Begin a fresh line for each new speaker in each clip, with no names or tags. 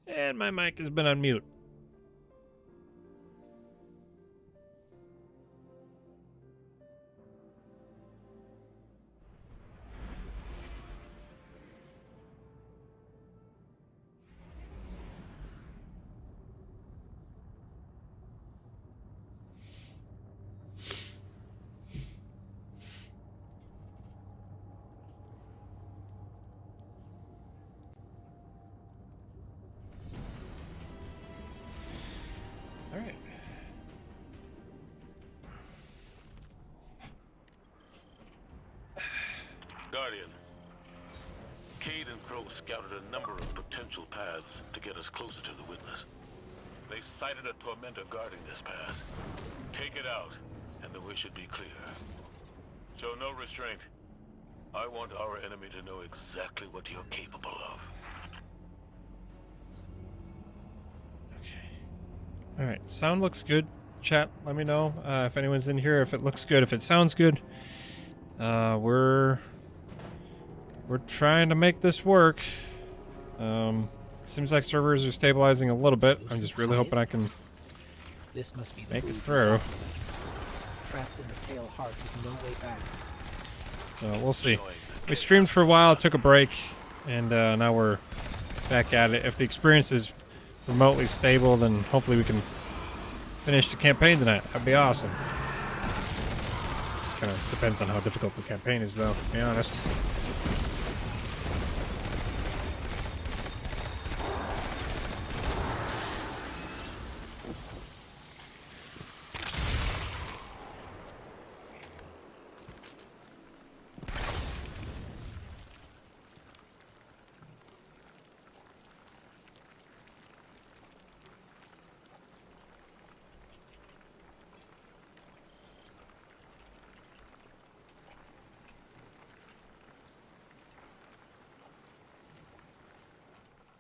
And my mic has been on mute. All right.
Guardian, Cade and Crow scouted a number of potential paths to get us closer to the witness. They sighted a tormentor guarding this pass. Take it out, and the way should be clear. Show no restraint. I want our enemy to know exactly what you're capable of.
Okay. All right. Sound looks good. Chat, let me know if anyone's in here, if it looks good, if it sounds good. We're trying to make this work. Seems like servers are stabilizing a little bit. I'm just really hoping I can
This must be
make it through.
Trapped in the pale heart with no way back.
So we'll see. We streamed for a while, took a break, and now we're back at it. If the experience is remotely stable, then hopefully we can finish the campaign tonight. That'd be awesome. Kind of depends on how difficult the campaign is, though, to be honest.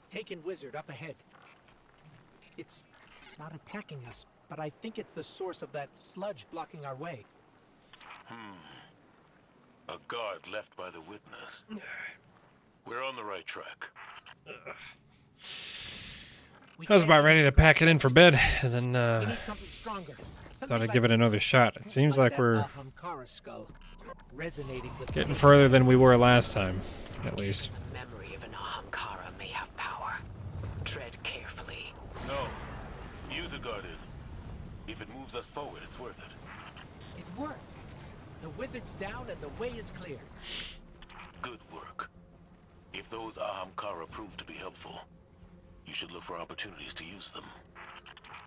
Taken wizard up ahead. It's not attacking us, but I think it's the source of that sludge blocking our way.
A guard left by the witness. We're on the right track.
I was about ready to pack it in for bed, and then
We need something stronger.
thought I'd give it another shot. It seems like
that
we're
Ahamkara skull, resonating with
getting further than we were last time, at least.
The memory of an Ahamkara may have power. Tread carefully.
No. Use a guardian. If it moves us forward, it's worth it.
It worked. The wizard's down and the way is clear.
Good work. If those Ahamkara prove to be helpful, you should look for opportunities to use them.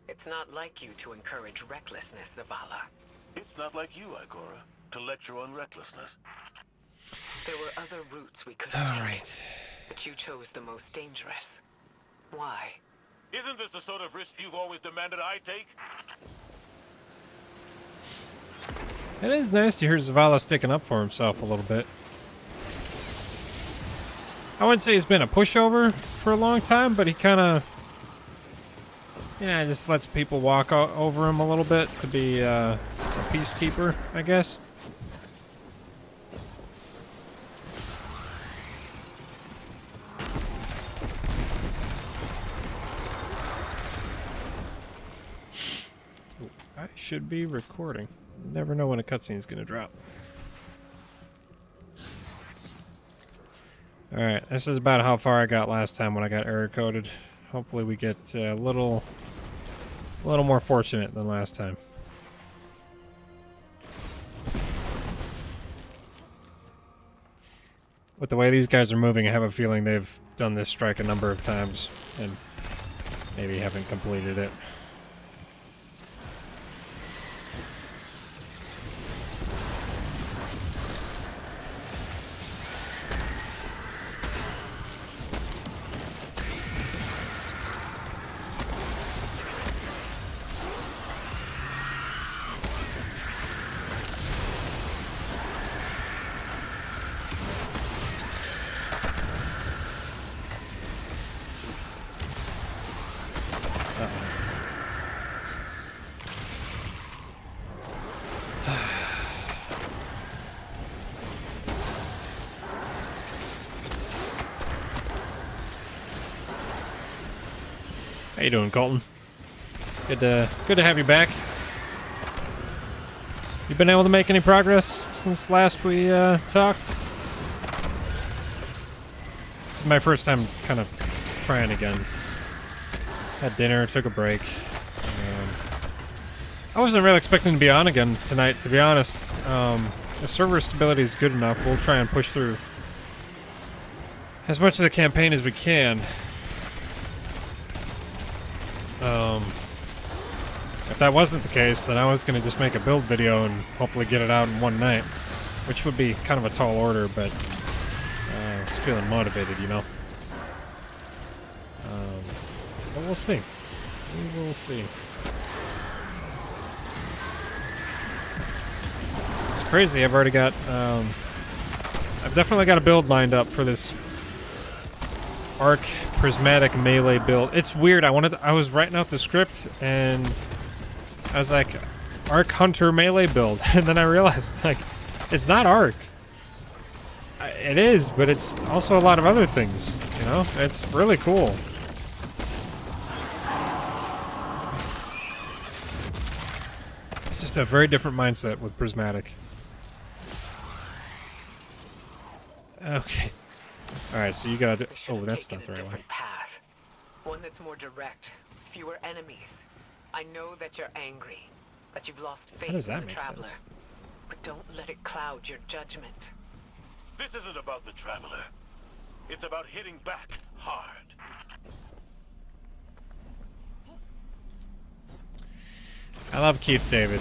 It's not like you to encourage recklessness, Zavala.
It's not like you, Ikora, to lecture on recklessness.
There were other routes we could have
All
taken,
right.
but you chose the most dangerous. Why?
Isn't this the sort of risk you've always demanded I take?
It is nice to hear Zavala sticking up for himself a little bit. I wouldn't say he's been a pushover for a long time, but he kind of, just lets people walk over him a little bit to be a peacekeeper, I guess. Ooh, I should be recording. You never know when a cutscene is going to drop. Alright, this is about how far I got last time when I got error coded. Hopefully we get a little more fortunate than last time. With the way these guys are moving, I have a feeling they've done this strike a number of times and maybe haven't completed it. How you doing, Colton? Good to have you back. You been able to make any progress since last we talked? This is my first time kind of trying again. Had dinner, took a break. I wasn't really expecting to be on again tonight, to be honest. If server stability is good enough, we'll try and push through as much of the campaign as we can. If that wasn't the case, then I was going to just make a build video and hopefully get it out in one night, which would be kind of a tall order, but I was feeling motivated, you know. But we'll see. We will see. It's crazy. I've already got, I've definitely got a build lined up for this Arc Prismatic Melee build. It's weird. I was writing out the script and I was like, Arc Hunter Melee build, and then I realized, like, it's not Arc. It is, but it's also a lot of other things, you know? It's really cool. It's just a very different mindset with Prismatic. Okay. Alright, so you gotta... Oh, that's not the right way.
Path. One that's more direct, with fewer enemies. I know that you're angry, that you've lost faith in the Traveler.
Sense?
But don't let it cloud your judgment.
This isn't about the Traveler. It's about hitting back hard.
I love Keith David.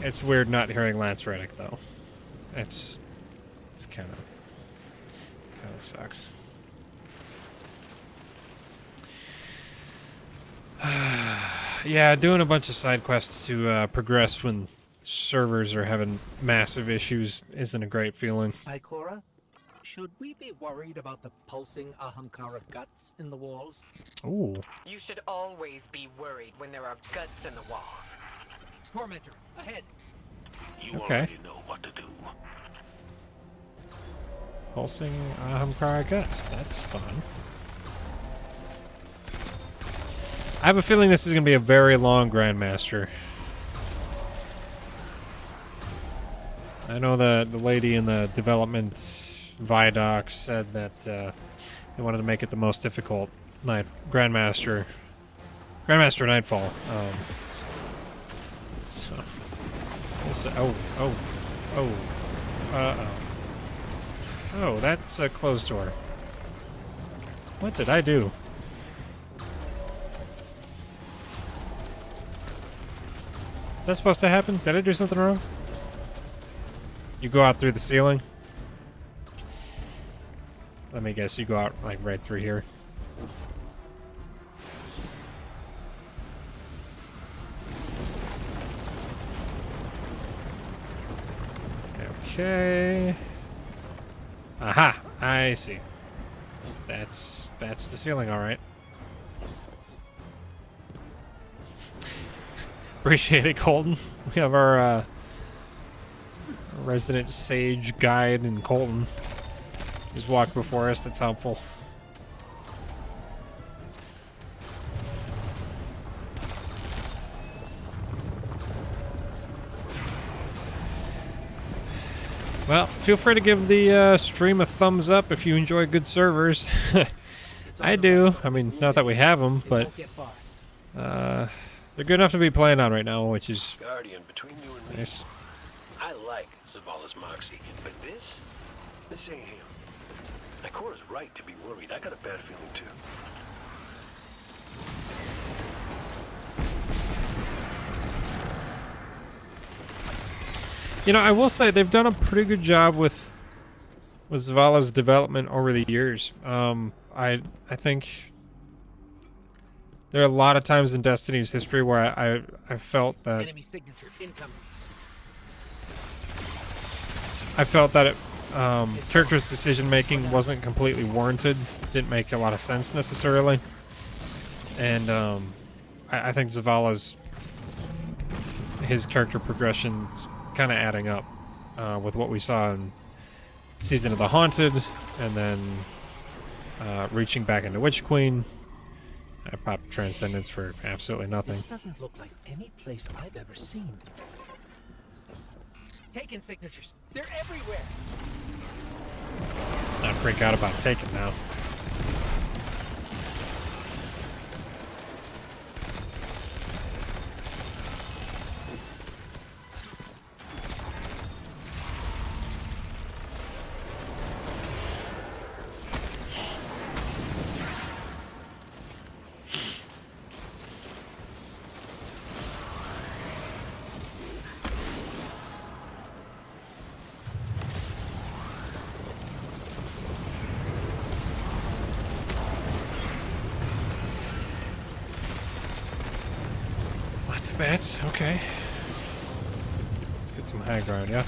It's weird not hearing Lance Reddick, though. It's kind of sucks. Yeah, doing a bunch of side quests to progress when servers are having massive issues isn't a great feeling.
Ikora, should we be worried about the pulsing Ahamkara guts in the walls?
Ooh.
You should always be worried when there are guts in the walls.
Tormentor, ahead.
You
Okay.
already know what to do.
Pulsing Ahamkara guts. That's fun. I have a feeling this is going to be a very long Grandmaster. I know the lady in the development Vidoc said that they wanted to make it the most difficult Grandmaster Nightfall. Oh, that's a closed door. What did I do? Is that supposed to happen? Did I do something wrong? You go out through the ceiling? Let me guess, you go out like right through here. Okay. Aha! I see. That's the ceiling, all right. Appreciate it, Colton. We have our resident sage guide in Colton. He's walked before us. That's helpful. Well, feel free to give the stream a thumbs up if you enjoy good servers. I do. I mean, not that we have them, but they're good enough to be playing on right now, which is
Guardian, between you and me,
nice.
I like Zavala's moxie, but this ain't him. Ikora's right to be worried. I got a bad feeling too.
You know, I will say they've done a pretty good job with Zavala's development over the years. I think there are a lot of times in Destiny's history where I felt that
Enemy signature incoming.
characters' decision making wasn't completely warranted. Didn't make a lot of sense necessarily. And I think Zavala's his character progression's kind of adding up with what we saw in Season of the Haunted, and then reaching back into Witch Queen. I popped Transcendence for absolutely nothing.
This doesn't look like any place I've ever seen. Taken signatures. They're everywhere.
Let's not freak out about taking now. Lots of bats. Okay. Let's get some high ground, yeah?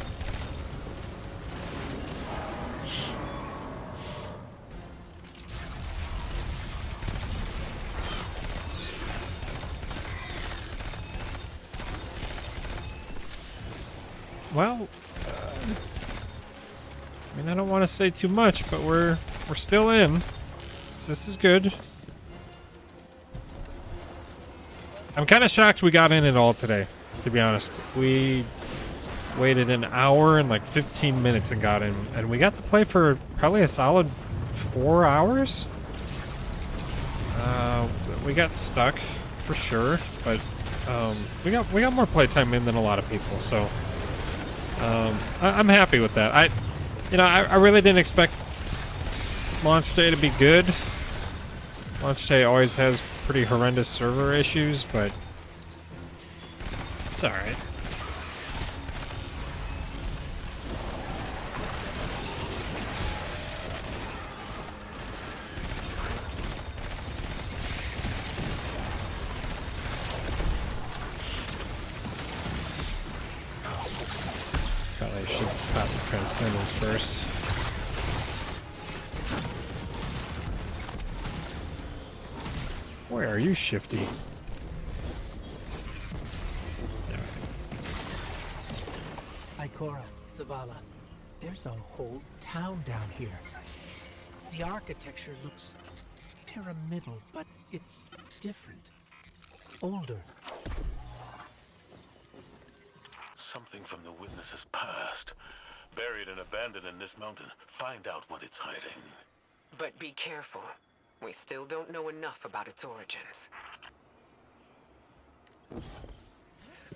Well, I mean, I don't want to say too much, but we're still in. So this is good. I'm kind of shocked we got in at all today, to be honest. We waited an hour and like 15 minutes and got in, and we got to play for probably a solid 4 hours. We got stuck for sure, but we got more playtime in than a lot of people, so I'm happy with that. I really didn't expect launch day to be good. Launch day always has pretty horrendous server issues, but it's alright. Probably should pop the Transcendence first. Where are you, Shifty?
Ikora, Zavala, there's a whole town down here. The architecture looks pyramidal, but it's different. Older.
Something from the witness's past. Buried and abandoned in this mountain. Find out what it's hiding.
But be careful. We still don't know enough about its origins.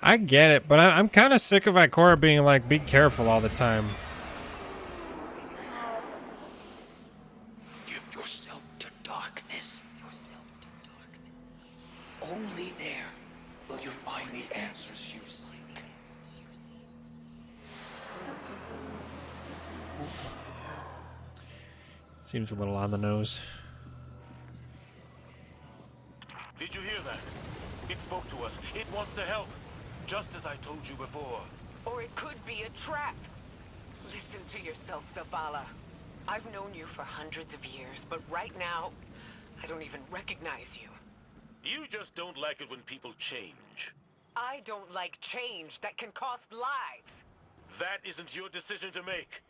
I get it, but I'm kind of sick of Ikora being like, be careful all the time.
Give yourself to darkness. Only there will you find the answers you seek.
Seems a little on the nose.
Did you hear that? It spoke to us. It wants to help. Just as I told you before.
Or it could be a trap. Listen to yourself, Zavala. I've known you for hundreds of years, but right now, I don't even recognize you.
You just don't like it when people change.
I don't like change that can cost lives.
That isn't your decision to make.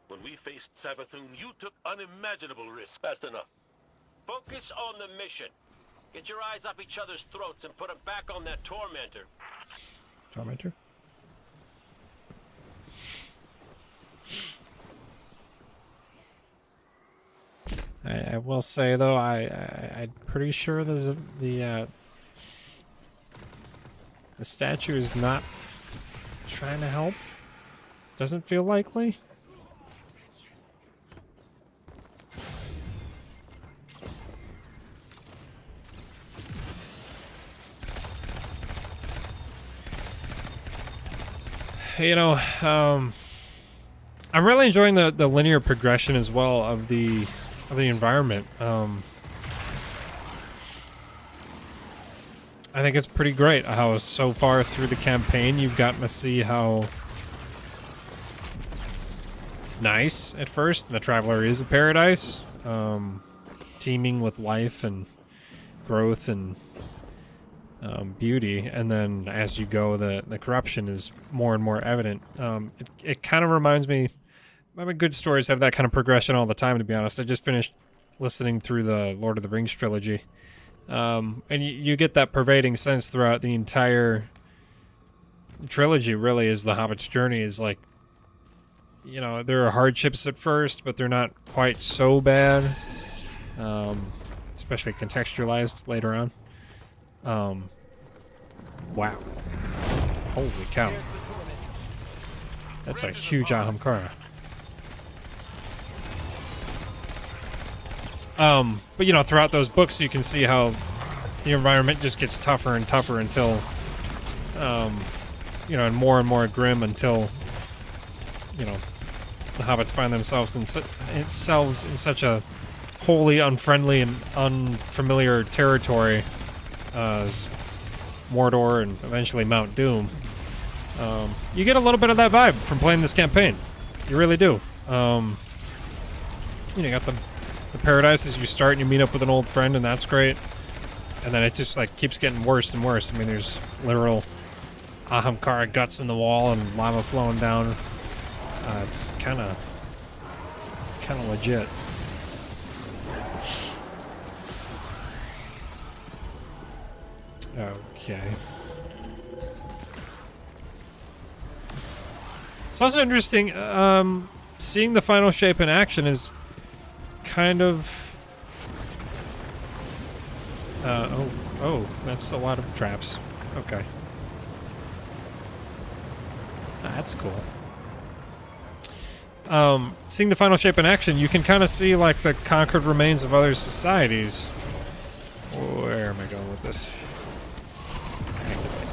When we faced Savathun, you took unimaginable risks.
That's enough. Focus on the mission. Get your eyes up each other's throats and put them back on that tormentor.
Tormentor? I will say though, I'm pretty sure the statue is not trying to help. Doesn't feel likely. You know, I'm really enjoying the linear progression as well of the environment. I think it's pretty great how so far through the campaign you've gotten to see how it's nice at first. The Traveler is a paradise, teeming with life and growth and beauty, and then as you go, the corruption is more and more evident. It kind of reminds me. I mean, good stories have that kind of progression all the time, to be honest. I just finished listening through the Lord of the Rings trilogy, And you get that pervading sense throughout the entire trilogy, really, is the Hobbit's journey is like, you know, there are hardships at first, but they're not quite so bad, especially contextualized later on. Wow. Holy cow. That's a huge Ahamkara. But you know, throughout those books, you can see how the environment just gets tougher and tougher until, you know, and more grim until, you know, the hobbits find themselves in such a wholly unfriendly and unfamiliar territory as Mordor and eventually Mount Doom. You get a little bit of that vibe from playing this campaign. You really do. You know, you got the paradise as you start and you meet up with an old friend, and that's great. And then it just like keeps getting worse and worse. I mean, there's literal Ahamkara guts in the wall and lava flowing down. It's kind of legit. Okay. It's also interesting. Seeing the final shape in action is kind of. Oh, that's a lot of traps. Okay. That's cool. Seeing the final shape in action, you can kind of see like the conquered remains of other societies. Where am I going with this?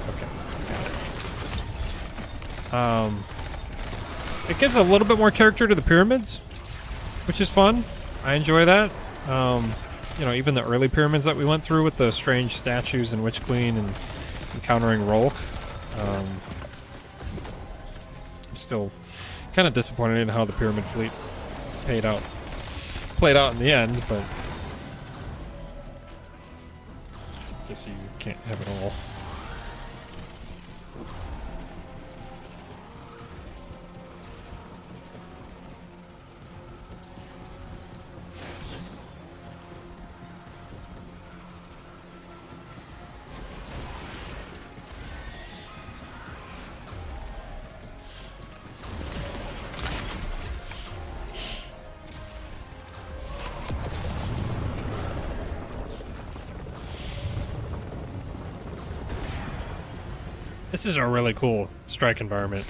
Okay, got it. It gives a little bit more character to the pyramids, which is fun. I enjoy that. You know, even the early pyramids that we went through with the strange statues and Witch Queen and encountering Rolk. I'm still kind of disappointed in how the pyramid fleet played out in the end, but I guess you can't have it all. This is a really cool strike environment.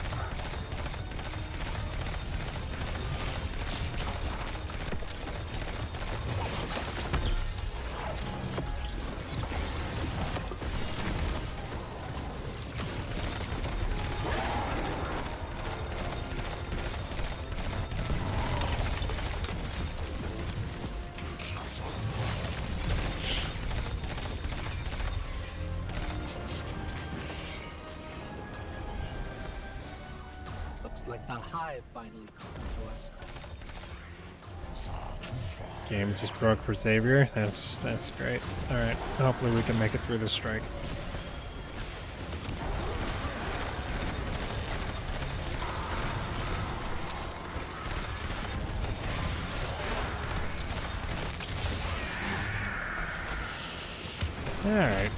Like the hive finally came to us.
Game just broke for Xavier. That's great. All right, hopefully we can make it through this strike. All right.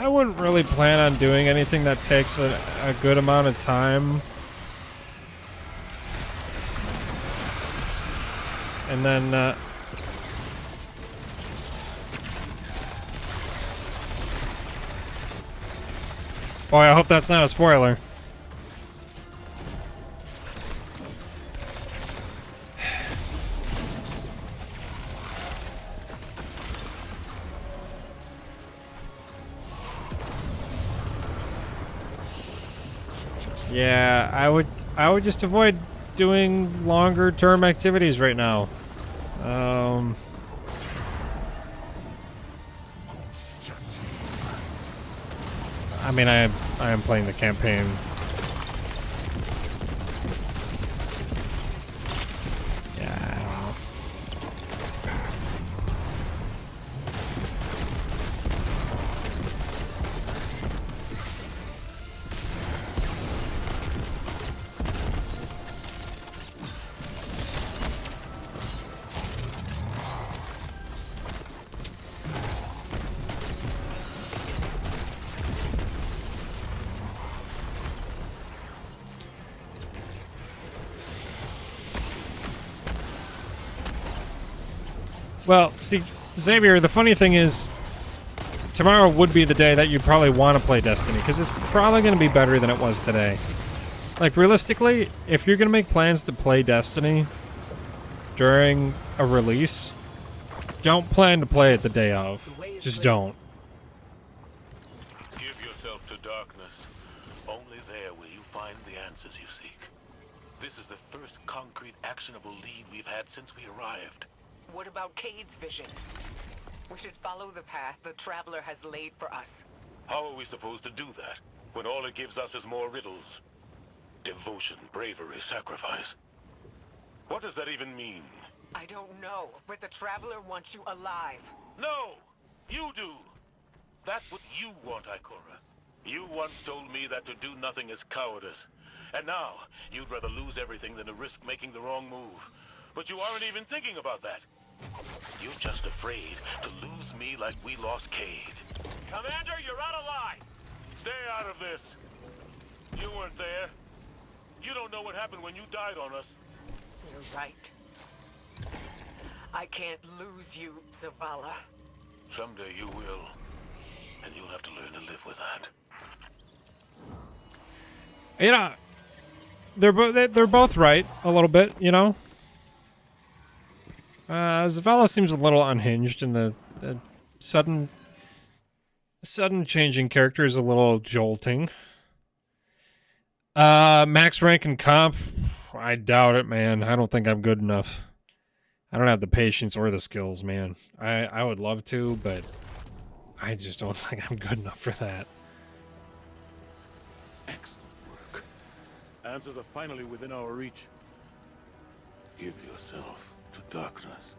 I wouldn't really plan on doing anything that takes a good amount of time. And then, boy, I hope that's not a spoiler. Yeah, I would just avoid doing longer term activities right now. I mean, I am playing the campaign. Yeah, I don't know. Well, see, Xavier, the funny thing is, tomorrow would be the day that you'd probably want to play Destiny, because it's probably going to be better than it was today. Like, realistically, if you're going to make plans to play Destiny during a release, don't plan to play it the day of. Just don't.
Give yourself to darkness. Only there will you find the answers you seek. This is the first concrete, actionable lead we've had since we arrived.
What about Cade's vision? We should follow the path the Traveler has laid for us.
How are we supposed to do that, when all it gives us is more riddles? Devotion, bravery, sacrifice. What does that even mean?
I don't know, but the Traveler wants you alive.
No! You do! That's what you want, Ikora. You once told me that to do nothing is cowardice. And now, you'd rather lose everything than to risk making the wrong move. But you aren't even thinking about that. You're just afraid to lose me like we lost Cade. Commander, you're out of line! Stay out of this. You weren't there. You don't know what happened when you died on us.
You're right. I can't lose you, Zavala.
Someday you will. And you'll have to learn to live with that.
You know, they're both right a little bit, you know. Zavala seems a little unhinged, and the sudden changing character is a little jolting. Max rank and comp, I doubt it, man. I don't think I'm good enough. I don't have the patience or the skills, man. I would love to, but I just don't think I'm good enough for that.
Excellent work. Answers are finally within our reach. Give yourself to darkness.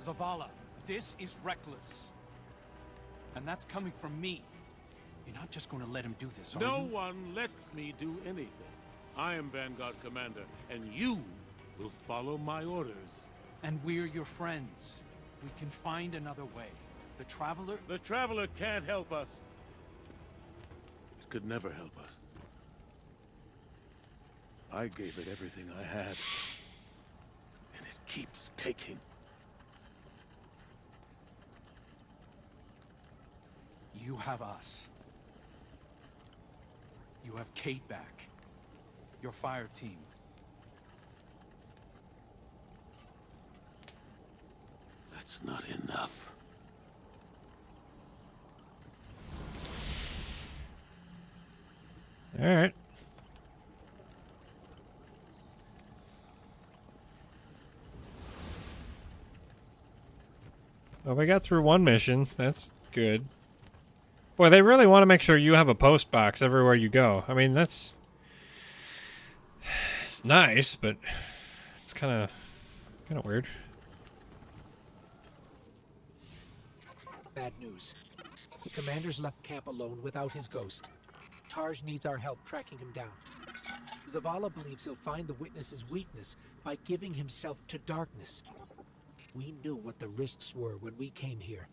Zavala, this is reckless. And that's coming from me. You're not just going to let him do this, are
No
you?
one lets me do anything. I am Vanguard Commander, and you will follow my orders.
And we're your friends. We can find another way. The Traveler...
The Traveler can't help us. It could never help us. I gave it everything I had. And it keeps taking.
You have us. You have Kate back. Your fire team.
That's not enough.
All right. Well, we got through one mission. That's good. Boy, they really want to make sure you have a post box everywhere you go. I mean, it's nice, but it's kind of weird.
Bad news. The commander's left camp alone without his ghost. Tarj needs our help tracking him down. Zavala believes he'll find the witness's weakness by giving himself to darkness. We knew what the risks were when we came here.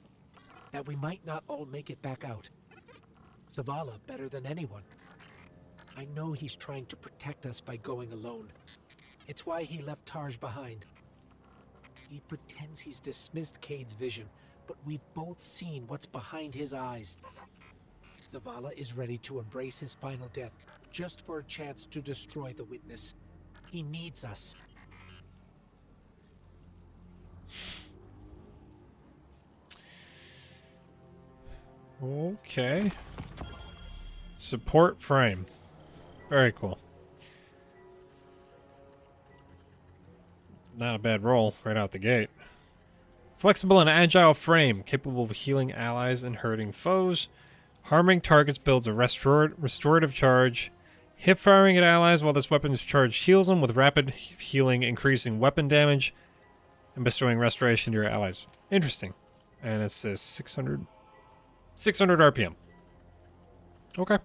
That we might not all make it back out. Zavala better than anyone. I know he's trying to protect us by going alone. It's why he left Tarj behind. He pretends he's dismissed Cade's vision, but we've both seen what's behind his eyes. Zavala is ready to embrace his final death, just for a chance to destroy the witness. He needs us.
Okay. Support frame. Very cool. Not a bad roll right out the gate. Flexible and agile frame, capable of healing allies and hurting foes. Harming targets builds a restorative charge. Hip firing at allies while this weapon's charge heals them with rapid healing, increasing weapon damage, and bestowing restoration to your allies. Interesting. And it says 600 RPM. Okay.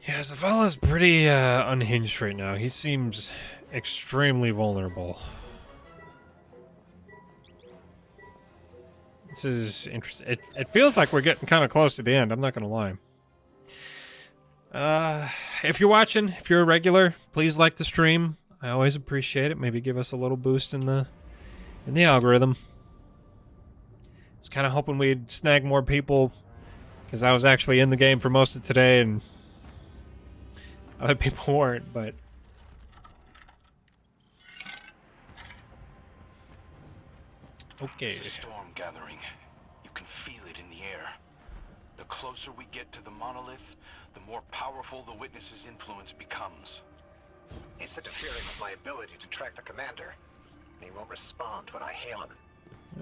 Yeah, Zavala's pretty unhinged right now. He seems extremely vulnerable. This is interesting. It feels like we're getting kind of close to the end. I'm not going to lie. If you're watching, if you're a regular, please like the stream. I always appreciate it. Maybe give us a little boost in the algorithm. I was kind of hoping we'd snag more people because I was actually in the game for most of today and other people weren't, but okay.
There's a storm gathering. You can feel it in the air. The closer we get to the monolith, the more powerful the witness's influence becomes.
It's interfering with my ability to track the commander. He won't respond when I hail him.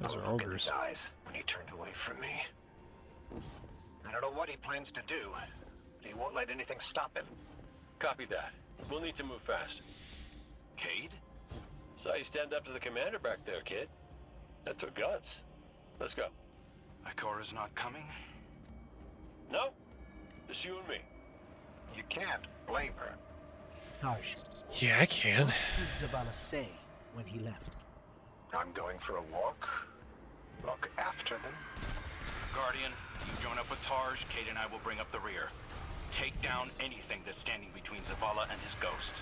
Those are
I'll look in
ogres.
his eyes when he turned away from me. I don't know what he plans to do, but he won't let anything stop him.
Copy that. We'll need to move fast. Cade? Saw you stand up to the commander back there, kid. That took guts. Let's go.
Ikora's not coming?
No, just you and me.
You can't blame her.
Taj,
Yeah, I can.
what did Zavala say when he left?
I'm going for a walk. Look after them.
Guardian, you join up with Tarj, Cade and I will bring up the rear. Take down anything that's standing between Zavala and his ghost.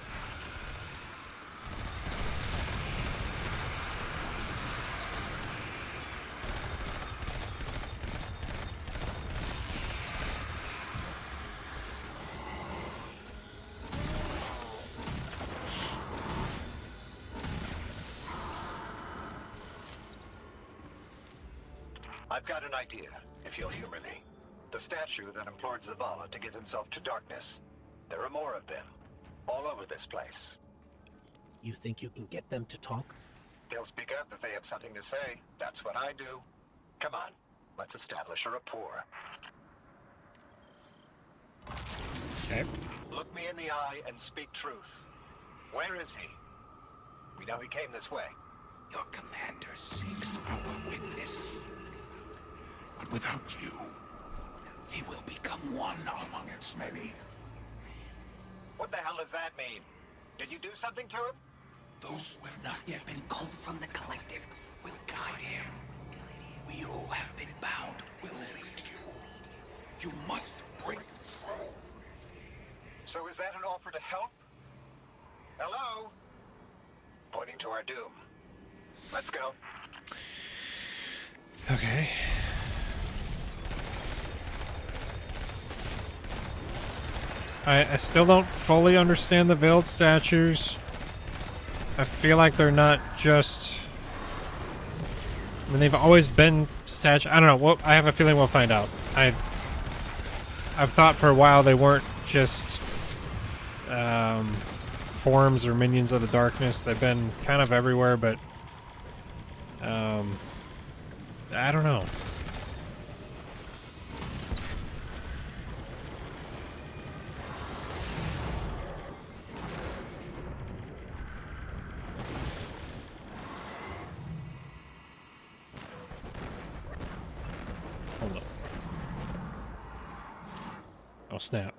I've got an idea, if you'll humor me. The statue that implored Zavala to give himself to darkness. There are more of them, all over this place.
You think you can get them to talk?
They'll speak up if they have something to say. That's what I do. Come on, let's establish a rapport.
Okay.
Look me in the eye and speak truth. Where is he? We know he came this way.
Your commander seeks our witness. But without you, he will become one among its many.
What the hell does that mean? Did you do something to him?
Those who have not yet been culled from the collective will guide him. We who have been bound will lead you. You must break through.
So is that an offer to help? Hello? Pointing to our doom. Let's go.
Okay. I still don't fully understand the veiled statues. I feel like they're not just... I mean, they've always been statues. I don't know. Well, I have a feeling we'll find out. I've thought for a while they weren't just forms or minions of the darkness. They've been kind of everywhere, but I don't know. Hold up. Oh, snap.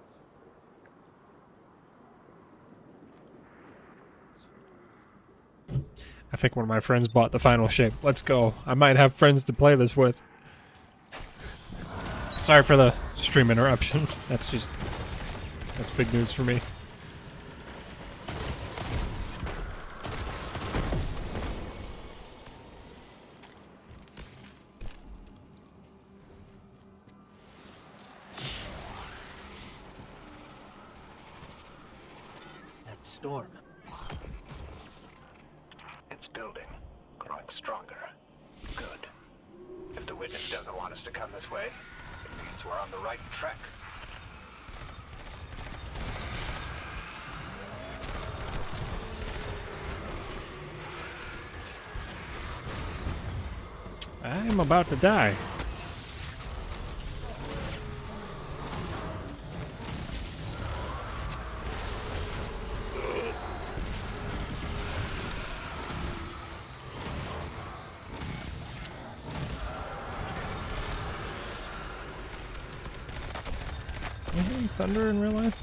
I think one of my friends bought the final shape. Let's go. I might have friends to play this with. Sorry for the stream interruption. That's big news for me.
That storm.
It's building, growing stronger. Good. If the witness doesn't want us to come this way, it means we're on the right track.
I'm about to die. Am I hearing thunder in real life?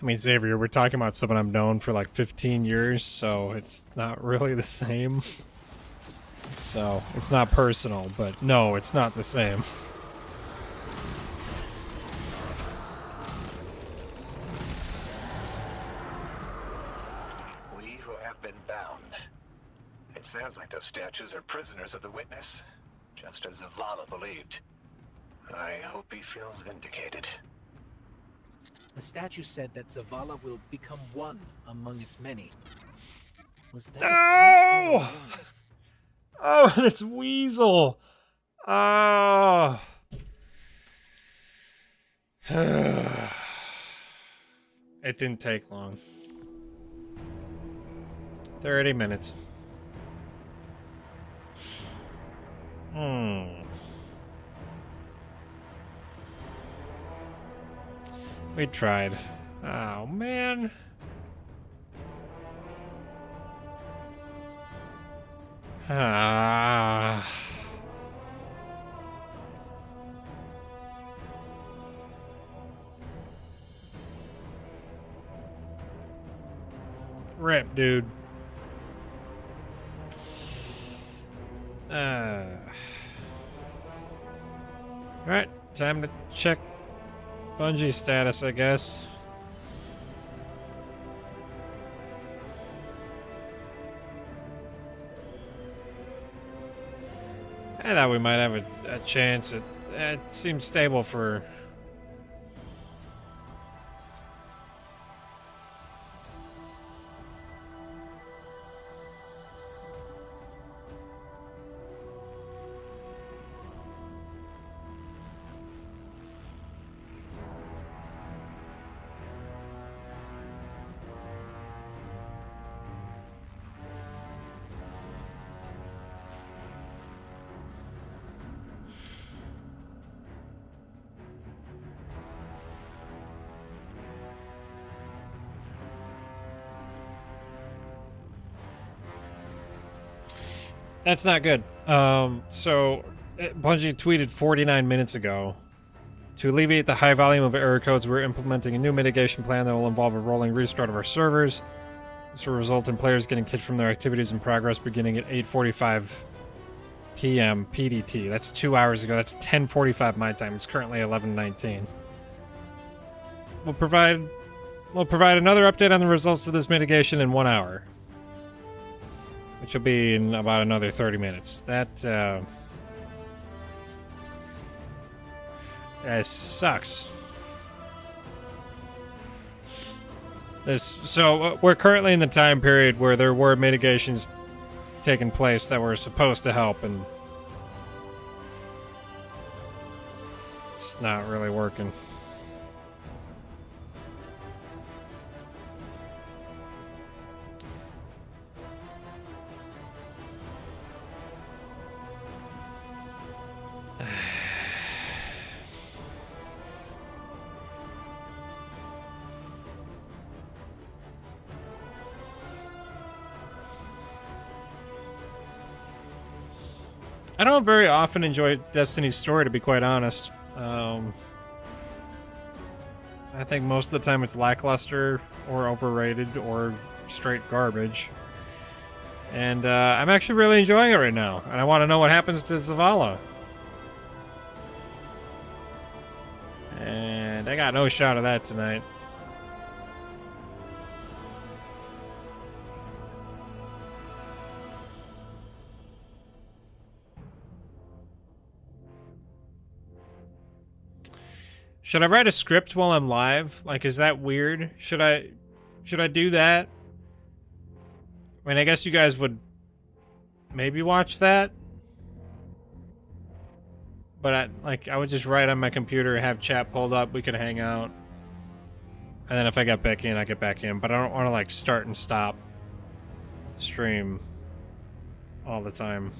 I mean, Xavier, we're talking about someone I've known for like 15 years, so it's not really the same. So, it's not personal, but no, it's not the same.
We who have been bound. It sounds like those statues are prisoners of the witness, just as Zavala believed. I hope he feels vindicated.
The statue said that Zavala will become one among its many. Was that a threat or a
Oh!
warning?
Oh, and it's Weasel! Oh! It didn't take long. 30 minutes. We tried. Oh, man. Ah. Rip, dude. Alright, time to check Bungie status, I guess. I thought we might have a chance. It seems stable for... That's not good. So Bungie tweeted 49 minutes ago. To alleviate the high volume of error codes, we're implementing a new mitigation plan that will involve a rolling restart of our servers. This will result in players getting kicked from their activities in progress beginning at 8:45 p.m. PDT. That's 2 hours ago. That's 10:45 my time. It's currently 11:19. We'll provide another update on the results of this mitigation in 1 hour, which will be in about another 30 minutes. That sucks. So we're currently in the time period where there were mitigations taking place that were supposed to help, and it's not really working. I don't very often enjoy Destiny's story, to be quite honest. I think most of the time it's lackluster or overrated or straight garbage. And I'm actually really enjoying it right now. And I want to know what happens to Zavala. And I got no shot of that tonight. Should I write a script while I'm live? Like, is that weird? Should I do that? I mean, I guess you guys would maybe watch that. But I would just write on my computer, have chat pulled up, we could hang out. And then if I get back in, I get back in. But I don't want to like start and stop stream all the time.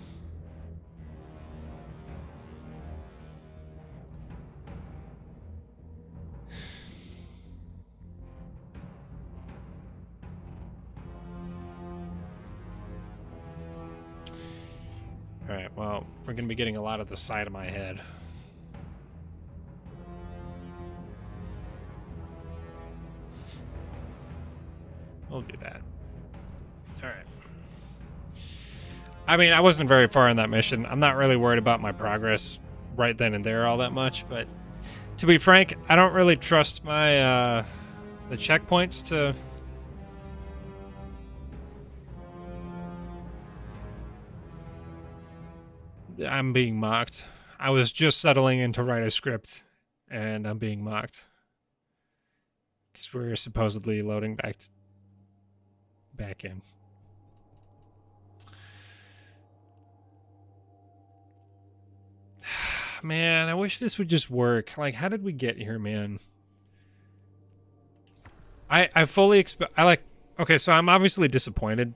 Alright, well, we're going to be getting a lot at the side of my head. We'll do that. All right. I mean, I wasn't very far in that mission. I'm not really worried about my progress right then and there all that much, but to be frank, I don't really trust my the checkpoints to I'm being mocked. I was just settling in to write a script and I'm being mocked. Because we're supposedly loading back in. Man, I wish this would just work. Like, how did we get here, man? I fully expect... Okay, so I'm obviously disappointed.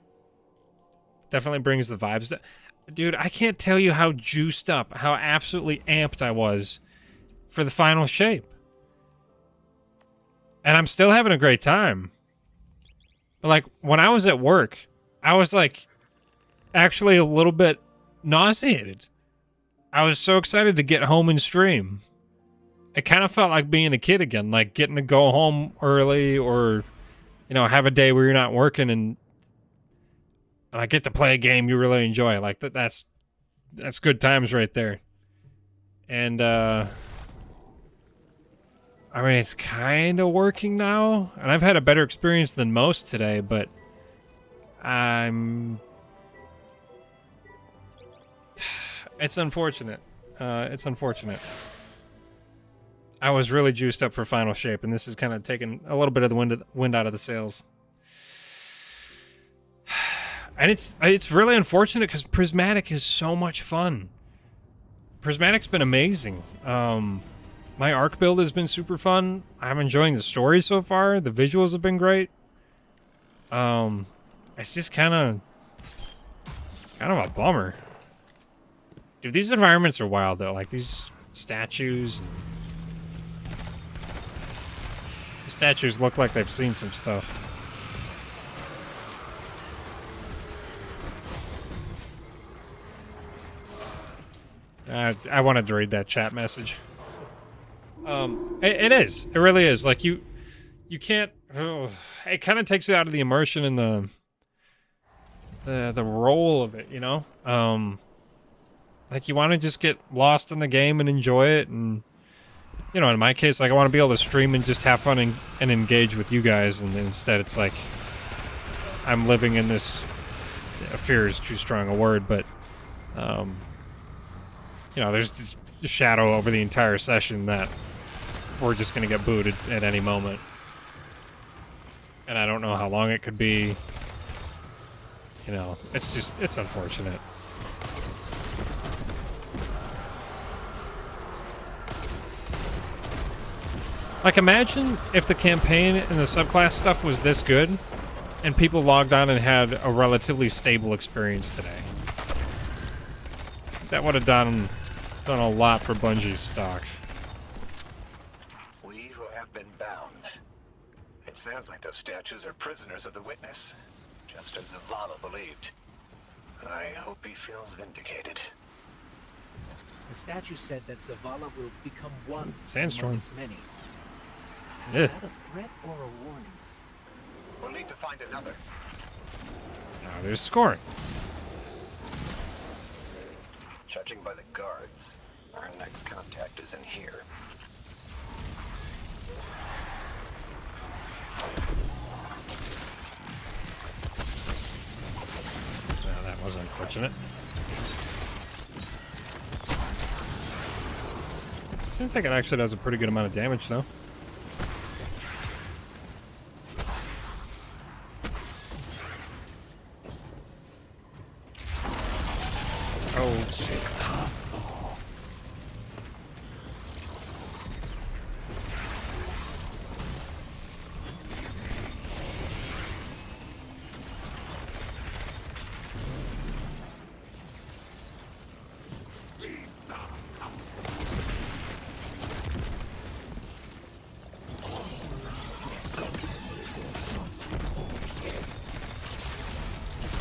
Definitely brings the vibes down. Dude, I can't tell you how juiced up, how absolutely amped I was for the final shape. And I'm still having a great time. But, like, when I was at work, I was, like, actually a little bit nauseated. I was so excited to get home and stream. It kind of felt like being a kid again, like getting to go home early or, you know, have a day where you're not working and I get to play a game you really enjoy. Like that's good times right there. And I mean, it's kind of working now, and I've had a better experience than most today, but it's unfortunate. It's unfortunate. I was really juiced up for final shape, and this is kind of taking a little bit of the wind out of the sails. And it's really unfortunate because Prismatic is so much fun. Prismatic's been amazing. My arc build has been super fun. I'm enjoying the story so far. The visuals have been great. It's just kind of a bummer. Dude, these environments are wild though. Like these statues. The statues look like they've seen some stuff. I wanted to read that chat message. It is. It really is. Like you can't. It kind of takes you out of the immersion and the role of it. You know. Like you want to just get lost in the game and enjoy it, and you know, in my case, like I want to be able to stream and just have fun and engage with you guys, and instead it's like I'm living in this. Fear is too strong a word, but you know, there's this shadow over the entire session that we're just going to get booted at any moment. And I don't know how long it could be. You know, it's unfortunate. Like, imagine if the campaign and the subclass stuff was this good, and people logged on and had a relatively stable experience today. That would have done a lot for Bungie's stock.
We who have been bound. It sounds like those statues are prisoners of the witness, just as Zavala believed. I hope he feels vindicated.
The statue said that Zavala will become one
Sandstorm.
among its many. Is
Yeah.
that a threat or a warning?
We'll need to find another.
Now there's scoring.
Judging by the guards, our next contact is in here.
Well, that was unfortunate. Seems like it actually does a pretty good amount of damage, though. Oh, shit.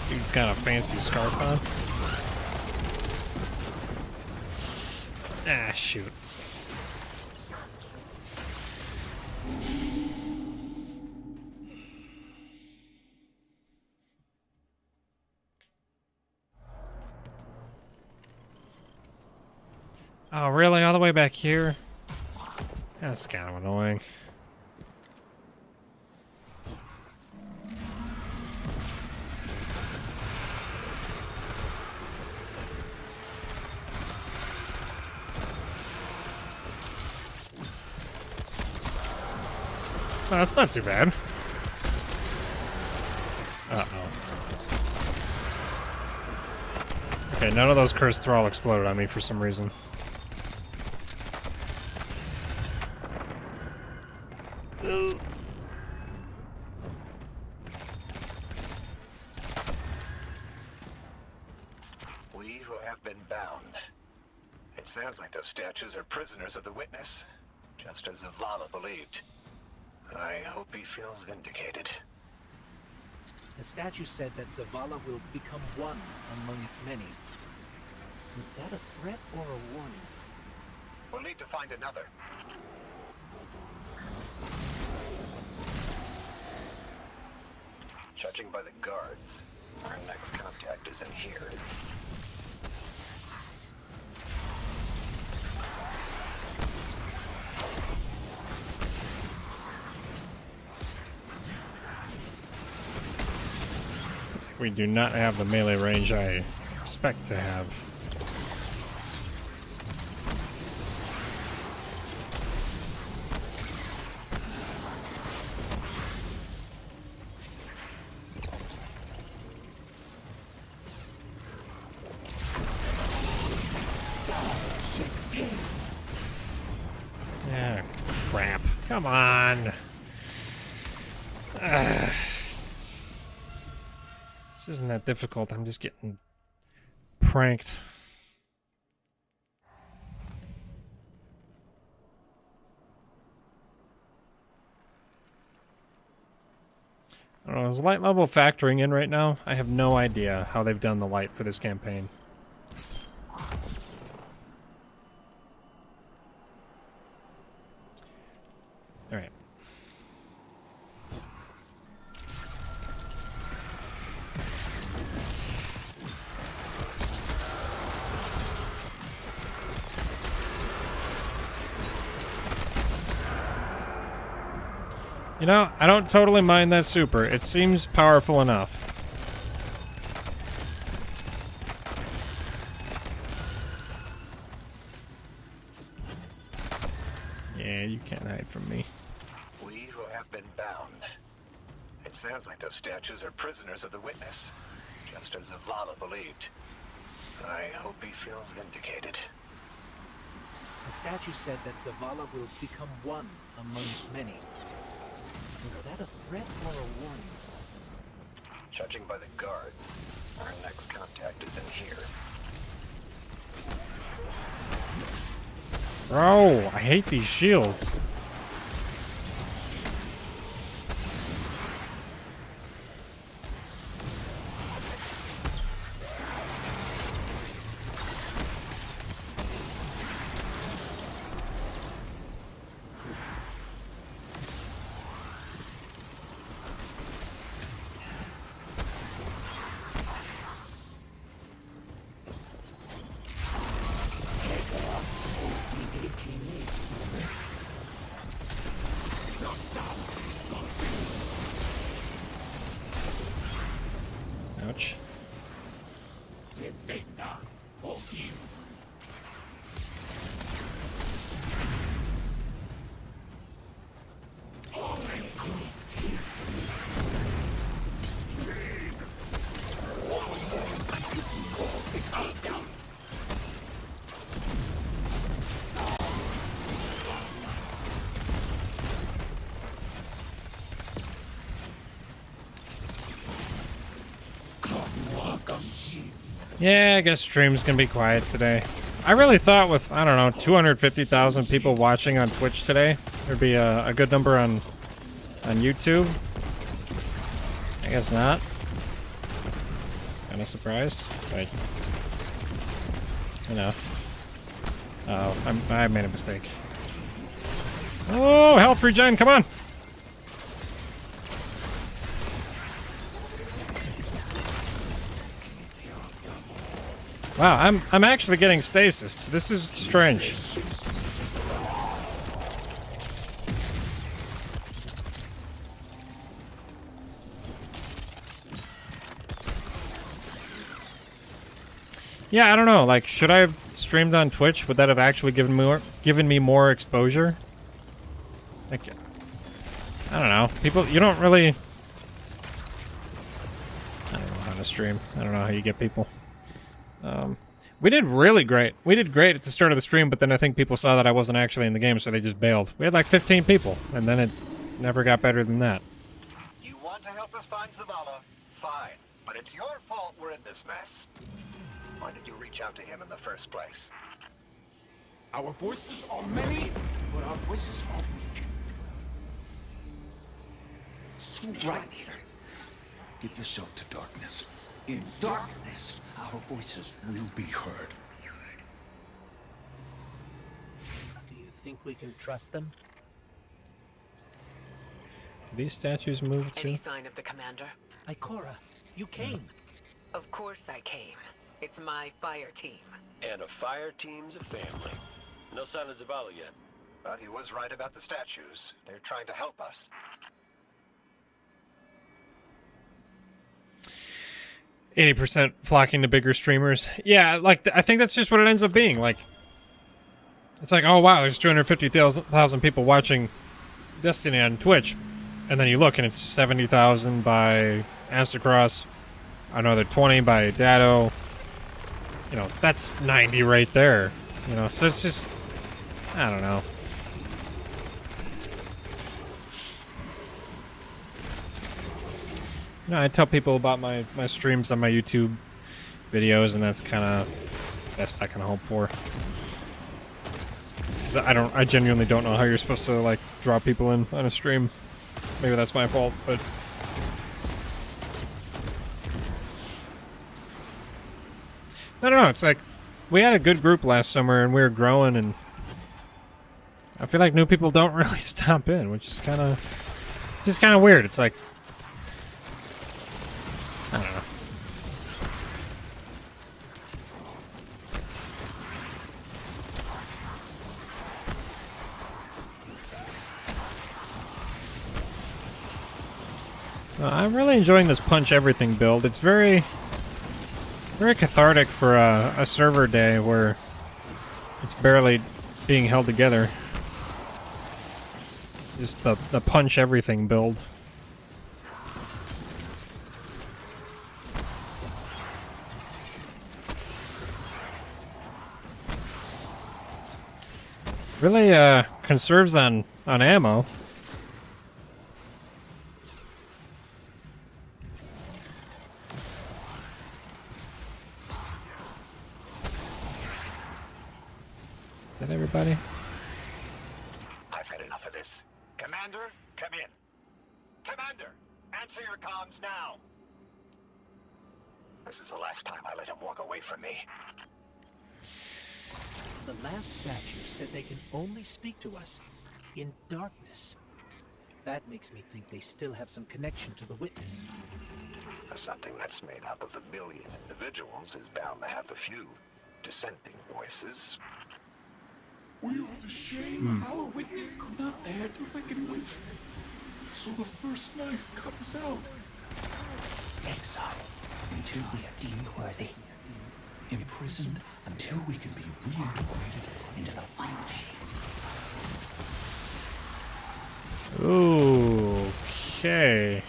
Dude's got a fancy scarf on. Ah, shoot. Oh, really? All the way back here? That's kind of annoying. Oh, that's not too bad. Uh-oh. Okay, none of those cursed thrall exploded on me for some reason.
We who have been bound. It sounds like those statues are prisoners of the witness, just as Zavala believed. I hope he feels vindicated.
The statue said that Zavala will become one among its many. Was that a threat or a warning?
We'll need to find another. Judging by the guards, our next contact is in here.
We do not have the melee range I expect to have. Ah, crap. Come on. Ugh. This isn't that difficult. I'm just getting pranked. I don't know, is light level factoring in right now? I have no idea how they've done the light for this campaign. Alright. You know, I don't totally mind that super. It seems powerful enough. Yeah, you can't hide from me.
We who have been bound. It sounds like those statues are prisoners of the witness, just as Zavala believed. I hope he feels vindicated.
The statue said that Zavala will become one among its many. Was that a threat or a warning?
Judging by the guards, our next contact is in here.
Bro, I hate these shields. Ouch. Yeah, I guess stream's gonna be quiet today. I really thought with, I don't know, 250,000 people watching on Twitch today, there'd be a good number on YouTube. I guess not. Kinda surprised, but, you know. Oh, I made a mistake. Oh, health regen, come on! Wow, I'm actually getting stasis. This is strange. Yeah, I don't know. Like, should I have streamed on Twitch? Would that have actually given me more exposure? Like, I don't know. People, you don't really. I don't know how to stream. I don't know how you get people. We did really great. We did great at the start of the stream, but then I think people saw that I wasn't actually in the game, so they just bailed. We had like 15 people, and then it never got better than that.
You want to help us find Zavala? Fine. But it's your fault we're in this mess. Why did you reach out to him in the first place?
Our voices are many, but our voices are weak. It's too right here. Give yourself to darkness. In darkness, our voices will be heard.
Do you think we can trust them?
Do these statues move too?
Any sign of the commander?
Ikora, you came.
Of course I came. It's my fire team.
And a fire team's a family. No sign of Zavala yet.
But he was right about the statues. They're trying to help us.
80% flocking to bigger streamers. Yeah, like, I think that's just what it ends up being. Like, it's like, oh wow, there's 250,000 people watching Destiny on Twitch. And then you look and it's 70,000 by Astacross, another 20 by Dado. You know, that's 90 right there. You know, so it's just, I don't know. You know, I tell people about my streams on my YouTube videos, and that's kind of the best I can hope for. Because I genuinely don't know how you're supposed to, like, draw people in on a stream. Maybe that's my fault, but... I don't know, it's like, we had a good group last summer, and we were growing, and I feel like new people don't really stop in, which is kind of weird. It's like, I don't know. I'm really enjoying this punch everything build. It's very cathartic for a server day where it's barely being held together. Just the punch everything build. Really conserves on ammo. Is that everybody?
I've had enough of this. Commander, come in. Commander, answer your comms now. This is the last time I let him walk away from me.
The last statue said they can only speak to us in darkness. That makes me think they still have some connection to the witness.
Something that's made up of 1 million individuals is bound to have a few dissenting voices.
We are the shame our witness could not bear to reckon with. So the first knife comes out. Exile until we are deemed worthy. Imprisoned until we can be reintegrated into the final shape.
Okay.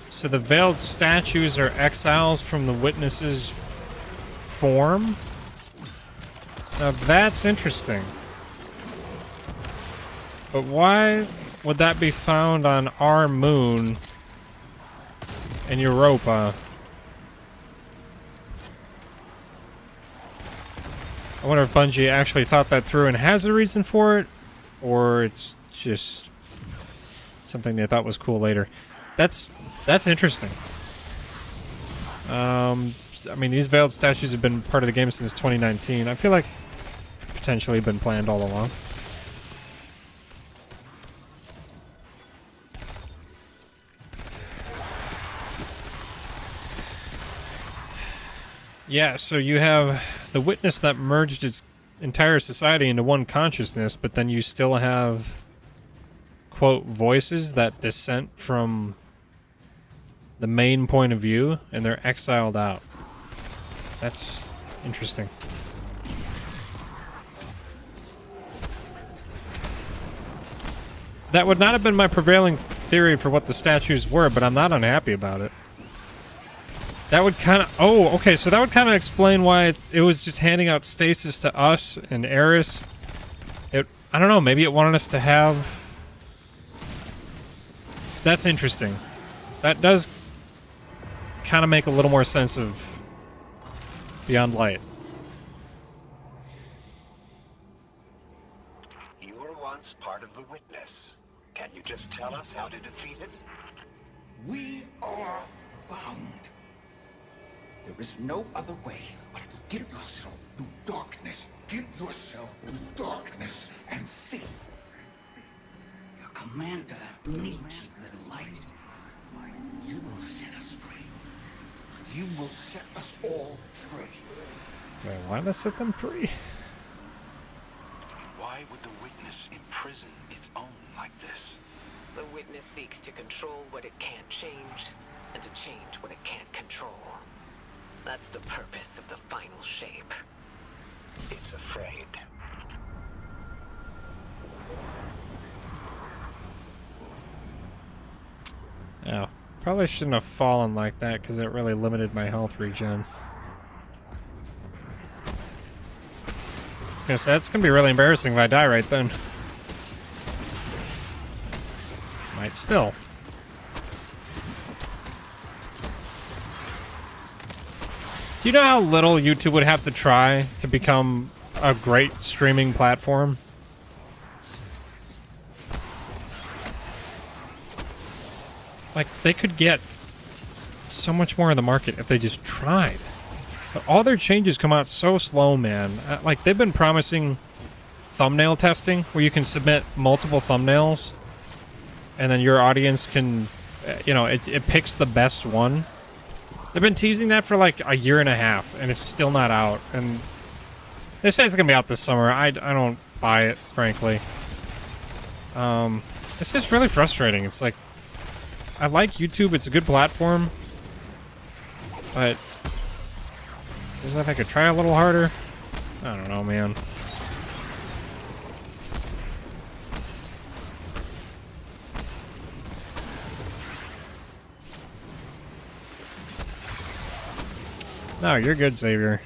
So the veiled statues are exiles from the witness's form? Now that's interesting. But why would that be found on our moon in Europa? I wonder if Bungie actually thought that through and has a reason for it, or it's just something they thought was cool later. That's interesting. I mean, these veiled statues have been part of the game since 2019. I feel like potentially been planned all along. Yeah, so you have the witness that merged its entire society into one consciousness, but then you still have, quote, voices that dissent from the main point of view, and they're exiled out. That's interesting. That would not have been my prevailing theory for what the statues were, but I'm not unhappy about it. That would kind of... Oh, okay, so that would kind of explain why it was just handing out stasis to us and Eris. I don't know, maybe it wanted us to have... That's interesting. That does kind of make a little more sense of Beyond Light.
You were once part of the Witness. Can you just tell us how to defeat it?
We are bound. There is no other way but to give yourself to darkness. Give yourself to darkness and see. Your commander needs the light. You will set us free. You will set us all free.
Do I want to set them free?
Why would the Witness imprison its own like this?
The Witness seeks to control what it can't change, and to change what it can't control. That's the purpose of the final shape.
It's afraid.
Oh, probably shouldn't have fallen like that because it really limited my health regen. I was gonna say, that's gonna be really embarrassing if I die right then. Might still. Do you know how little YouTube would have to try to become a great streaming platform? Like, they could get so much more of the market if they just tried. But all their changes come out so slow, man. Like, they've been promising thumbnail testing, where you can submit multiple thumbnails, and then your audience can, you know, it picks the best one. They've been teasing that for like a year and a half, and it's still not out. And they say it's gonna be out this summer. I don't buy it, frankly. It's just really frustrating. It's like, I like YouTube. It's a good platform, but feels like I could try a little harder. I don't know, man. No, you're good, Xavier.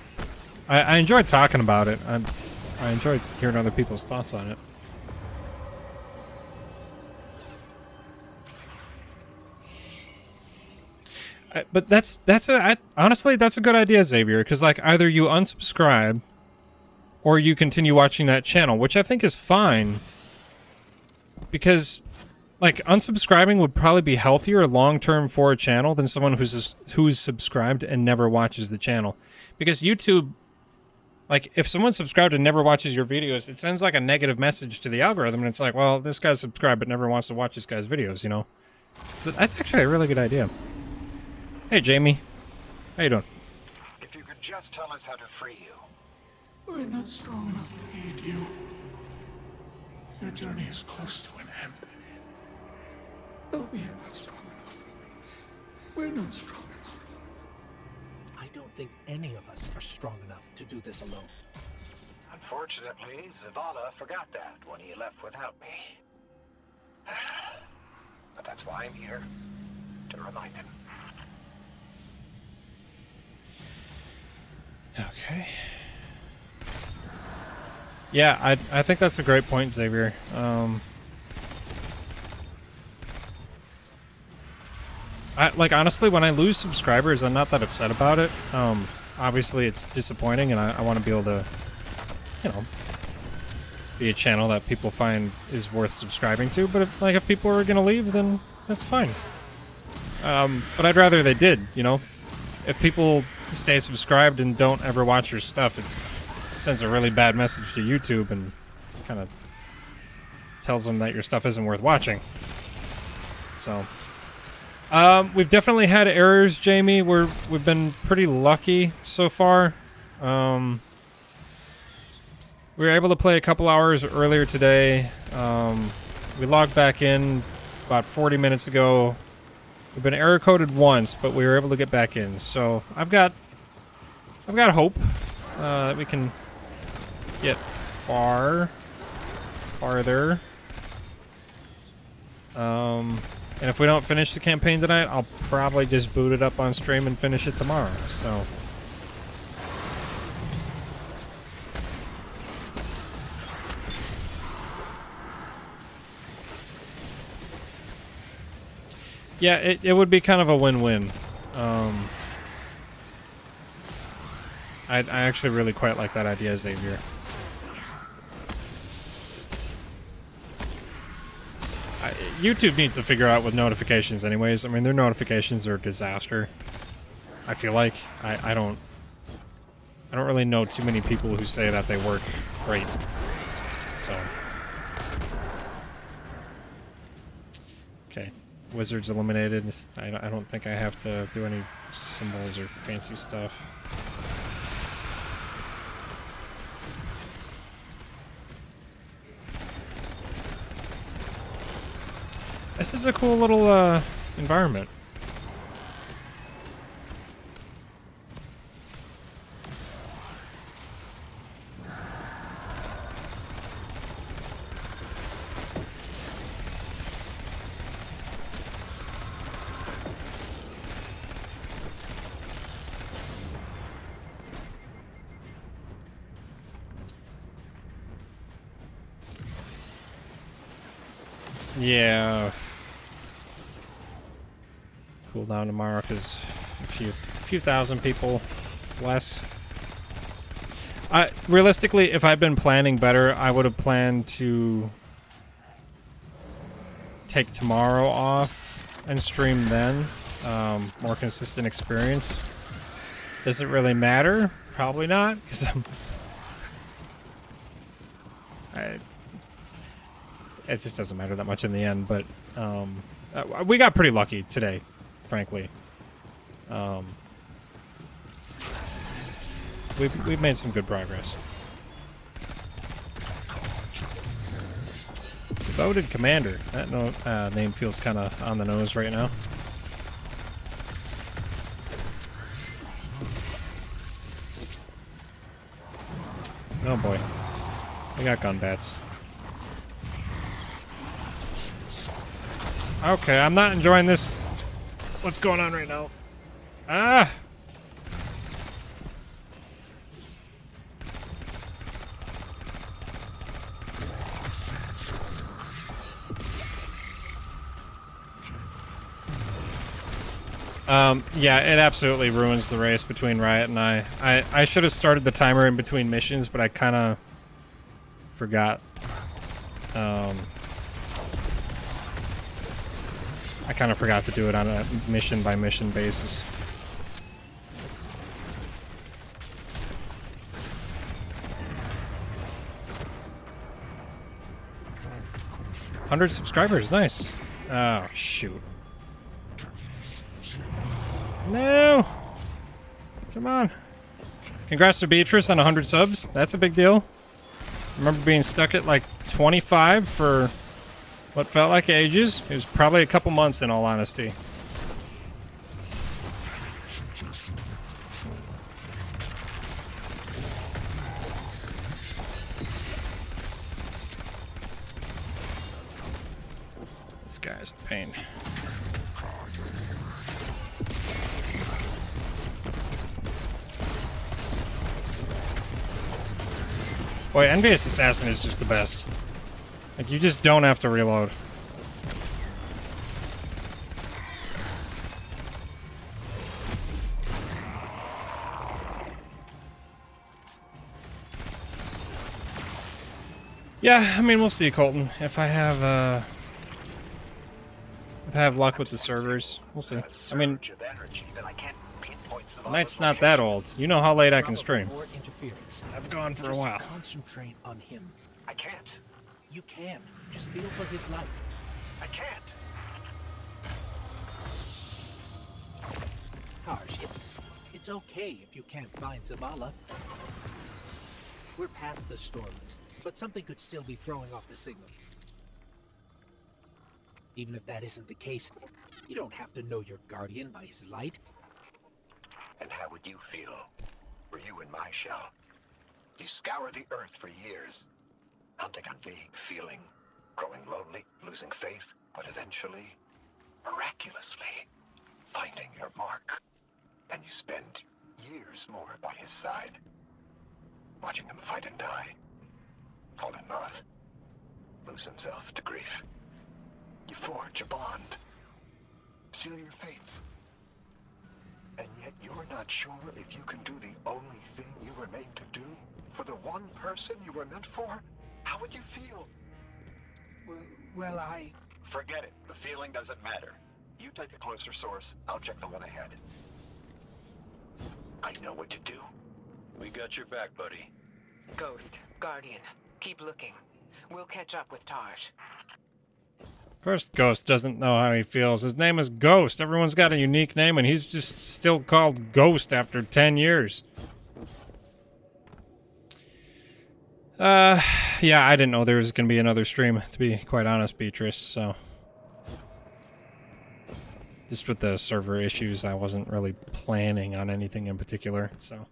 I enjoyed talking about it. I enjoyed hearing other people's thoughts on it. But honestly, that's a good idea, Xavier, because like either you unsubscribe or you continue watching that channel, which I think is fine. Because like unsubscribing would probably be healthier long term for a channel than someone who's subscribed and never watches the channel. Because YouTube, like if someone subscribed and never watches your videos, it sends like a negative message to the algorithm, and it's like, well, this guy's subscribed but never wants to watch this guy's videos, you know? So that's actually a really good idea. Hey, Jamie. How you doing?
If you could just tell us how to free you.
We're not strong enough to aid you. Your journey is close to an end. But we are not strong enough. We're not strong enough.
I don't think any of us are strong enough to do this alone.
Unfortunately, Zavala forgot that when he left without me. But that's why I'm here, to remind him.
Okay. Yeah, I think that's a great point, Xavier. Like, honestly, when I lose subscribers, I'm not that upset about it. Obviously, it's disappointing, and I want to be able to, you know, be a channel that people find is worth subscribing to. But if people are going to leave, then that's fine. But I'd rather they did, you know? If people stay subscribed and don't ever watch your stuff, it sends a really bad message to YouTube and kind of tells them that your stuff isn't worth watching. So, We've definitely had errors, Jamie. We've been pretty lucky so far. We were able to play a couple hours earlier today. We logged back in about 40 minutes ago. We've been error coded once, but we were able to get back in. So I've got hope that we can get farther. And if we don't finish the campaign tonight, I'll probably just boot it up on stream and finish it tomorrow. So. Yeah, it would be kind of a win-win. I actually really quite like that idea, Xavier. YouTube needs to figure out with notifications anyways. I mean, their notifications are a disaster. I feel like. I don't really know too many people who say that they work great. So. Okay. Wizards eliminated. I don't think I have to do any symbols or fancy stuff. This is a cool little environment. Yeah. Cool down tomorrow because a few thousand people less. Realistically, if I'd been planning better, I would have planned to take tomorrow off and stream then. More consistent experience. Does it really matter? Probably not, because it just doesn't matter that much in the end. But we got pretty lucky today, frankly. We've made some good progress. Devoted Commander. That name feels kind of on the nose right now. Oh boy. We got gun bats. Okay, I'm not enjoying this. What's going on right now? Ah! Yeah, it absolutely ruins the race between Riot and I. I should have started the timer in between missions, but I kind of forgot. I kind of forgot to do it on a mission-by-mission basis. $100 subscribers, nice. Oh, shoot. No! Come on. Congrats to Beatrice on 100 subs. That's a big deal. I remember being stuck at like 25 for what felt like ages. It was probably a couple months in all honesty. This guy's a pain. Boy, Envious Assassin is just the best. Like, you just don't have to reload. Yeah, I mean, we'll see, Colton. If I have luck with the servers, we'll see. I mean, the night's not that old. You know how late I can stream. I've gone for a while.
Concentrate on him.
I can't.
You can. Just feel for his light.
I can't.
okay if you can't find Zavala. We're past the storm, but something could still be throwing off the signal. Even if that isn't the case, you don't have to know your guardian by his light.
And how would you feel were you in my shell? You scour the earth for years, hunting on vague feeling, growing lonely, losing faith, but eventually, miraculously, finding your mark. And you spend years more by his side, watching him fight and die, fall in love, lose himself to grief. You forge a bond, seal your fates. And yet you're not sure if you can do the only thing you were made to do for the one person you were meant for? How would you feel?
Well, I...
Forget it. The feeling doesn't matter. You take the closer source, I'll check the one ahead. I know what to do.
We got your back, buddy.
Ghost, Guardian, keep looking. We'll catch up with Taj.
First, Ghost doesn't know how he feels. His name is Ghost. Everyone's got a unique name, and he's just still called Ghost after 10 years. Yeah, I didn't know there was going to be another stream, to be quite honest, Beatrice, so... Just with the server issues, I wasn't really planning on anything in particular, so...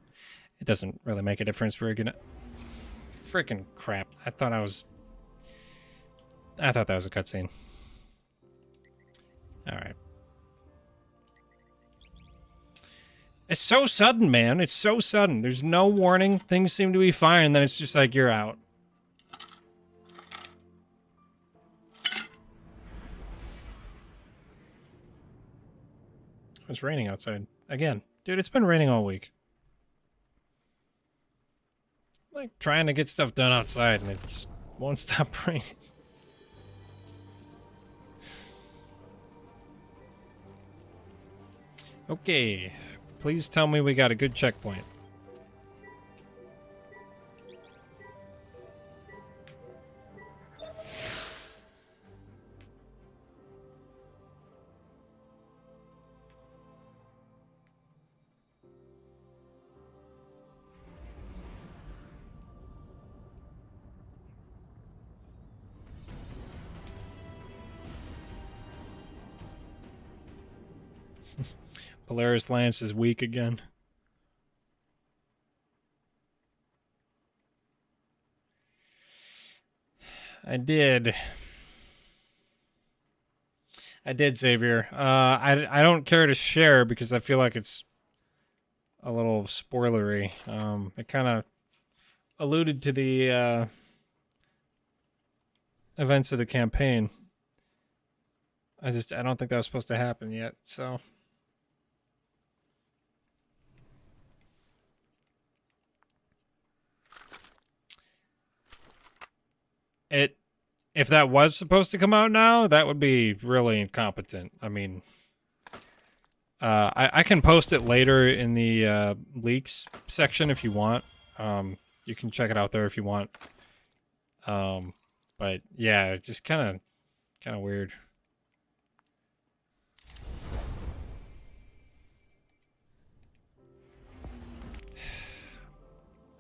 It doesn't really make a difference. We're gonna... Freaking crap. I thought that was a cutscene. Alright. It's so sudden, man. It's so sudden. There's no warning. Things seem to be fine, and then it's just like, you're out. It's raining outside. Again. Dude, it's been raining all week. Like, trying to get stuff done outside, and it won't stop raining. Okay. Please tell me we got a good checkpoint. Polaris Lance is weak again. I did, Xavier. I don't care to share because I feel like it's a little spoilery. It kind of alluded to the events of the campaign. I don't think that was supposed to happen yet, so... If that was supposed to come out now, that would be really incompetent. I mean, I can post it later in the leaks section if you want. You can check it out there if you want. But yeah, it's just kind of weird.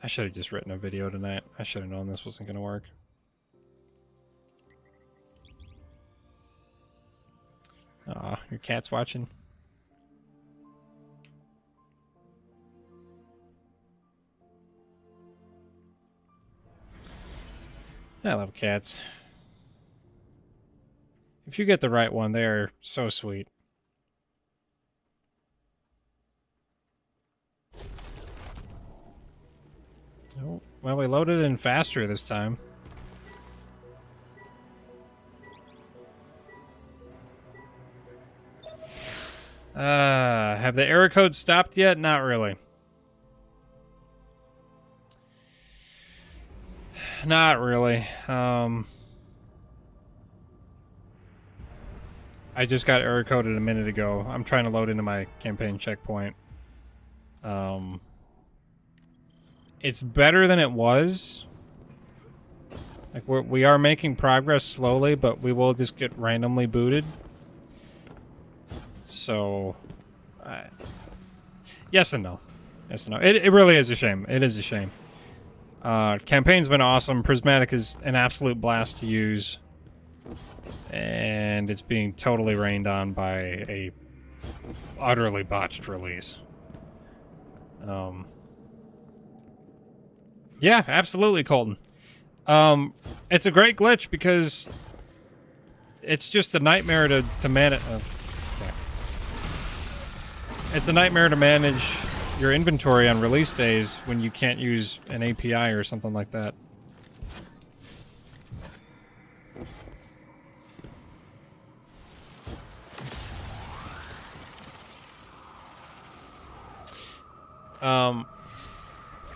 I should have just written a video tonight. I should have known this wasn't going to work. Aw, your cat's watching. I love cats. If you get the right one, they are so sweet. Oh, well, we loaded in faster this time. Have the error codes stopped yet? Not really. Not really. I just got error coded a minute ago. I'm trying to load into my campaign checkpoint. It's better than it was. Like we are making progress slowly, but we will just get randomly booted. So, Yes and no. Yes and no. It really is a shame. It is a shame. Campaign's been awesome. Prismatic is an absolute blast to use. And it's being totally rained on by a utterly botched release. Yeah, absolutely, Colton. It's a great glitch because it's just a nightmare to manage. Okay. It's a nightmare to manage your inventory on release days when you can't use an API or something like that.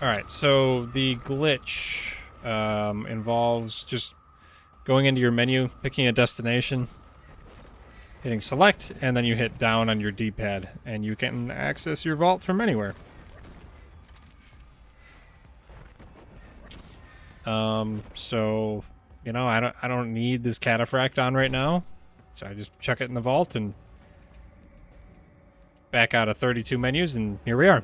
Alright, so the glitch involves just going into your menu, picking a destination, hitting select, and then you hit down on your D-pad, and you can access your vault from anywhere. So, you know, I don't need this cataphract on right now, so I just chuck it in the vault and back out of 32 menus, and here we are.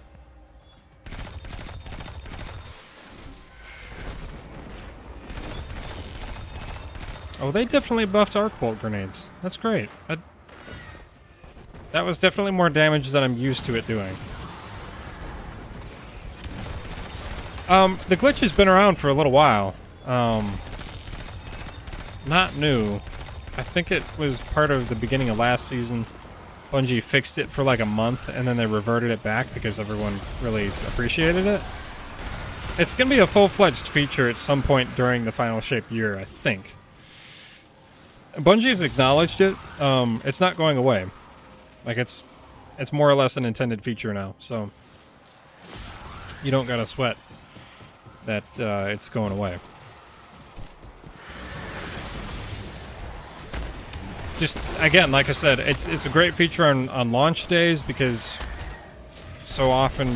Oh, they definitely buffed arc bolt grenades. That's great. That was definitely more damage than I'm used to it doing. The glitch has been around for a little while. Not new. I think it was part of the beginning of last season. Bungie fixed it for like a month, and then they reverted it back because everyone really appreciated it. It's going to be a full-fledged feature at some point during the Final Shape year, I think. Bungie has acknowledged it. It's not going away. Like, it's more or less an intended feature now, so you don't gotta sweat that it's going away. Just, again, like I said, it's a great feature on launch days because so often,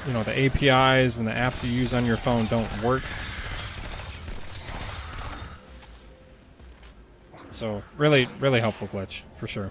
you know, the APIs and the apps you use on your phone don't work. So, really, really helpful glitch, for sure.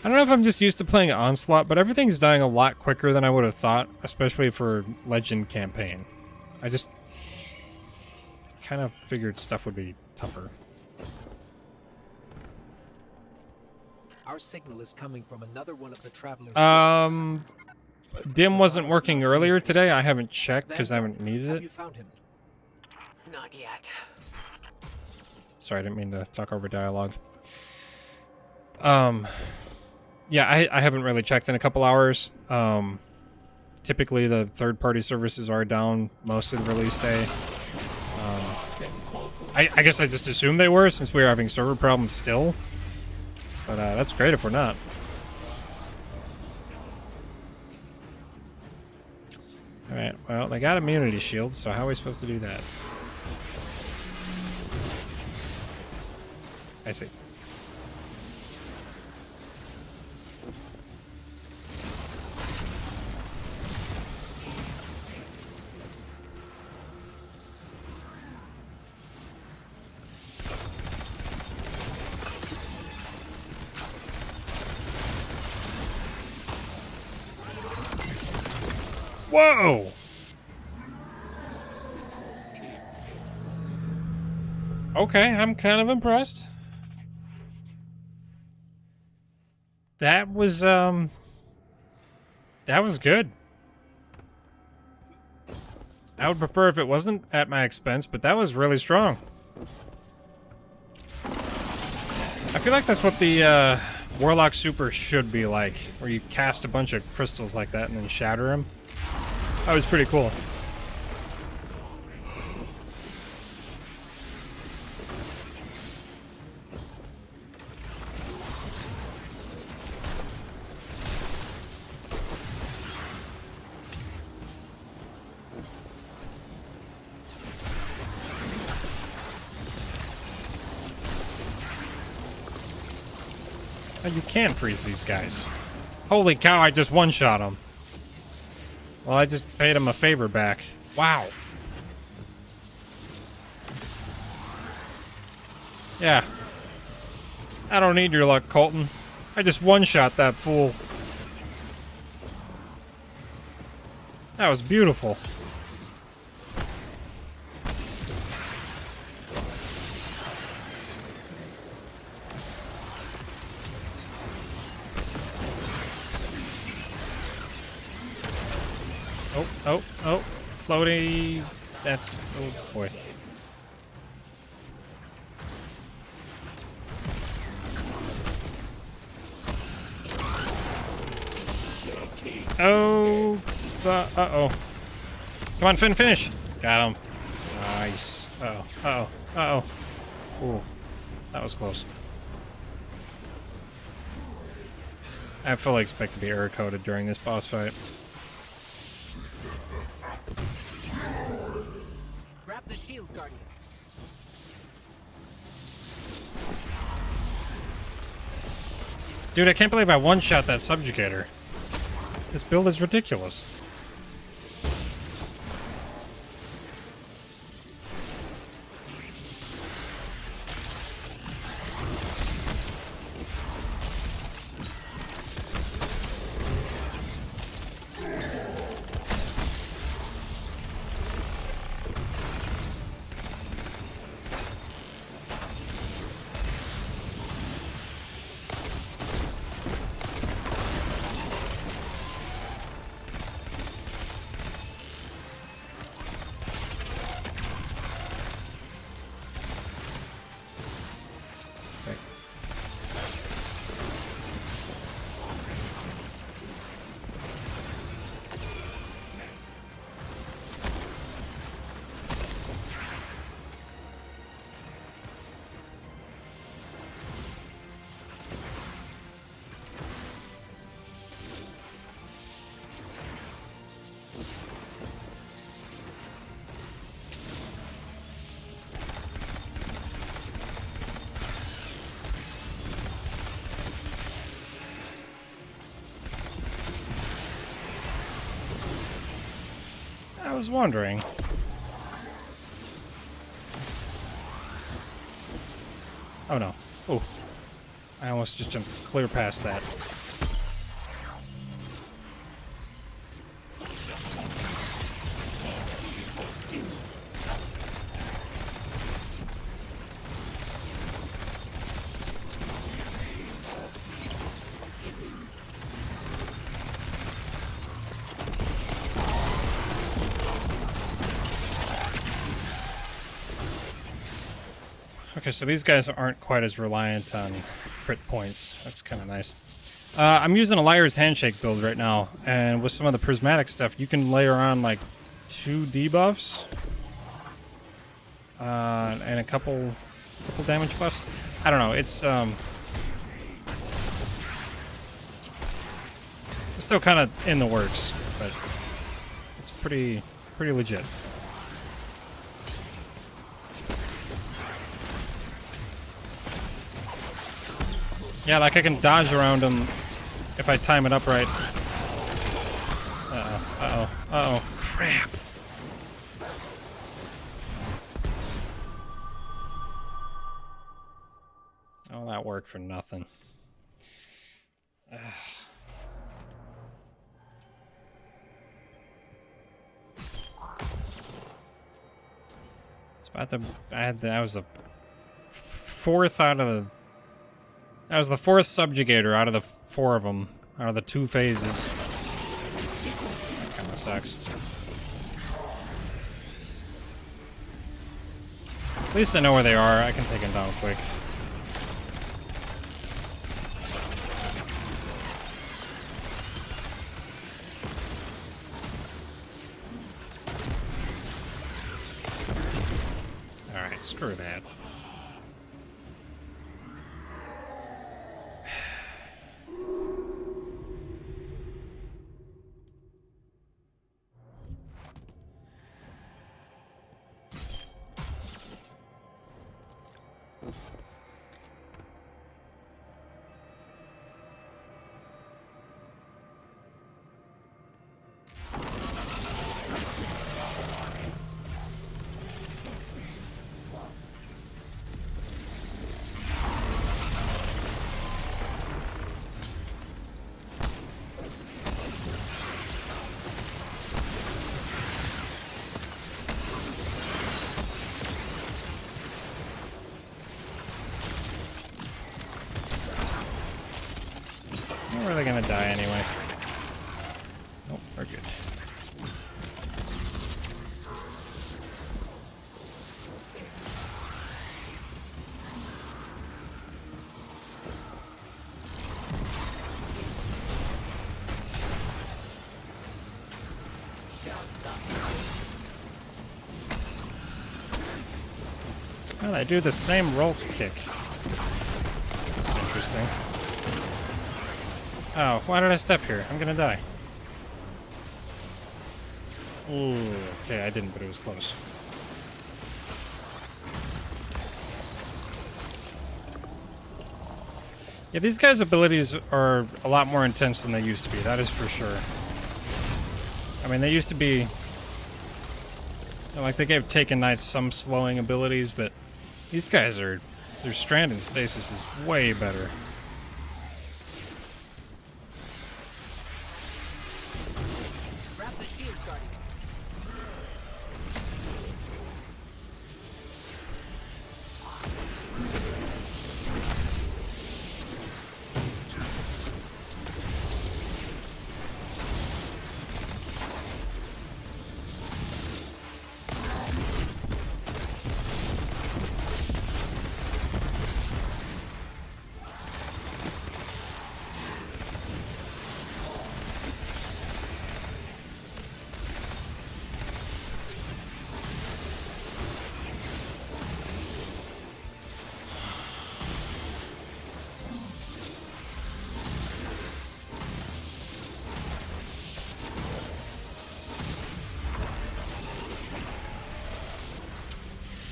I don't know if I'm just used to playing Onslaught, but everything's dying a lot quicker than I would have thought, especially for Legend campaign. I just kind of figured stuff would be tougher.
Our signal is coming from another one of the travelers.
Dim wasn't working earlier today. I haven't checked because I haven't needed
Have
it.
you found him?
Not yet.
Sorry, I didn't mean to talk over dialogue. Yeah, I haven't really checked in a couple hours. Typically, the third-party services are down most of the release day. I guess I just assumed they were since we were having server problems still. But that's great if we're not. Alright, well, they got immunity shields, so how are we supposed to do that? I see. Whoa! Okay, I'm kind of impressed. That was good. I would prefer if it wasn't at my expense, but that was really strong. I feel like that's what the Warlock Super should be like, where you cast a bunch of crystals like that and then shatter them. That was pretty cool. Oh, you can freeze these guys. Holy cow, I just one-shot him. Well, I just paid him a favor back. Wow. Yeah. I don't need your luck, Colton. I just one-shot that fool. That was beautiful. Oh, floaty. That's, oh boy. Oh, uh-oh. Come on, Finn, finish. Got him. Nice. Uh-oh, uh-oh, uh-oh. Ooh, that was close. I fully expect to be error-coded during this boss fight.
Grab the shield, Guardian.
Dude, I can't believe I one-shot that subjugator. This build is ridiculous. I was wondering. Oh no. Oh. I almost just jumped clear past that. Okay, so these guys aren't quite as reliant on crit points. That's kind of nice. I'm using a Liar's Handshake build right now, and with some of the prismatic stuff, you can layer on like 2 debuffs and a couple damage buffs. I don't know. It's still kind of in the works, but it's pretty legit. Yeah, like I can dodge around them if I time it up right. Uh-oh, uh-oh, uh-oh. Crap. All that work for nothing. Ugh. It's about to... that was the 4th out of the... That was the 4th subjugator out of the 4 of them, out of the 2 phases. That kind of sucks. At least I know where they are. I can take them down quick. Alright, screw that. We're really gonna die anyway. Nope, we're good. Well, I do the same roll kick. That's interesting. Oh, why did I step here? I'm gonna die. Ooh, okay, I didn't, but it was close. Yeah, these guys' abilities are a lot more intense than they used to be, that is for sure. I mean, they used to be... like, they gave Taken Knights some slowing abilities, but these guys are... their strand and stasis is way better.
Grab the shield, Guardian.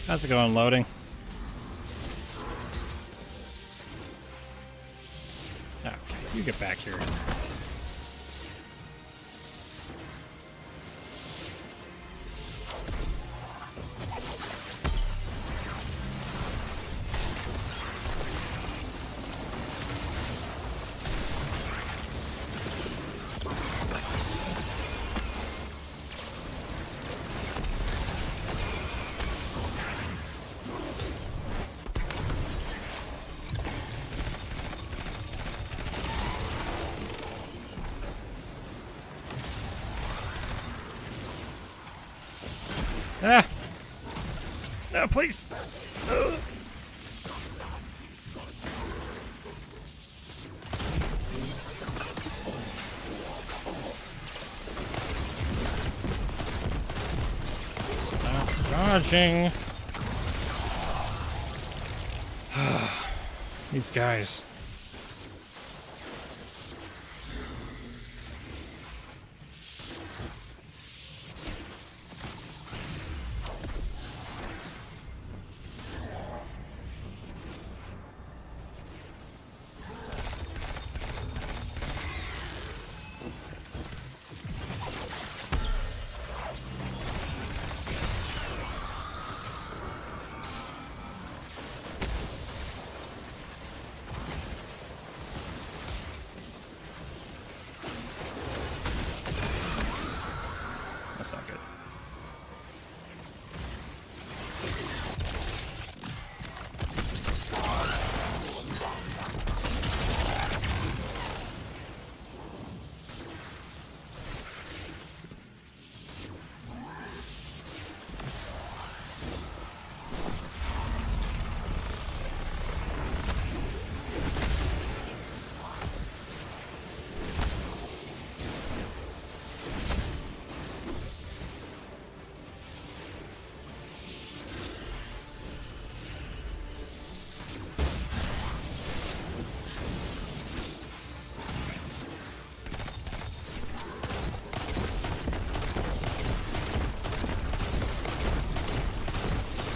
How's it going, loading? Okay, you get back here. Ah! No, please! Ugh. Stop dodging! These guys. That's not good.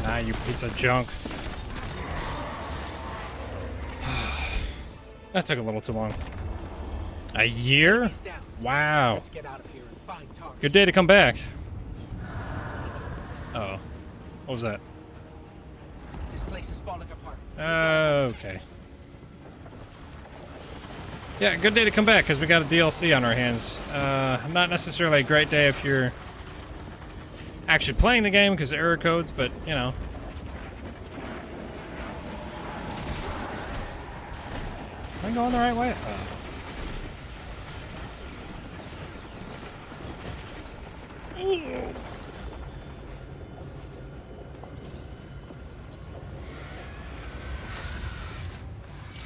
Ah, you piece of junk. That took a little too long. A year?
He's down.
Wow.
Let's get out of here and find Tarsh.
Good day to come back. Uh-oh. What was that?
This place is falling apart.
Okay. Yeah, good day to come back, because we got a DLC on our hands. Not necessarily a great day if you're actually playing the game, because of error codes, but, you know. Am I going the right way? I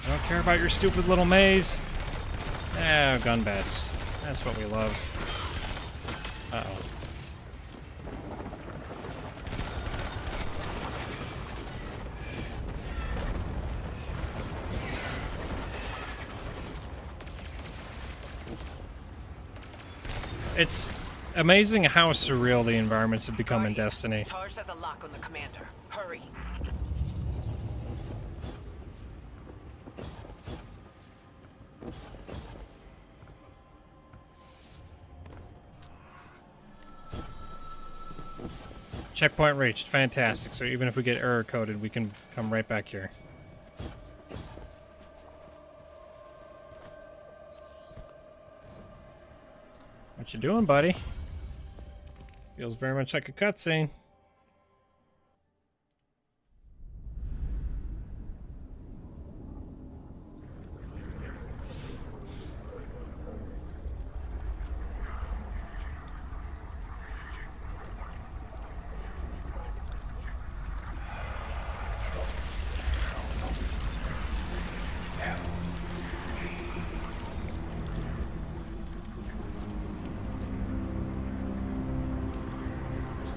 don't care about your stupid little maze. Oh, gun bats. That's what we love. Uh-oh. It's amazing how surreal the environments have become in Destiny.
Taj has a lock on the commander. Hurry.
Checkpoint reached. Fantastic. So even if we get error coded, we can come right back here. What you doing, buddy? Feels very much like a cutscene.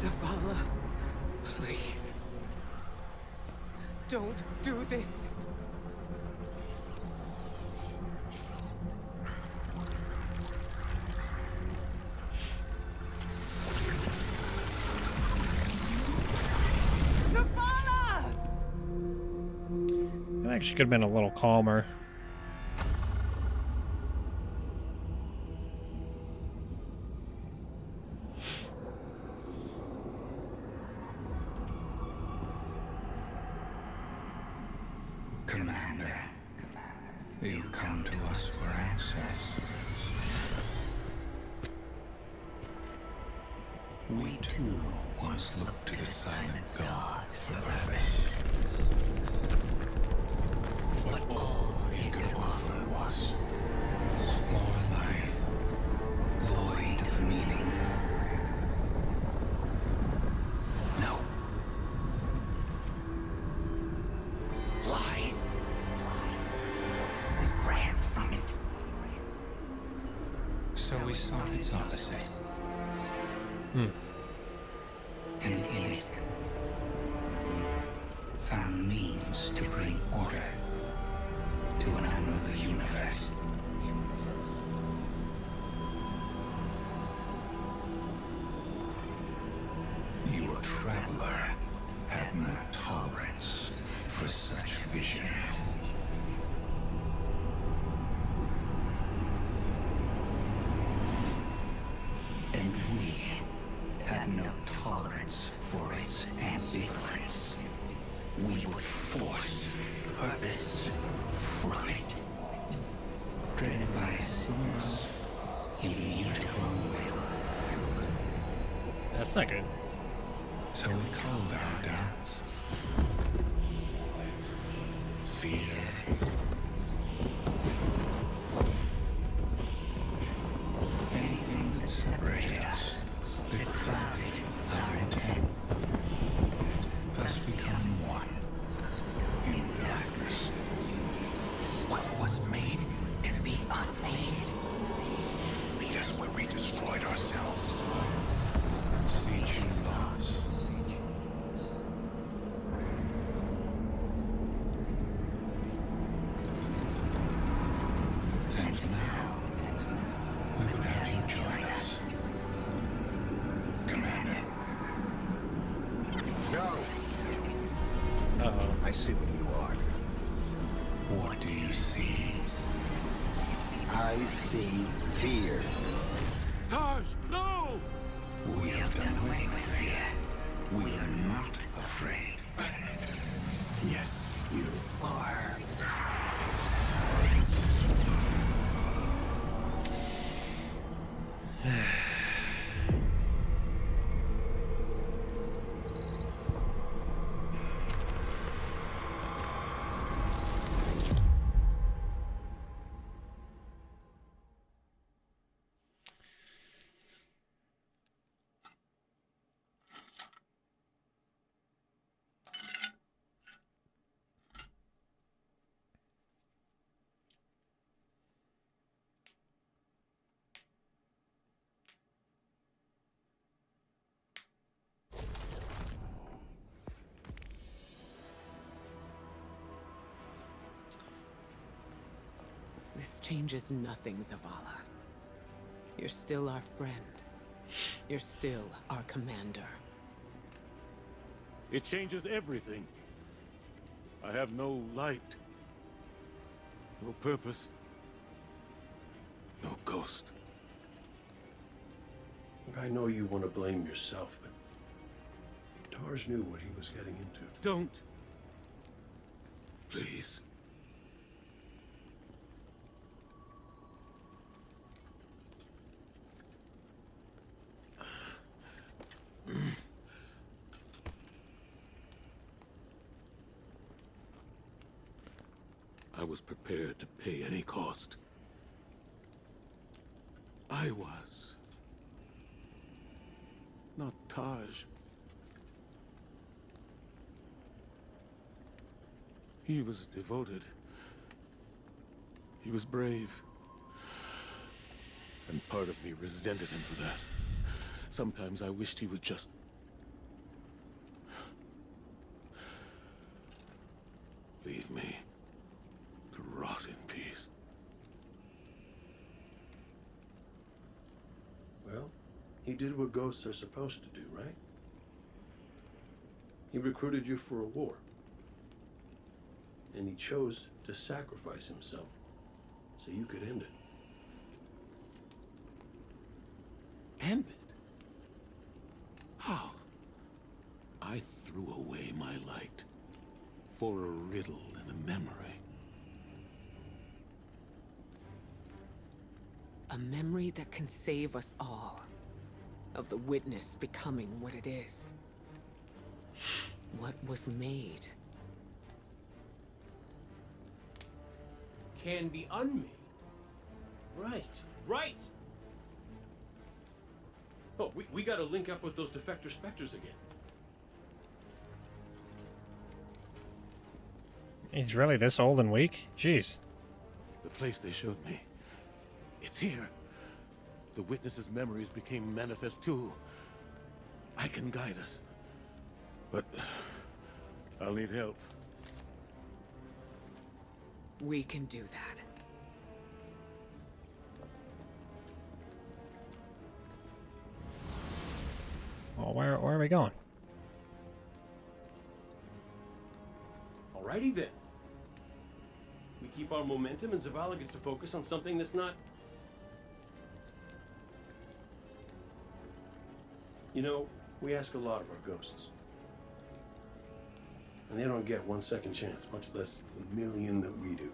Zavala, please. Don't do this. Zavala!
I think she could have been a little calmer.
Commander, you come to us for answers. We too once looked to the silent God for purpose. But all he could offer was more life, void of meaning. No. Lies. We ran from it. So we sought its opposite. And in it, found means to bring order to an unruly universe. You, a traveler, had no tolerance for such vision. And we had no tolerance for its ambivalence. We would force purpose from it, driven by a single, immutable will.
That's not good.
So we called our doubts fear. Anything that separated us, that clouded our intent, thus becoming one in darkness. What was made to be unmade. Lead us where we destroyed ourselves. Siege you lost. And now, we would have you join us. Commander. No!
Uh-oh.
I see what you are.
What do you see?
I see fear.
Taj, no!
We have done away with fear. We are not afraid. Yes, you are.
This changes nothing, Zavala. You're still our friend. You're still our commander.
It changes everything. I have no light. No purpose. No ghost.
I know you want to blame yourself, but Tarj knew what he was getting into.
Don't. Please. I was prepared to pay any cost. I was. Not Taj. He was devoted. He was brave. And part of me resented him for that. Sometimes I wished he would just... leave me to rot in peace.
Well, he did what ghosts are supposed to do, right? He recruited you for a war. And he chose to sacrifice himself so you could end it.
End it? How? I threw away my light for a riddle and a memory.
A memory that can save us all. Of the witness becoming what it is. What was made.
Can be unmade. Right, right! Oh, we gotta link up with those defector specters again.
He's really this old and weak? Jeez.
The place they showed me. It's here. The witness's memories became manifest too. I can guide us. But I'll need help.
We can do that.
Well, where are we going?
Alrighty then. We keep our momentum and Zavala gets to focus on something that's not...
You know, we ask a lot of our ghosts. And they don't get 1 second chance, much less the million that we do.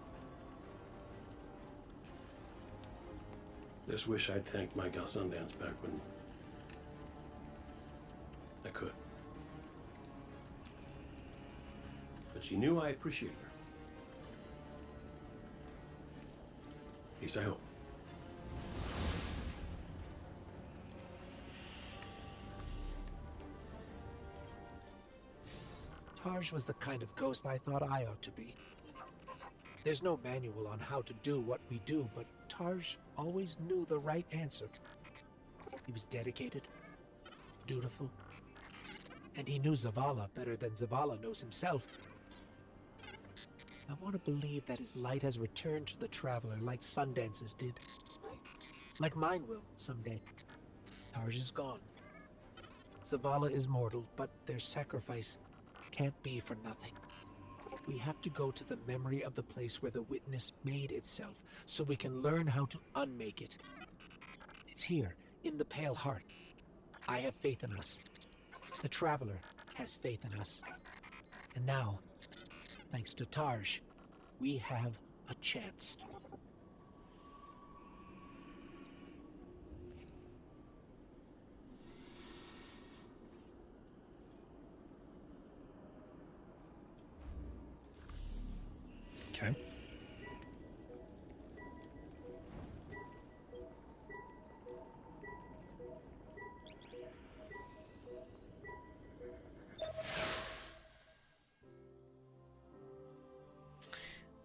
Just wish I'd thanked my gal Sundance back when I could. But she knew I appreciated her. At least I hope.
Tarj was the kind of ghost I thought I ought to be. There's no manual on how to do what we do, but Tarj always knew the right answer. He was dedicated, dutiful, and he knew Zavala better than Zavala knows himself. I want to believe that his light has returned to the Traveler like Sundance's did. Like mine will someday. Tarj is gone. Zavala is mortal, but their sacrifice can't be for nothing. We have to go to the memory of the place where the witness made itself, so we can learn how to unmake it. It's here, in the Pale Heart. I have faith in us. The Traveler has faith in us. And now, thanks to Tarj, we have a chance.
Okay.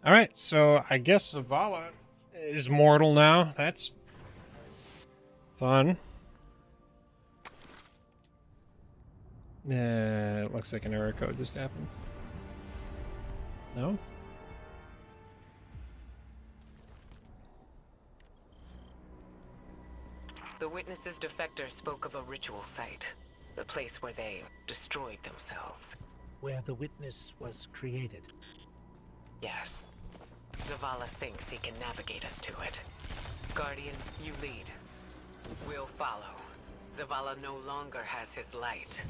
All right, so I guess Zavala is mortal now. That's fun. It looks like an error code just happened. No?
The Witness's defector spoke of a ritual site. The place where they destroyed themselves.
Where the witness was created.
Yes. Zavala thinks he can navigate us to it. Guardian, you lead. We'll follow. Zavala no longer has his light.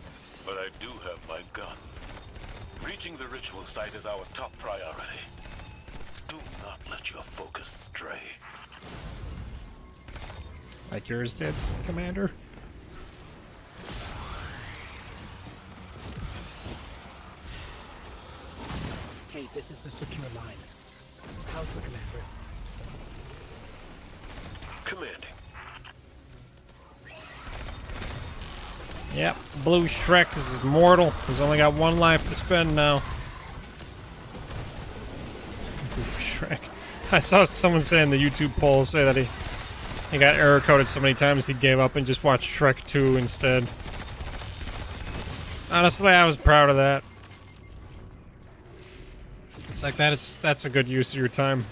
But I do have my gun. Reaching the ritual site is our top priority. Do not let your focus stray.
Like yours did, Commander?
Kate, this is a secure line. How's the commander?
Commanding.
Yep, Blue Shrek is immortal. He's only got one life to spend now. Blue Shrek. I saw someone say in the YouTube poll say that he got error coded so many times he gave up and just watched Shrek 2 instead. Honestly, I was proud of that. It's like that's a good use of your time.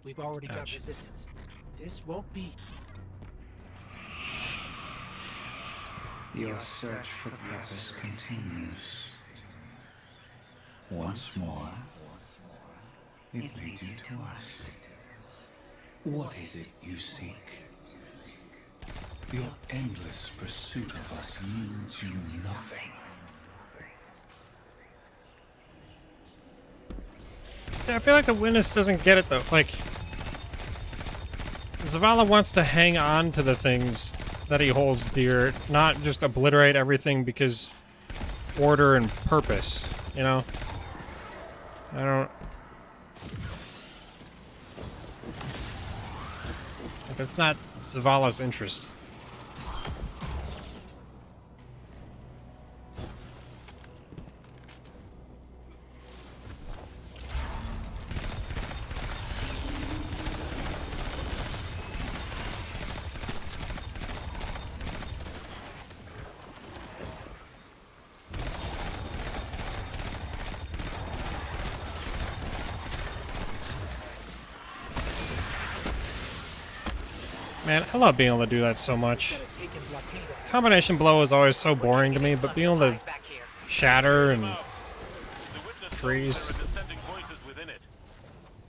We've already got
Ouch.
resistance. This won't be...
Your search for purpose continues. Once more, it leads you to us. What is it you seek? Your endless pursuit of us means you nothing.
See, I feel like the Witness doesn't get it though. Like, Zavala wants to hang on to the things that he holds dear, not just obliterate everything because order and purpose, you know? I don't... Like, that's not Zavala's interest. Man, I love being able to do that so much. Combination blow is always so boring to me, but being able to shatter and freeze.
There are dissenting voices within it.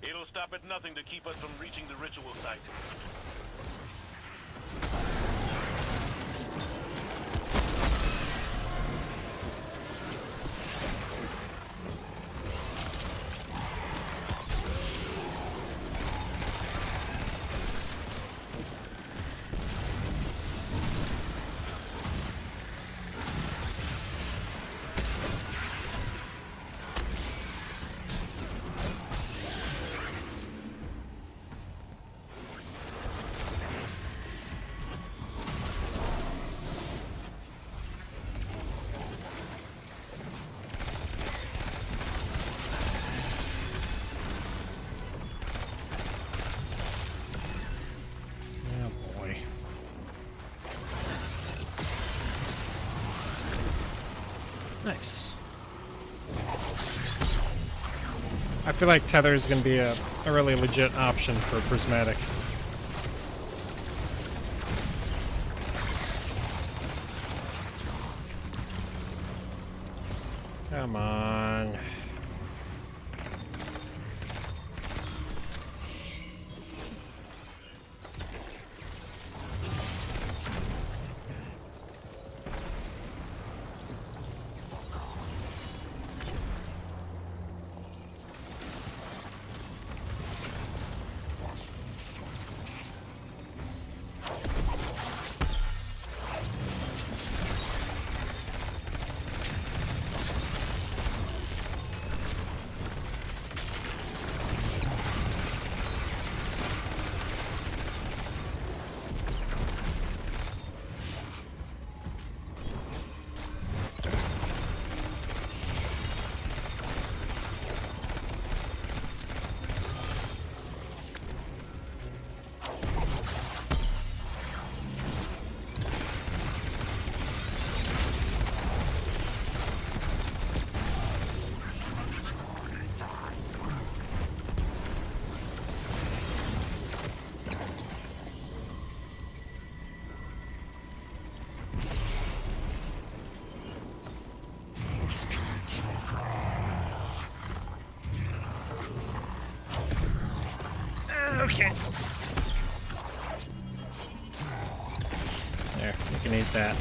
It'll stop at nothing to keep us from reaching the ritual site.
Nice. I feel like Tether is going to be a really legit option for Prismatic. Come on. Okay. There, you can eat that.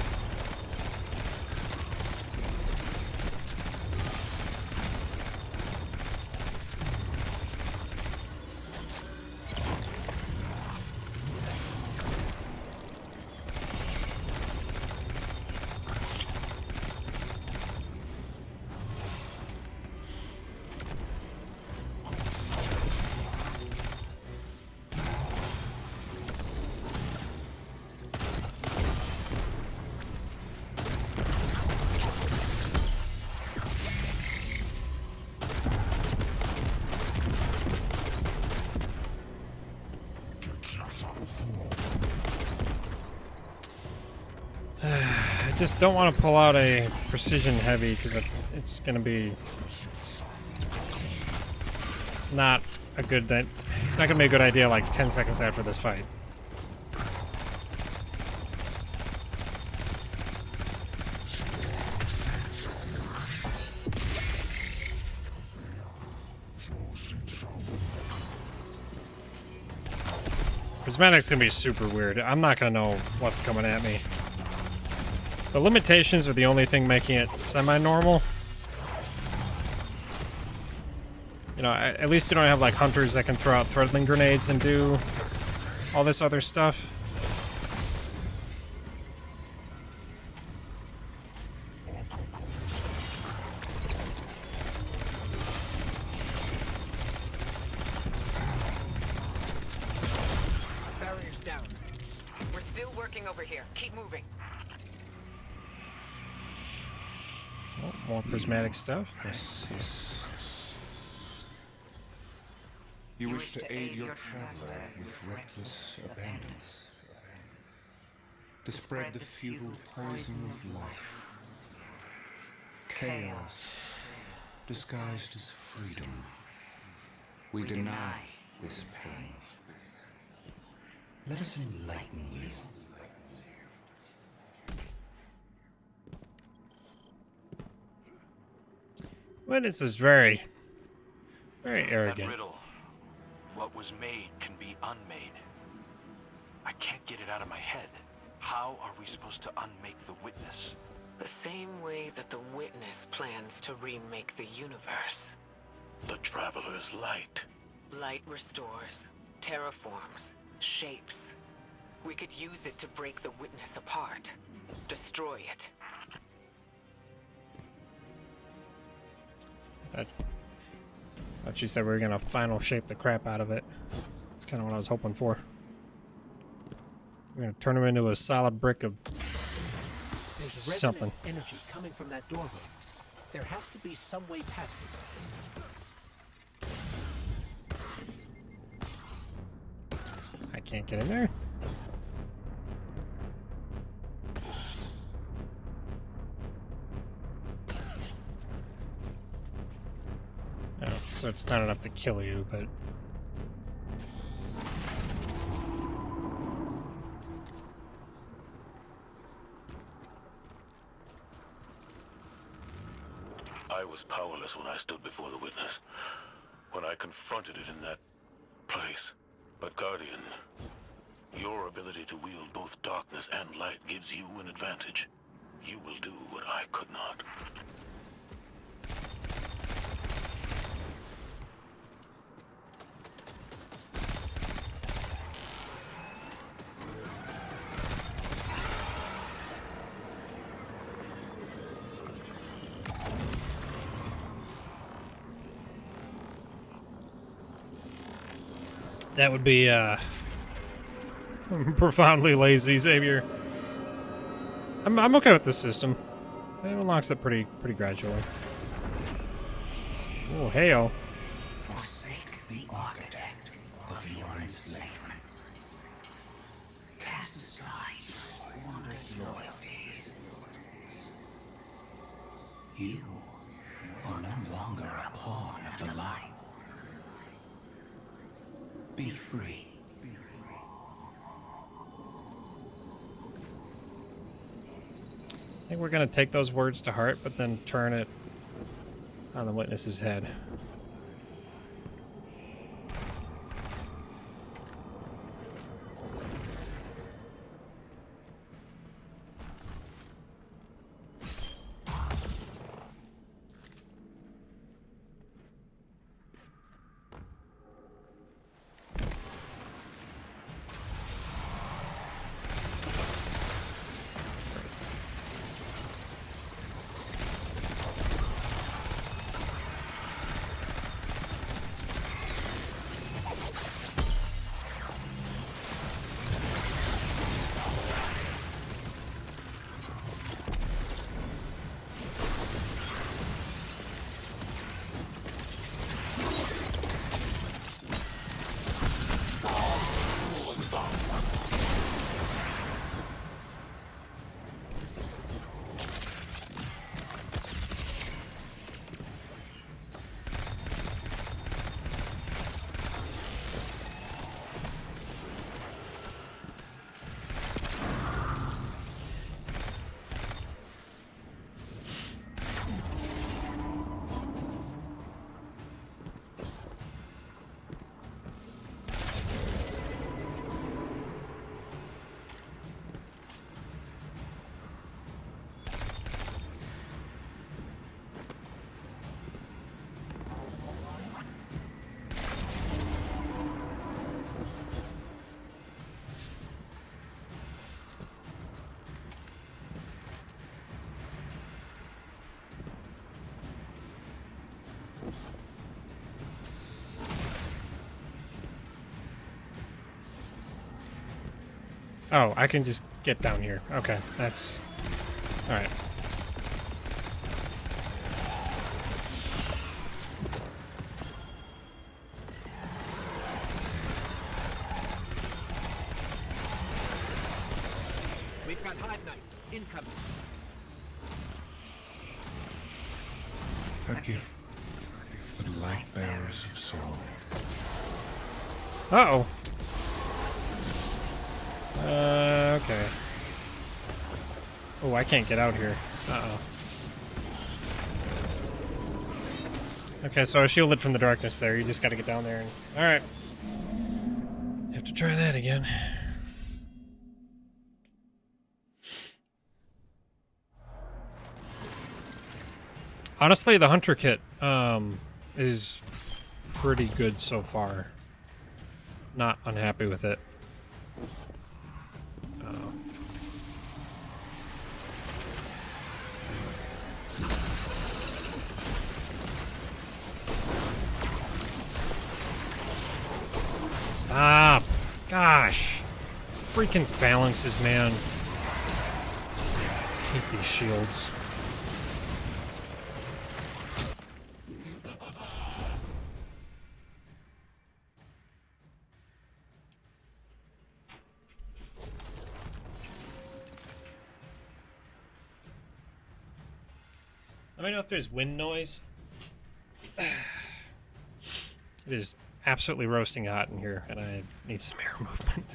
I just don't want to pull out a precision heavy because it's going to be not a good. It's not going to be a good idea like 10 seconds after this fight. Prismatic's going to be super weird. I'm not going to know what's coming at me. The limitations are the only thing making it semi-normal. You know, at least you don't have like hunters that can throw out threadling grenades and do all this other stuff.
Barrier's down. We're still working over here. Keep moving.
Oh, more prismatic stuff.
You wish to aid your traveler with reckless abandon. To spread the futile poison of life. Chaos disguised as freedom. We deny this pain. Let us enlighten you.
Witness is very arrogant.
That riddle. What was made can be unmade. I can't get it out of my head. How are we supposed to unmake the witness?
The same way that the witness plans to remake the universe.
The Traveler's light.
Light restores, terraforms, shapes. We could use it to break the witness apart. Destroy it.
Thought you said we were gonna final shape the crap out of it. That's kind of what I was hoping for. We're gonna turn him into a solid brick of
There's
something.
resonance energy coming from that doorway. There has to be some way past it.
I can't get in there. Oh, so it's not enough to kill you, but
I was powerless when I stood before the witness. When I confronted it in that place. But Guardian, your ability to wield both darkness and light gives you an advantage. You will do what I could not.
that would be profoundly lazy, Xavier. I'm okay with this system. It unlocks it pretty gradually. Oh, hey-oh.
Forsake the architect of your enslavement. Cast aside your squandered loyalties. You are no longer a pawn of the light. Be free.
I think we're gonna take those words to heart, but then turn it on the witness's head. Oh, I can just get down here. Okay, that's... Alright.
We've got Hive Knights incoming.
A gift for the light bearers of soul.
Uh-oh. Okay. Oh, I can't get out here. Uh-oh. Okay, so I shielded from the darkness there. You just gotta get down there and... Alright. Have to try that again. Honestly, the Hunter kit, is pretty good so far. Not unhappy with it. Stop! Gosh! Freaking phalanxes, man. Hate these shields. Let me know if there's wind noise. It is absolutely roasting hot in here, and I need some air movement.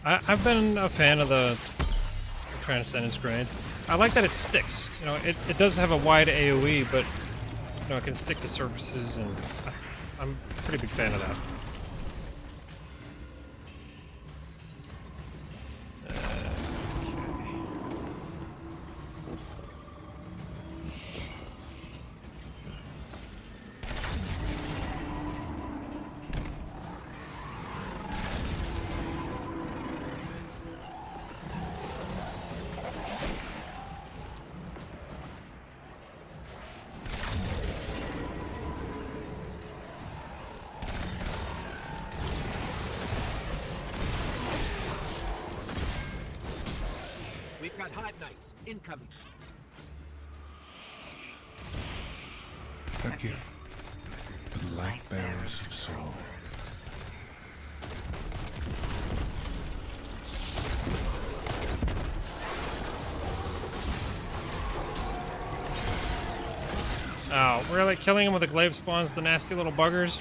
I've been a fan of the Transcendence Grenade. I like that it sticks. You know, it does have a wide AoE, but you know, it can stick to surfaces, and I'm a pretty big fan of that.
We've got Hive Knights incoming.
A gift for the light bearers of soul.
Oh, really? Killing him with a glaive spawns the nasty little buggers?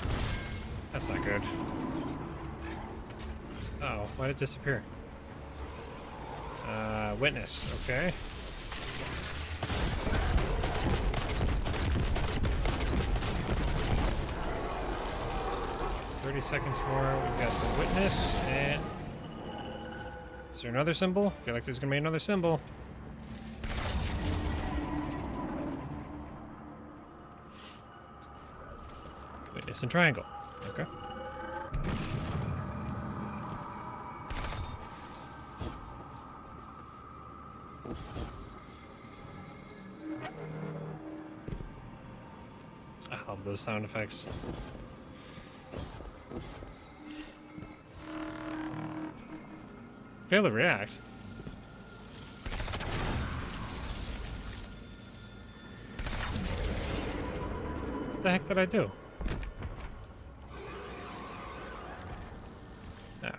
That's not good. Oh, why did it disappear? Witness, okay. Seconds more. We've got the witness, and is there another symbol? I feel like there's gonna be another symbol. Witness and triangle. Okay. I love those sound effects. Fail to react. What the heck did I do? Okay.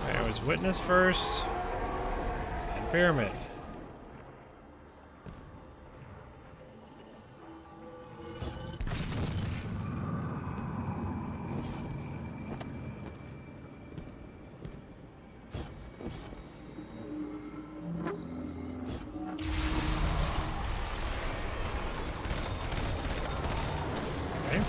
There was witness first, and pyramid. Okay.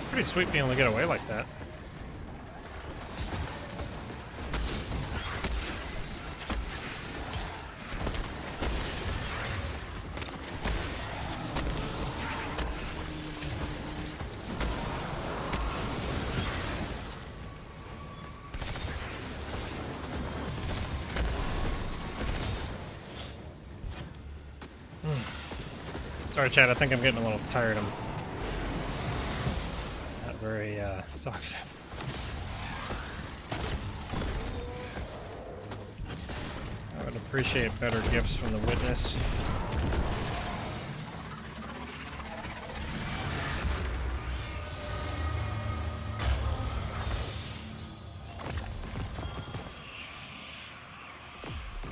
Pretty sweet being able to get away like that. Sorry, Chad, I think I'm getting a little tired. I'm not very talkative. I would appreciate better gifts from the witness.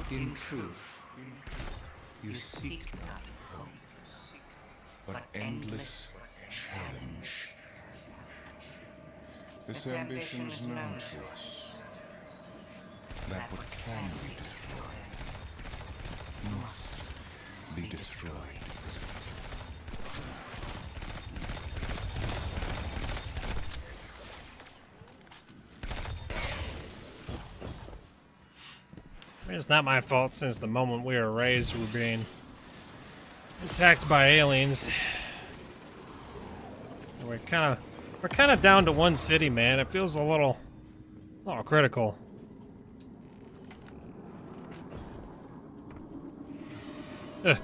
In truth, you seek not hope, but endless challenge. This ambition is known to us. That what can be destroyed must be destroyed.
I mean, it's not my fault since the moment we were raised we were being attacked by aliens. We're kind of down to one city, man. It feels a little critical. Ugh.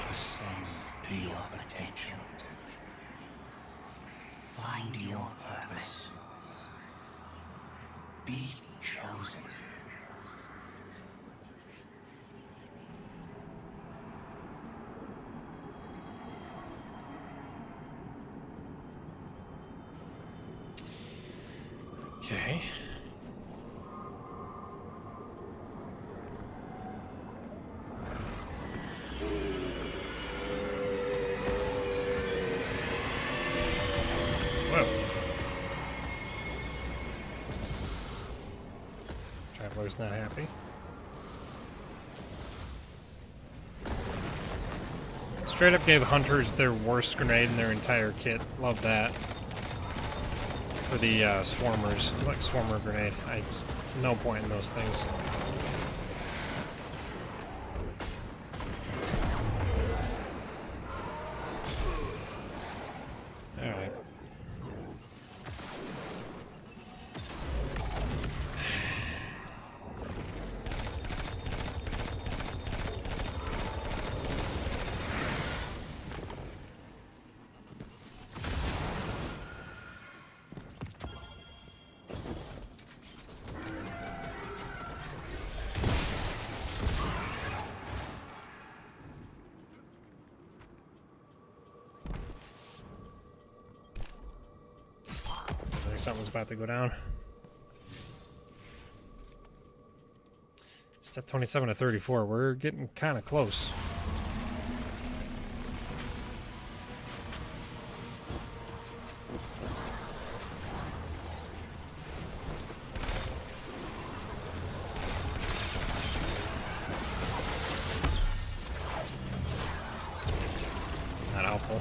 Ascend to your potential. Find your purpose. Be chosen.
Okay. Whoa. Traveler's not happy. Straight up gave hunters their worst grenade in their entire kit. Love that. For the swarmers, like swarmer grenade. It's no point in those things. All right. something's about to go down. Step 27 to 34. We're getting kind of close. Not helpful.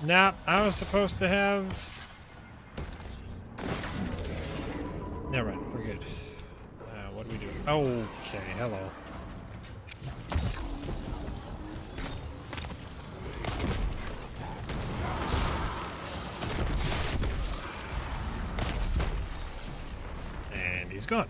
Nah, I was supposed to have... Never mind, we're good. What do we do? Okay, hello. And he's gone.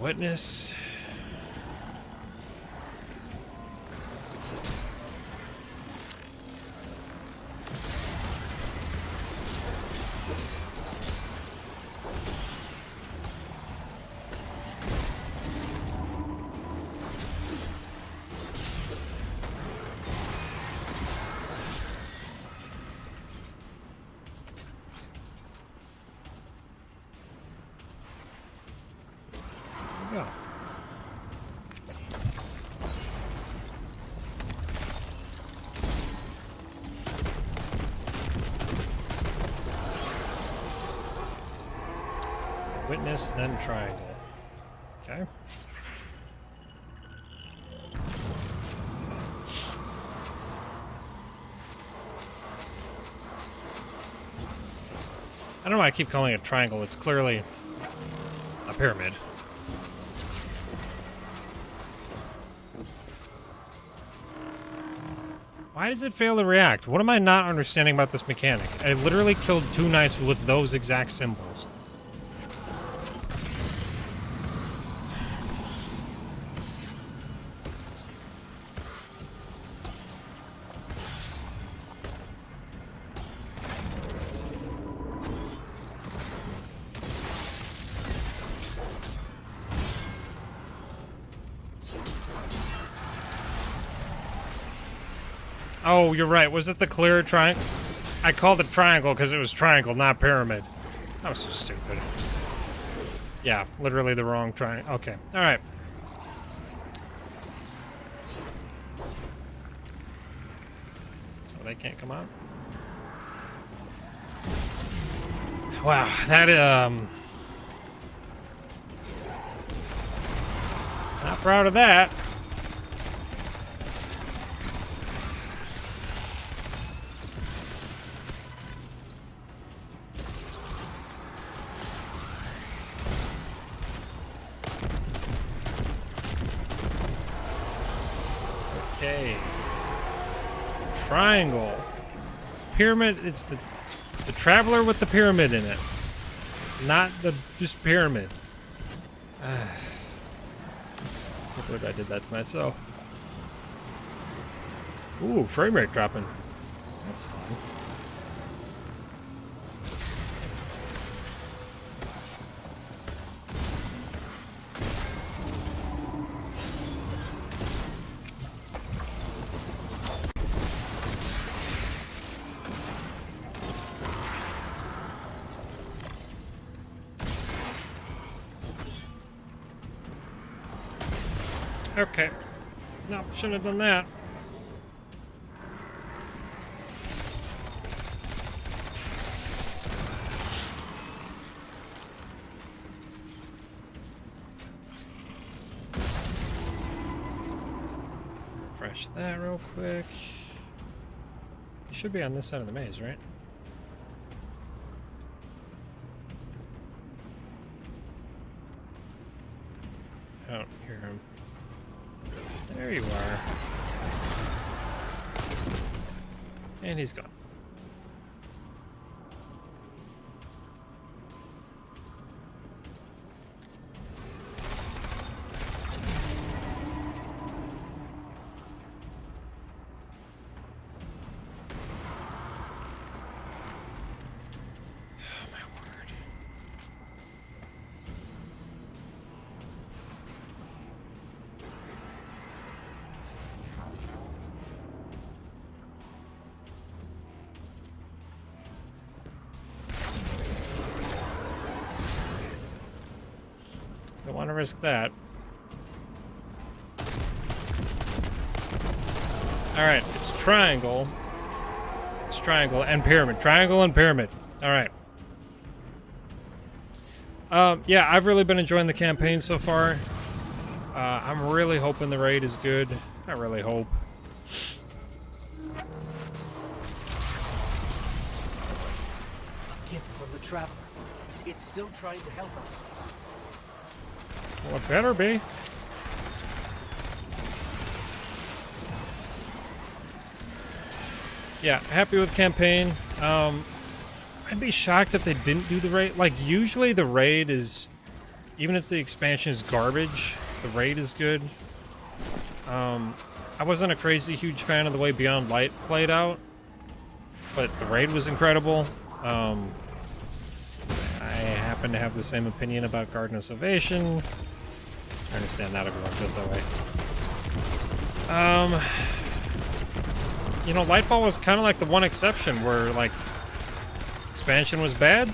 Witness. Go. Witness, then triangle. Okay. I don't know why I keep calling it a triangle. It's clearly a pyramid. Why does it fail to react? What am I not understanding about this mechanic? I literally killed 2 knights with those exact symbols. Oh, you're right. Was it the clear triangle? I called it triangle because it was triangle, not pyramid. That was so stupid. Yeah, literally the wrong triangle. Okay, all right. Oh, they can't come out? Wow, that, not proud of that. Okay. Triangle. Pyramid, it's the traveler with the pyramid in it. Not the just pyramid. I can't believe I did that to myself. Ooh, frame rate dropping. That's fun. Okay. No, shouldn't have done that. Refresh that real quick. You should be on this side of the maze, right? I don't hear him. There you are. And he's gone. Don't want to risk that. Alright, it's triangle. It's triangle and pyramid. Triangle and pyramid. Alright. Yeah, I've really been enjoying the campaign so far. I'm really hoping the raid is good. I really hope.
Gift from the Traveler. It's still trying to help us.
Well, it better be. Yeah, happy with campaign. I'd be shocked if they didn't do the raid. Like, usually the raid is... Even if the expansion is garbage, the raid is good. I wasn't a crazy huge fan of the way Beyond Light played out, but the raid was incredible. I happen to have the same opinion about Garden of Salvation. I understand not everyone feels that way. You know, Lightfall was kind of like the one exception where, like, expansion was bad,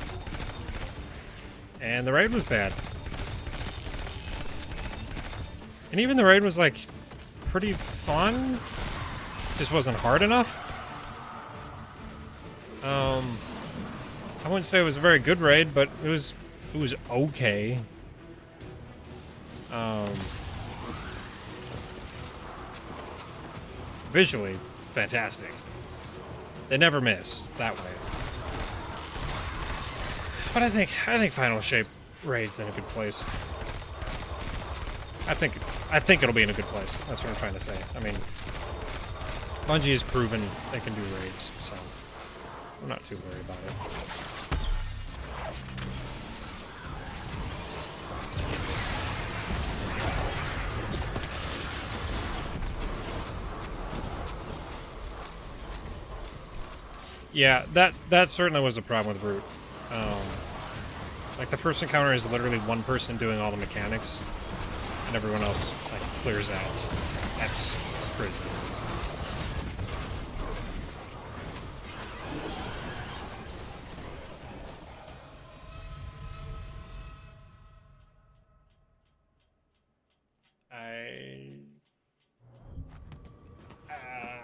and the raid was bad. And even the raid was, like, pretty fun. Just wasn't hard enough. I wouldn't say it was a very good raid, but it was okay. Visually fantastic. They never miss that way. But I think Final Shape raid's in a good place. I think it'll be in a good place. That's what I'm trying to say. I mean, Bungie has proven they can do raids, so I'm not too worried about it. Yeah, that certainly was a problem with Root. Like, the first encounter is literally one person doing all the mechanics, and everyone else, like, clears ads. That's crazy.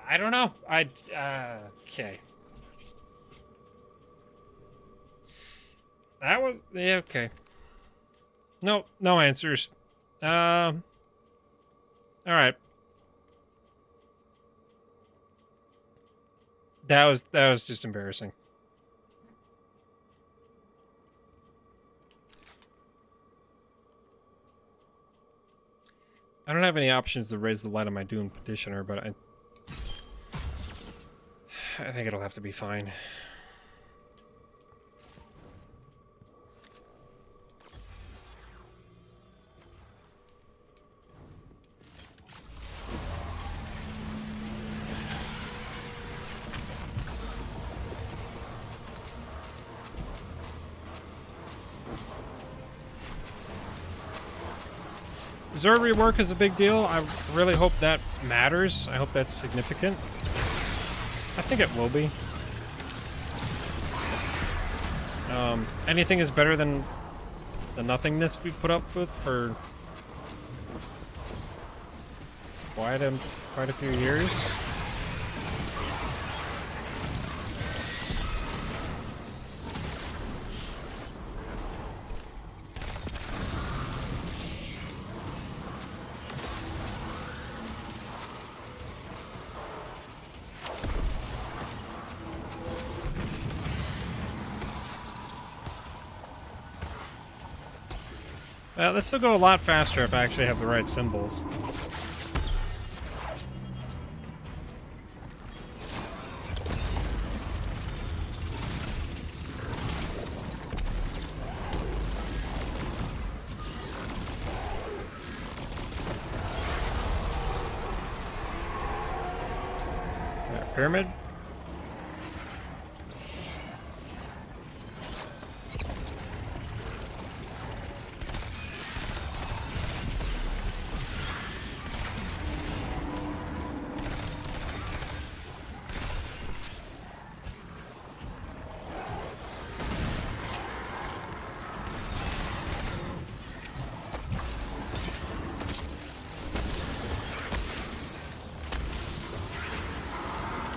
I don't know. Okay. That was, yeah, okay. No answers. All right. That was just embarrassing. I don't have any options to raise the light on my Dune Petitioner, but I think it'll have to be fine. Zord rework is a big deal. I really hope that matters. I hope that's significant. I think it will be. Anything is better than the nothingness we put up with for quite a few years. This will go a lot faster if I actually have the right symbols. Pyramid?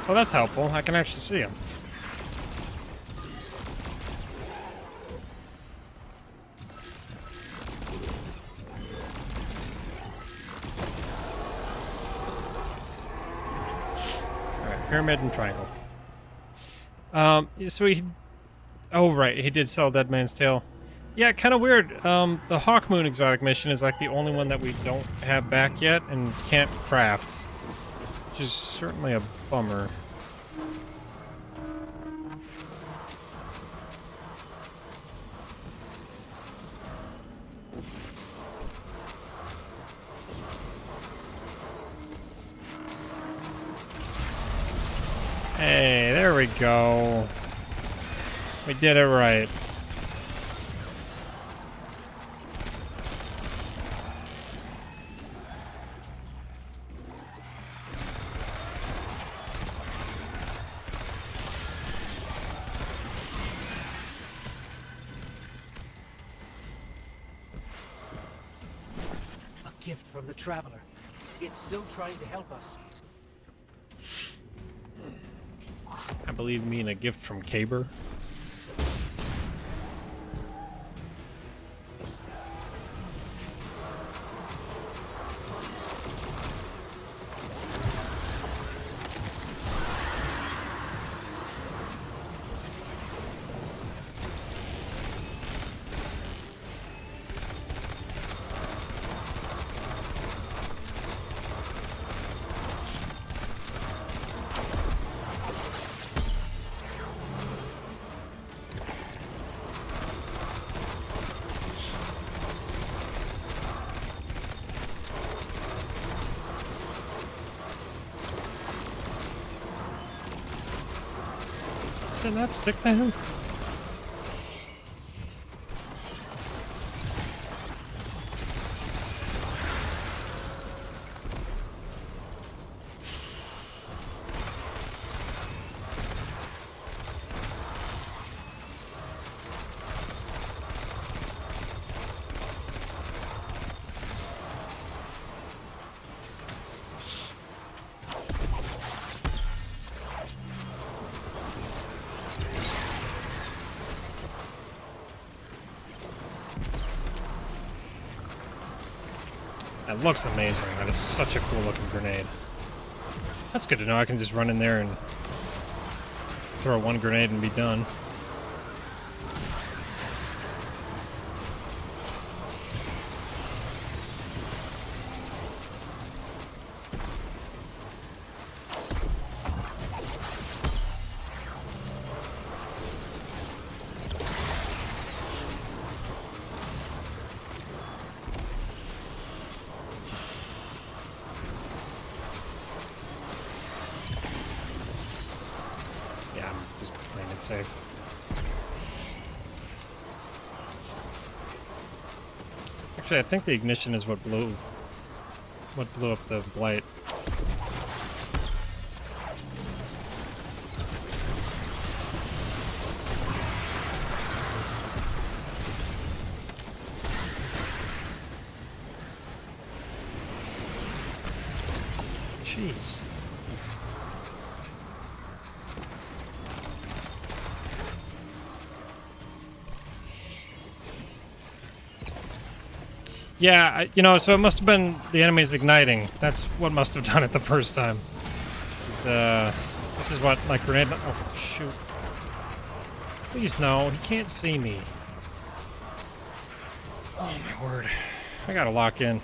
Oh, that's helpful. I can actually see him. Alright, pyramid and triangle. So he... Oh, right, he did sell Dead Man's Tale. Yeah, kind of weird. The Hawk Moon exotic mission is like the only one that we don't have back yet and can't craft. Which is certainly a bummer. Hey, there we go. We did it right.
A gift from the Traveler. It's still trying to help us.
I believe you mean a gift from Caber. Did that stick to him? That looks amazing. That is such a cool looking grenade. That's good to know. I can just run in there and throw one grenade and be done. Safe. Actually, I think the ignition is what blew up the blight. Jeez. Yeah, so it must have been the enemies igniting. That's what must have done it the first time. This is what, like, grenade... Oh, shoot. Please, no. He can't see me. Oh, my word. I gotta lock in.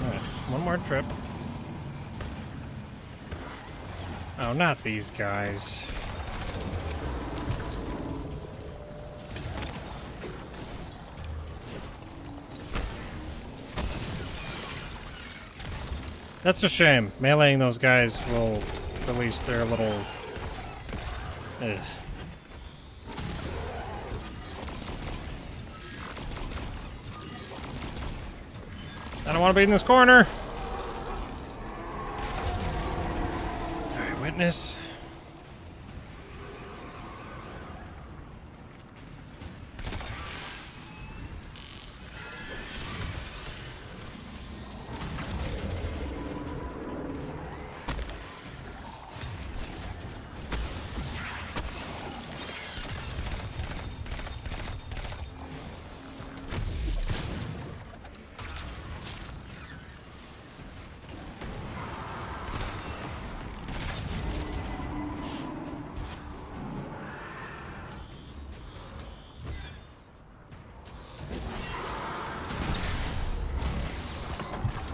Alright, one more trip. Oh, not these guys. That's a shame. Meleeing those guys will release their little... Ugh. I don't want to be in this corner! Alright, witness.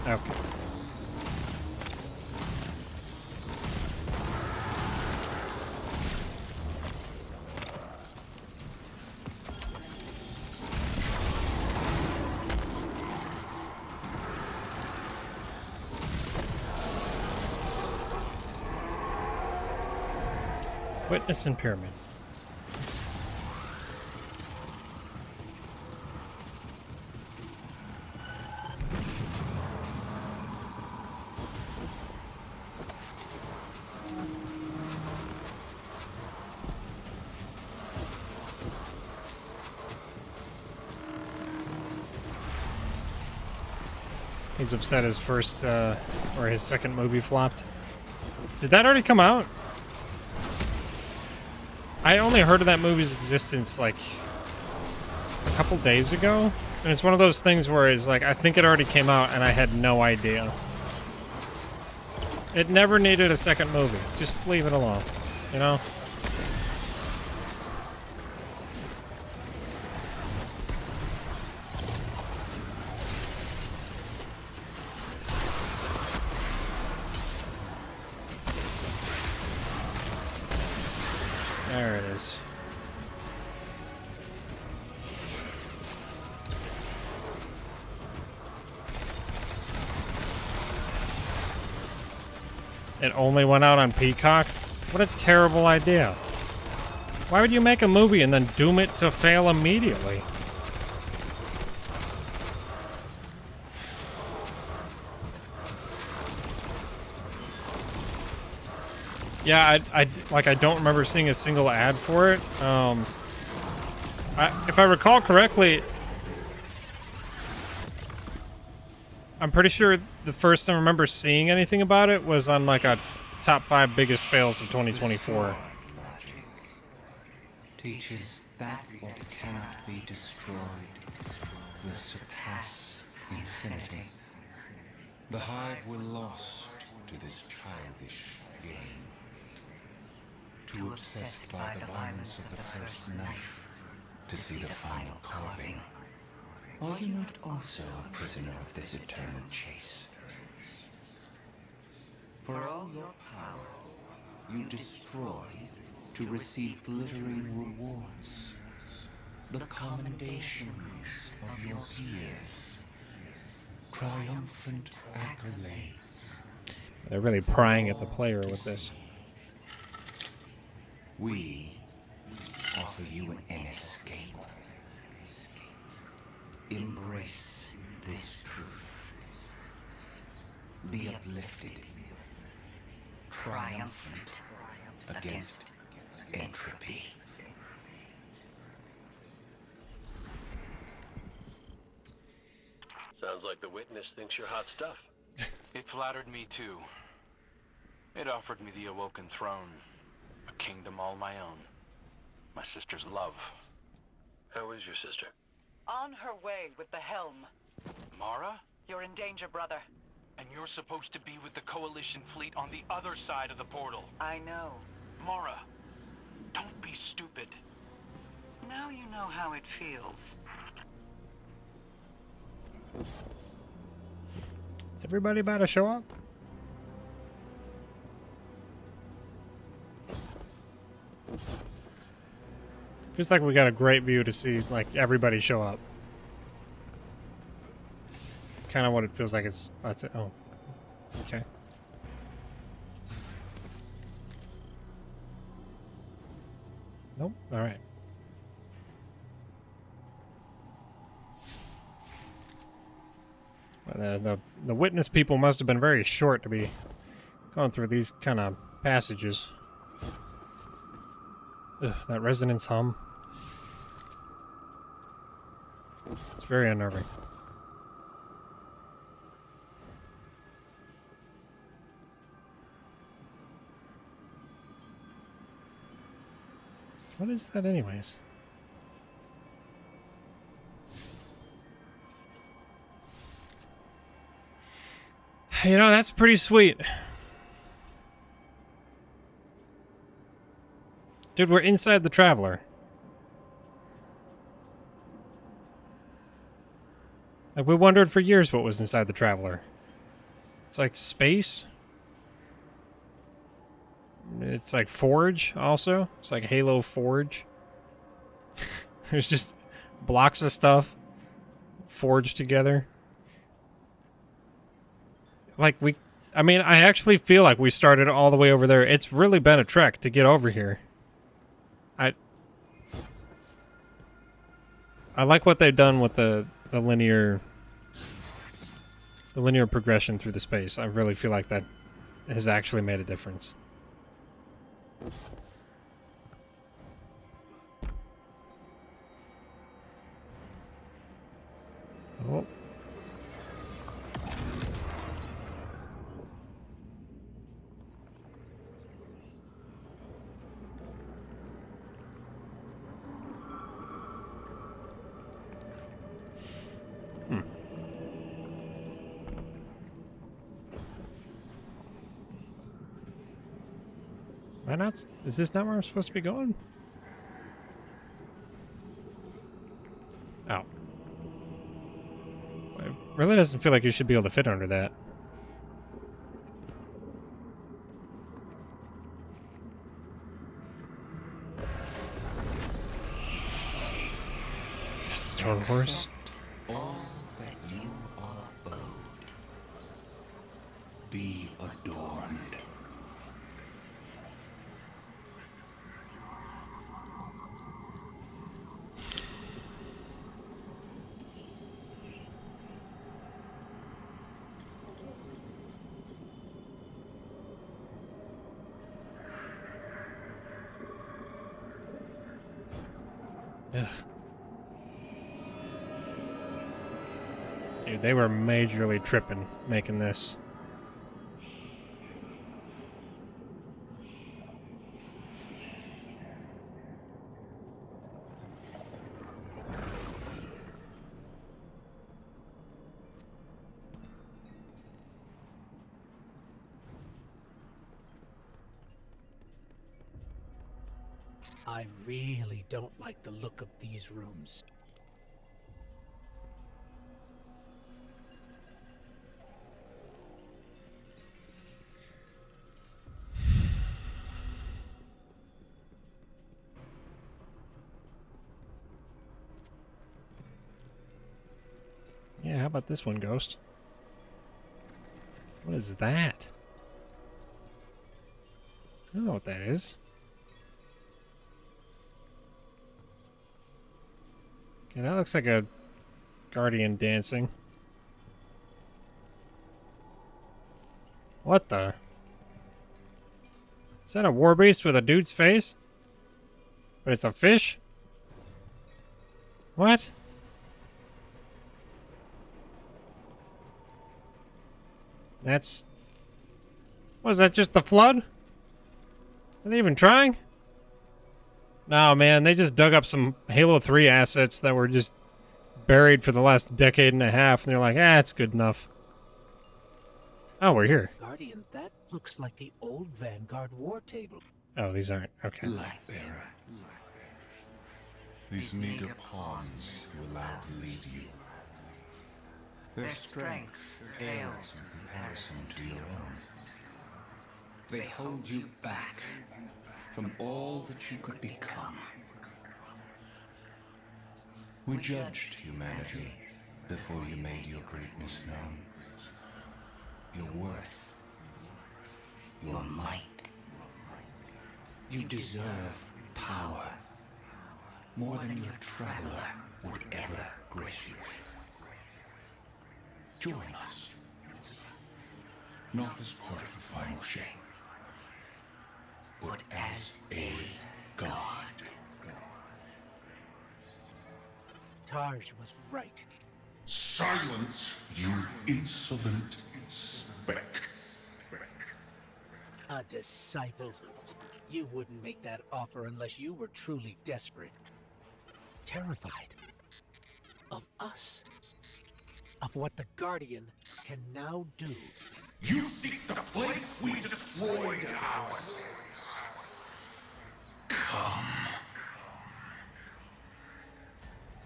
Okay. Witness and pyramid. He's upset his first, or his second movie flopped. Did that already come out? I only heard of that movie's existence, like, a couple days ago. And it's one of those things where it's like, I think it already came out and I had no idea. It never needed a second movie. Just leave it alone, you know? There it is. It only went out on Peacock? What a terrible idea. Why would you make a movie and then doom it to fail immediately? Yeah, I don't remember seeing a single ad for it. If I recall correctly, I'm pretty sure the first time I remember seeing anything about it was on like a top 5 biggest fails of 2024.
Teaches that what cannot be destroyed will surpass infinity. The Hive were lost to this childish game. Too obsessed by the violence of the first knife to see the final carving. Are you not also a prisoner of this eternal chase? For all your power, you destroy to receive glittering rewards, the commendations of your peers, triumphant accolades.
They're really prying at the player with this.
We offer you an escape. Embrace this truth. Be uplifted. triumphant against entropy.
Sounds like the witness thinks you're hot stuff.
It flattered me too. It offered me the Awoken throne, a kingdom all my own, my sister's love.
How is your sister?
On her way with the helm.
Mara?
You're in danger, brother.
And you're supposed to be with the Coalition fleet on the other side of the portal.
I know.
Mara, don't be stupid.
Now you know how it feels.
Is everybody about to show up? Feels like we got a great view to see like everybody show up. Kind of what it feels like it's about to. Oh, okay. Nope. All right. The witness people must have been very short to be going through these kind of passages. Ugh, that resonance hum. It's very unnerving. What is that anyways? You know, that's pretty sweet. Dude, we're inside the Traveler. Like, we wondered for years what was inside the Traveler. It's like space. It's like Forge, also. It's like Halo Forge. There's just blocks of stuff forged together. Like, I mean, I actually feel like we started all the way over there. It's really been a trek to get over here. I like what they've done with the linear progression through the space. I really feel like that has actually made a difference. Oh. Why not? Is this not where I'm supposed to be going? Oh. It really doesn't feel like you should be able to fit under that. Is that Stone Horse?
All that you are owed. Be adorned.
Ugh. Dude, they were majorly tripping making this.
I really don't like the look of these rooms.
Yeah, how about this one, Ghost? What is that? I don't know what that is. Okay, that looks like a guardian dancing. What the? Is that a war beast with a dude's face? But it's a fish? What? That's... Was that just the flood? Are they even trying? No, man, they just dug up some Halo 3 assets that were just buried for the last decade and a half, and they're like, ah, it's good enough. Oh, we're here.
Guardian, that looks like the old Vanguard war table.
Oh, these aren't. Okay.
Lightbearer. These meager pawns you allow to lead you. Their strength pales in comparison to your own. They hold you back from all that you could become. We judged humanity before you made your greatness known. Your worth. Your might. You deserve power. More than your traveler would ever grace you. Join us. Not as part of the final shape, but as a god.
Tarj was right.
Silence, you insolent speck.
A disciple. You wouldn't make that offer unless you were truly desperate. Terrified. Of us. Of what the Guardian can now do.
You seek the place we destroyed ourselves. Come.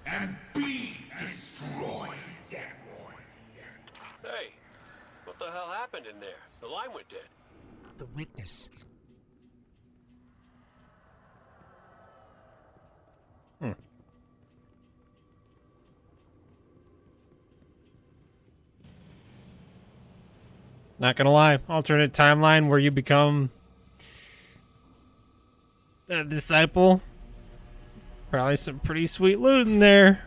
And be destroyed.
Hey, what the hell happened in there? The line went dead.
The witness.
Not gonna lie, alternate timeline where you become a disciple. Probably some pretty sweet loot in there.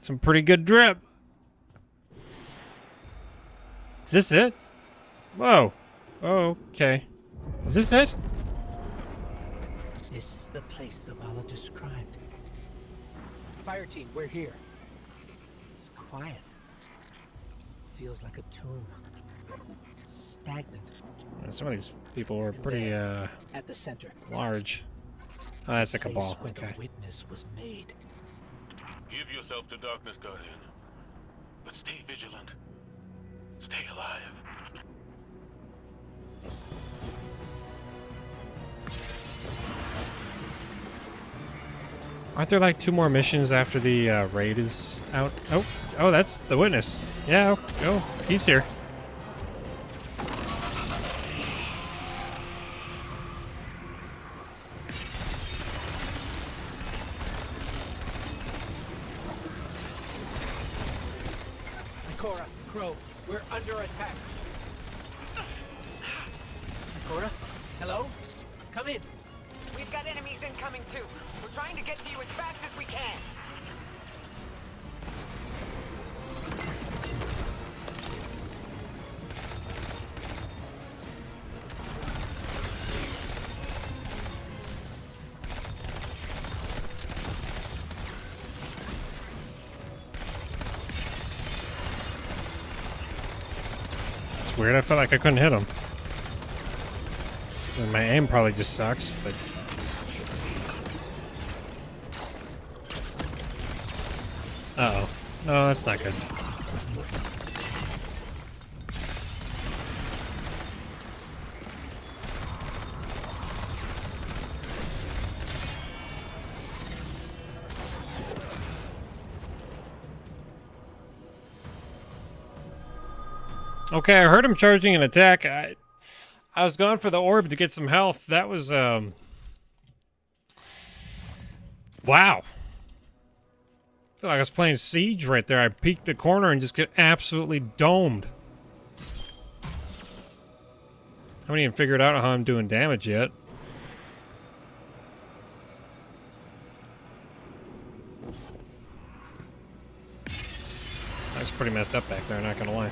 Some pretty good drip. Is this it? Whoa. Oh, okay. Is this it?
This is the place Zavala described. Fire team, we're here. It's quiet. Feels like a tomb. Stagnant.
Some of these people were pretty
at the center.
Large. Oh, that's like a ball.
Where
Okay.
the witness was made.
Give yourself to darkness, Guardian. But stay vigilant. Stay alive.
Aren't there like 2 more missions after the raid is out? Oh, that's the witness. Yeah, oh, he's here.
Ikora, Crow, we're under attack. Ikora, hello? Come in.
We've got enemies incoming too. We're trying to get to you as fast as we can.
It's weird, I felt like I couldn't hit him. And my aim probably just sucks, but... Uh-oh. No, that's not good. Okay, I heard him charging an attack. I was going for the orb to get some health. That was, wow. I feel like I was playing Siege right there. I peeked the corner and just get absolutely domed. I haven't even figured out how I'm doing damage yet. That's pretty messed up back there, not gonna lie.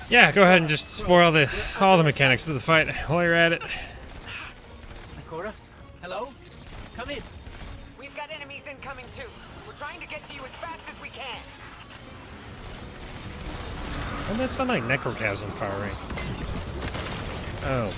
Yeah, go ahead and just spoil all the mechanics of the fight while you're at it.
Ikora? Hello? Come in.
We've got enemies incoming too. We're trying to get to you as fast as we can.
Doesn't that sound like Necrochasm firing? Oh.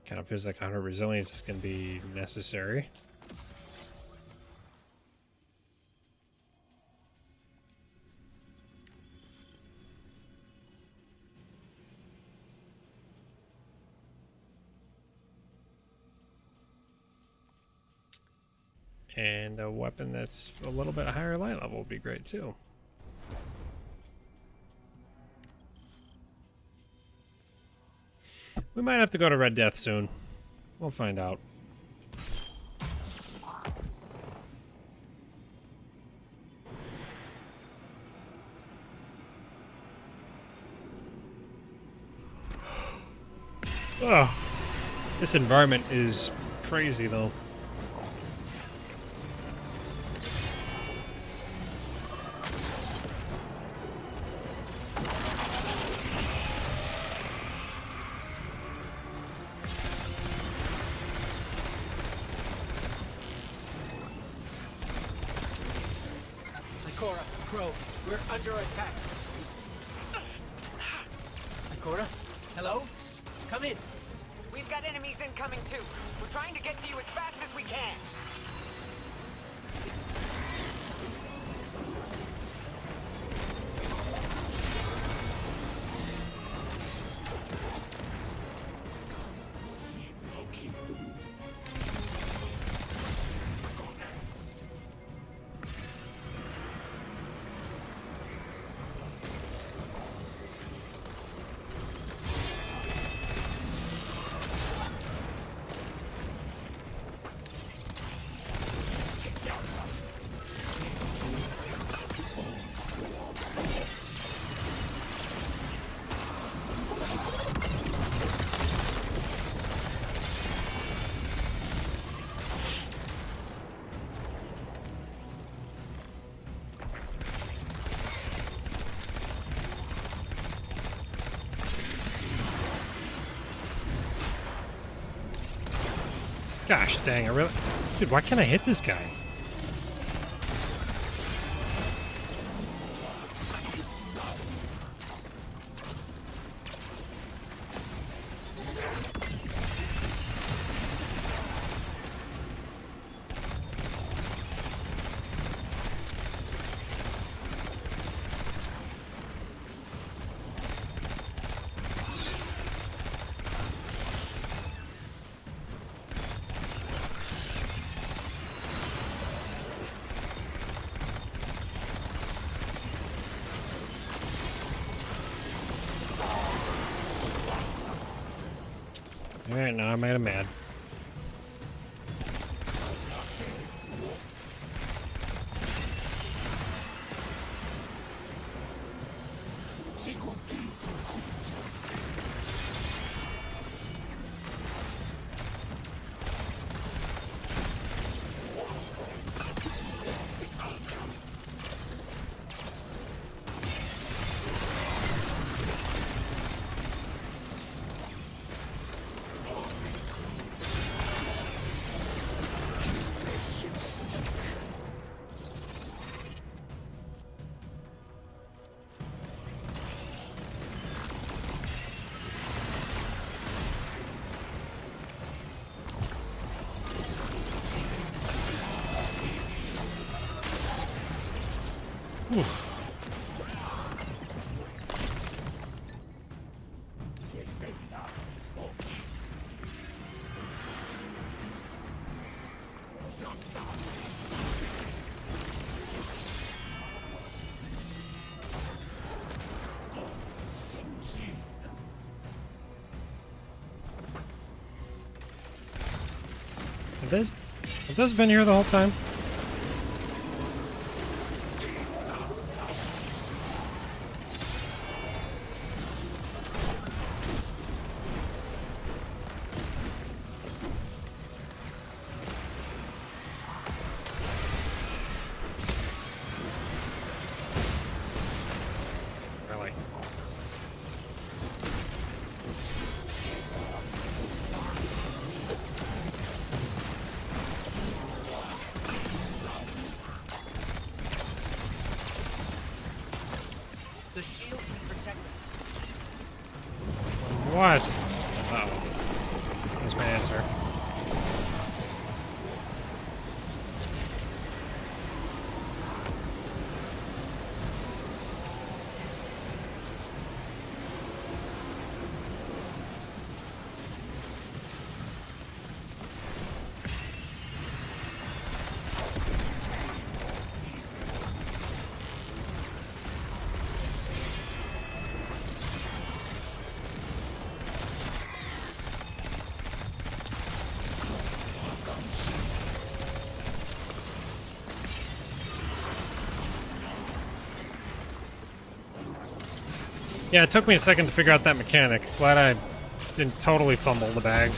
Kind of feels like 100 resilience is going to be necessary. And a weapon that's a little bit higher light level would be great too. We might have to go to Red Death soon. We'll find out. Oh, this environment is crazy though.
Ikora, Crow, we're under attack. Ikora? Hello? Come in.
We've got enemies incoming too. We're trying to get to you as fast as we can.
Gosh dang, I really... Dude, why can't I hit this guy? Alright, now I made him mad. Oof. Have those been here the whole time? Really?
The shield can protect us.
What? Uh-oh. There's my answer. Yeah, it took me a second to figure out that mechanic. Glad I didn't totally fumble the bag.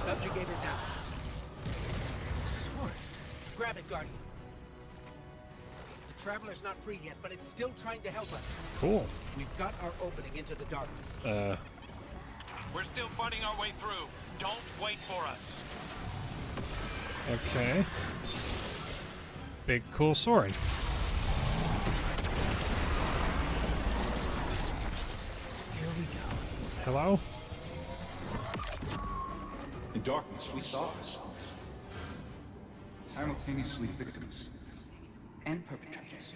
Subjugator down. Sword. Grab it, Guardian. The Traveler's not free yet, but it's still trying to help us.
Cool.
We've got our opening into the darkness.
We're still fighting our way through. Don't wait for us.
Okay. Big cool sword.
Here we go.
Hello?
In darkness, we saw ourselves. Simultaneously victims
and perpetrators,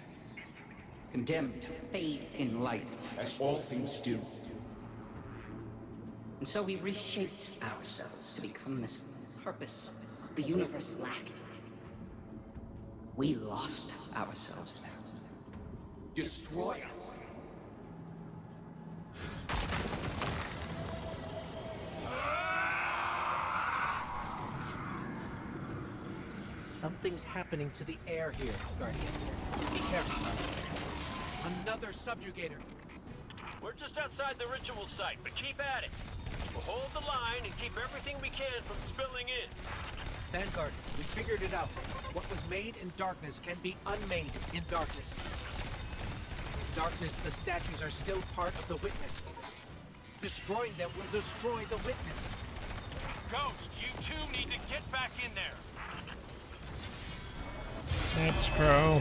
condemned to fade in light,
as all things do.
and so we reshaped ourselves to become this purpose the universe lacked. We lost ourselves there.
Destroy us.
Something's happening to the air here, Guardian. Be careful. Another subjugator.
We're just outside the ritual site, but keep at it. We'll hold the line and keep everything we can from spilling in.
Vanguard, we figured it out. What was made in darkness can be unmade in darkness. In darkness, the statues are still part of the witness. Destroying them will destroy the witness.
Ghost, you two need to get back in there.
Thanks, bro.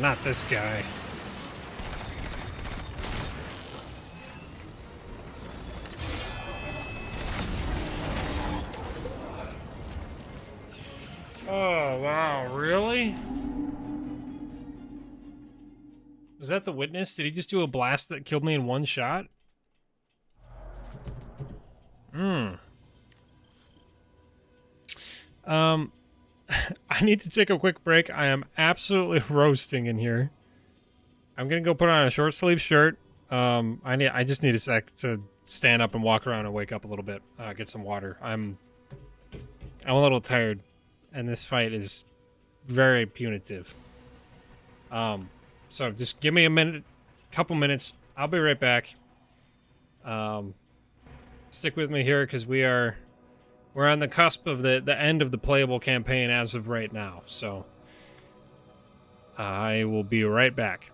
not this guy. Oh, wow, really? Was that the witness? Did he just do a blast that killed me in one shot? Hmm. I need to take a quick break. I am absolutely roasting in here. I'm gonna go put on a short sleeve shirt. I just need a sec to stand up and walk around and wake up a little bit. Get some water. I'm a little tired, and this fight is very punitive. So just give me a minute, couple minutes. I'll be right back. Stick with me here because we're on the cusp of the end of the playable campaign as of right now. So I will be right back.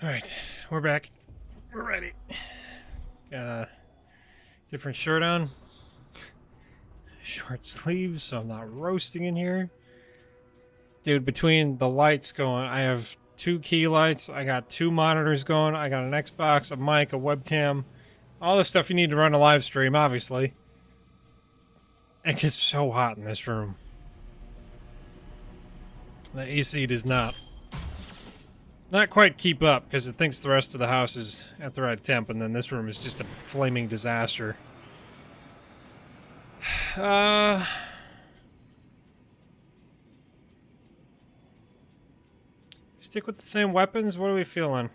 Alright, we're back. We're ready. Got a different shirt on. Short sleeves, so I'm not roasting in here. Dude, between the lights going, I have 2 key lights, I got 2 monitors going, I got an Xbox, a mic, a webcam, all the stuff you need to run a live stream, obviously. It gets so hot in this room. The AC does not quite keep up because it thinks the rest of the house is at the right temp, and then this room is just a flaming disaster. Stick with the same weapons? What are we feeling?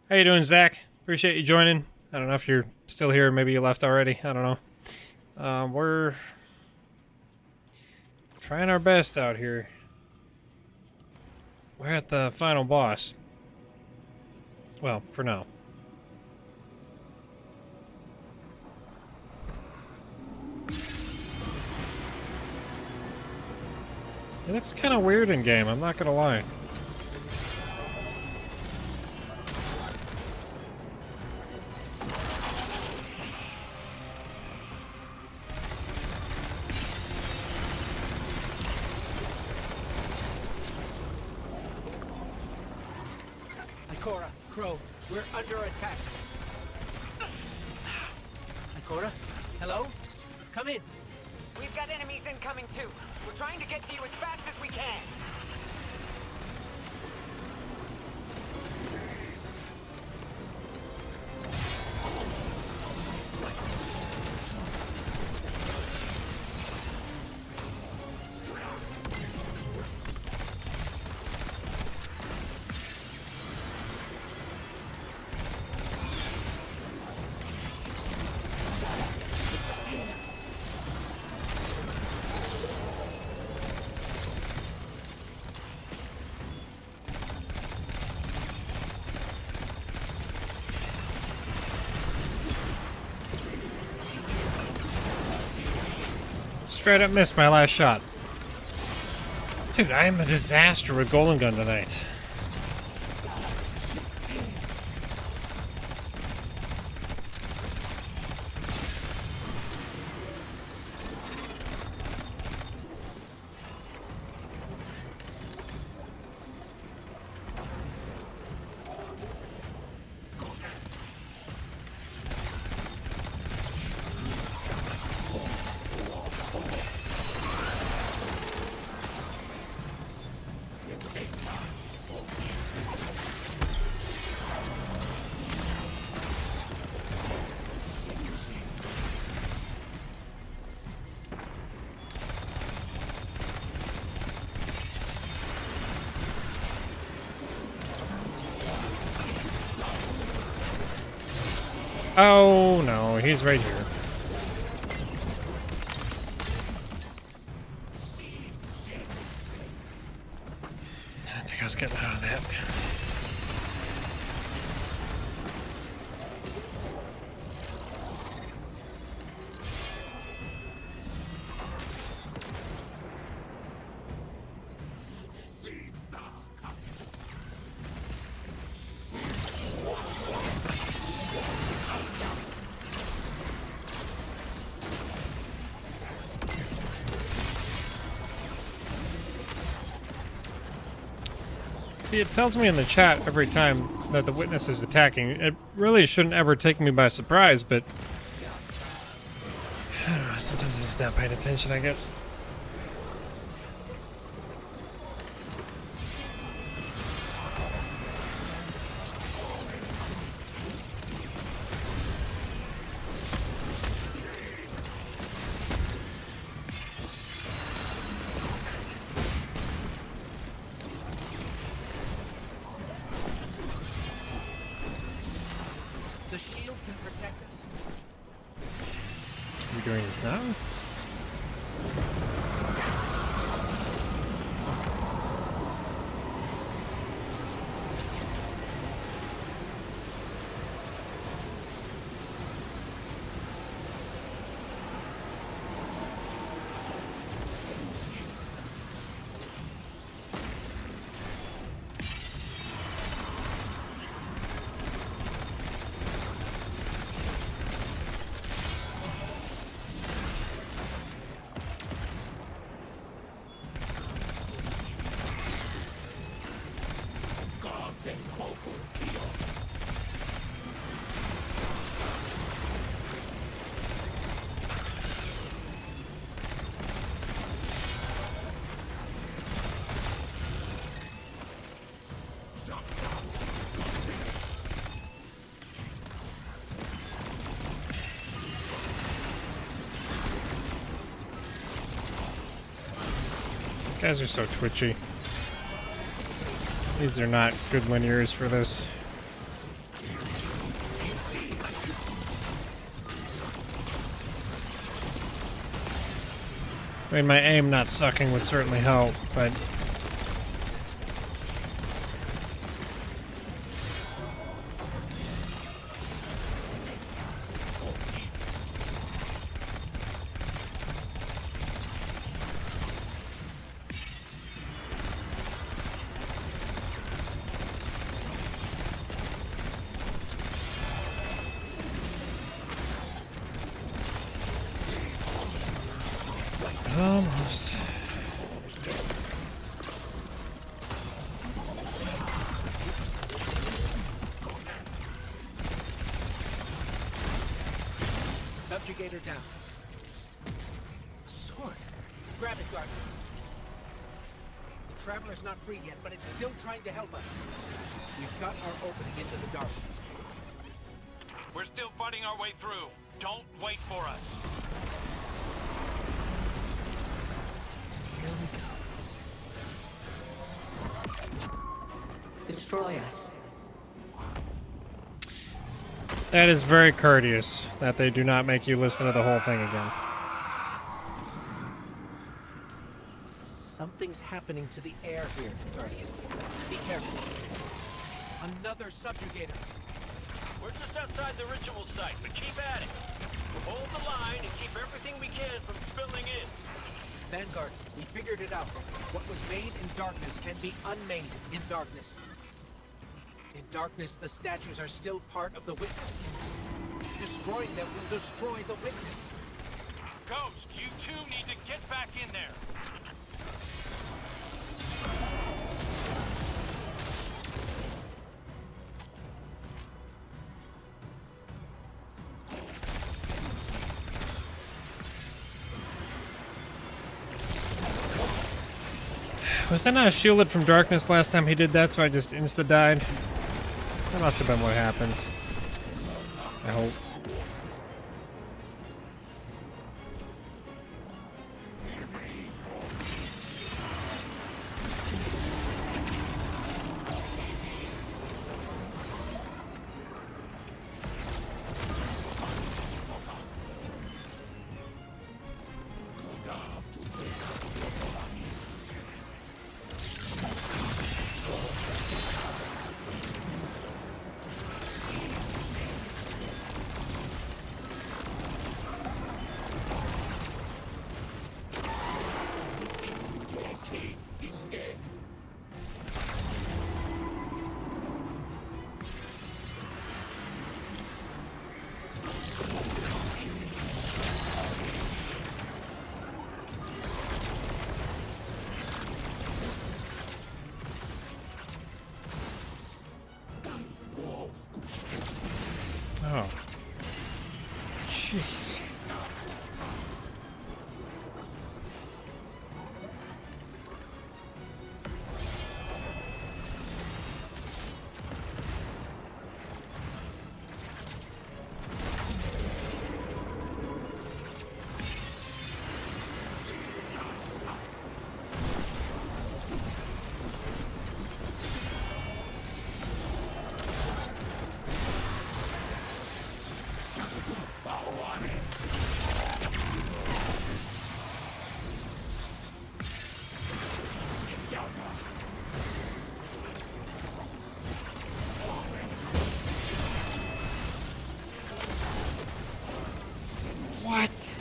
How you doing, Zach? Appreciate you joining. I don't know if you're still here. Maybe you left already. I don't know. We're trying our best out here. We're at the final boss. Well, for now. It looks kind of weird in game, I'm not gonna lie.
Ikora, Crow, we're under attack. Ikora, hello? Come in.
We've got enemies incoming too. We're trying to get to you as fast as we can.
Straight up missed my last shot. Dude, I am a disaster with Golden Gun tonight. Oh no, he's right here. I think I was getting out of that. See, it tells me in the chat every time that the witness is attacking. It really shouldn't ever take me by surprise, but I don't know, sometimes I just not paying attention, I guess.
The shield can protect us.
Are we doing this now? Guys are so twitchy. These are not good linears for this. I mean, my aim not sucking would certainly help, but... Almost.
Subjugator down. A sword. Grab it, Guardian. The Traveler's not free yet, but it's still trying to help us. We've got our opening into the darkness.
We're still fighting our way through. Don't wait for us.
Here we go.
Destroy us.
That is very courteous that they do not make you listen to the whole thing again.
Something's happening to the air here, Guardian. Be careful. Another subjugator.
We're just outside the ritual site, but keep at it. We'll hold the line and keep everything we can from spilling in.
Vanguard, we figured it out. What was made in darkness can be unmade in darkness. In darkness, the statues are still part of the witness. Destroying them will destroy the witness.
Ghost, you two need to get back in there.
Was that not shielded from darkness last time he did that, so I just insta-died? That must have been what happened. I hope. Oh. Jeez. What?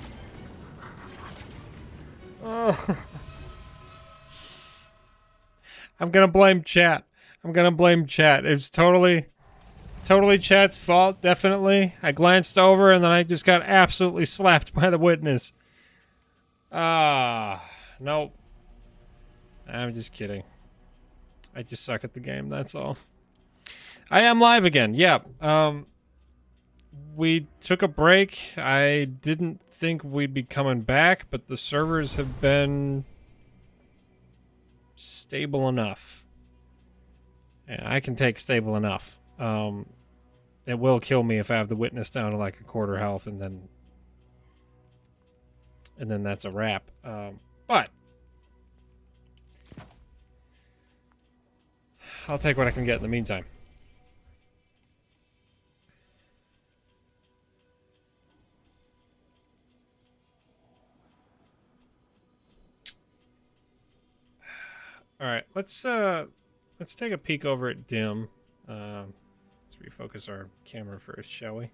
Oh. I'm gonna blame chat. I'm gonna blame chat. It's totally chat's fault, definitely. I glanced over and then I just got absolutely slapped by the witness. Nope. I'm just kidding. I just suck at the game, that's all. I am live again, yeah. We took a break. I didn't think we'd be coming back, but the servers have been stable enough. And I can take stable enough. It will kill me if I have the witness down to like a quarter health and then that's a wrap. But I'll take what I can get in the meantime. All right, let's take a peek over at Dim. Let's refocus our camera first, shall we?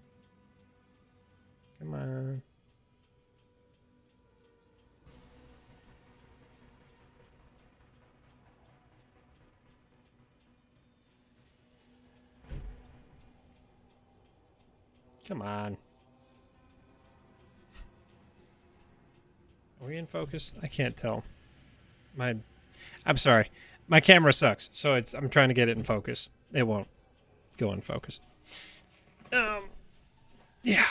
Come on. Come on. Are we in focus? I can't tell. I'm sorry. My camera sucks, so I'm trying to get it in focus. It won't go in focus. Yeah.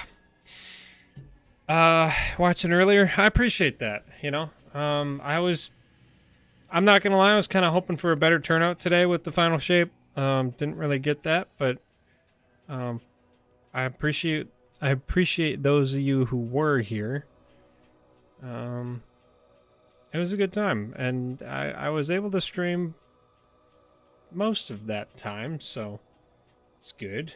Watching earlier, I appreciate that, you know. I'm not gonna lie, I was kind of hoping for a better turnout today with the final shape. Didn't really get that, but I appreciate those of you who were here. It was a good time, and I was able to stream most of that time, so it's good.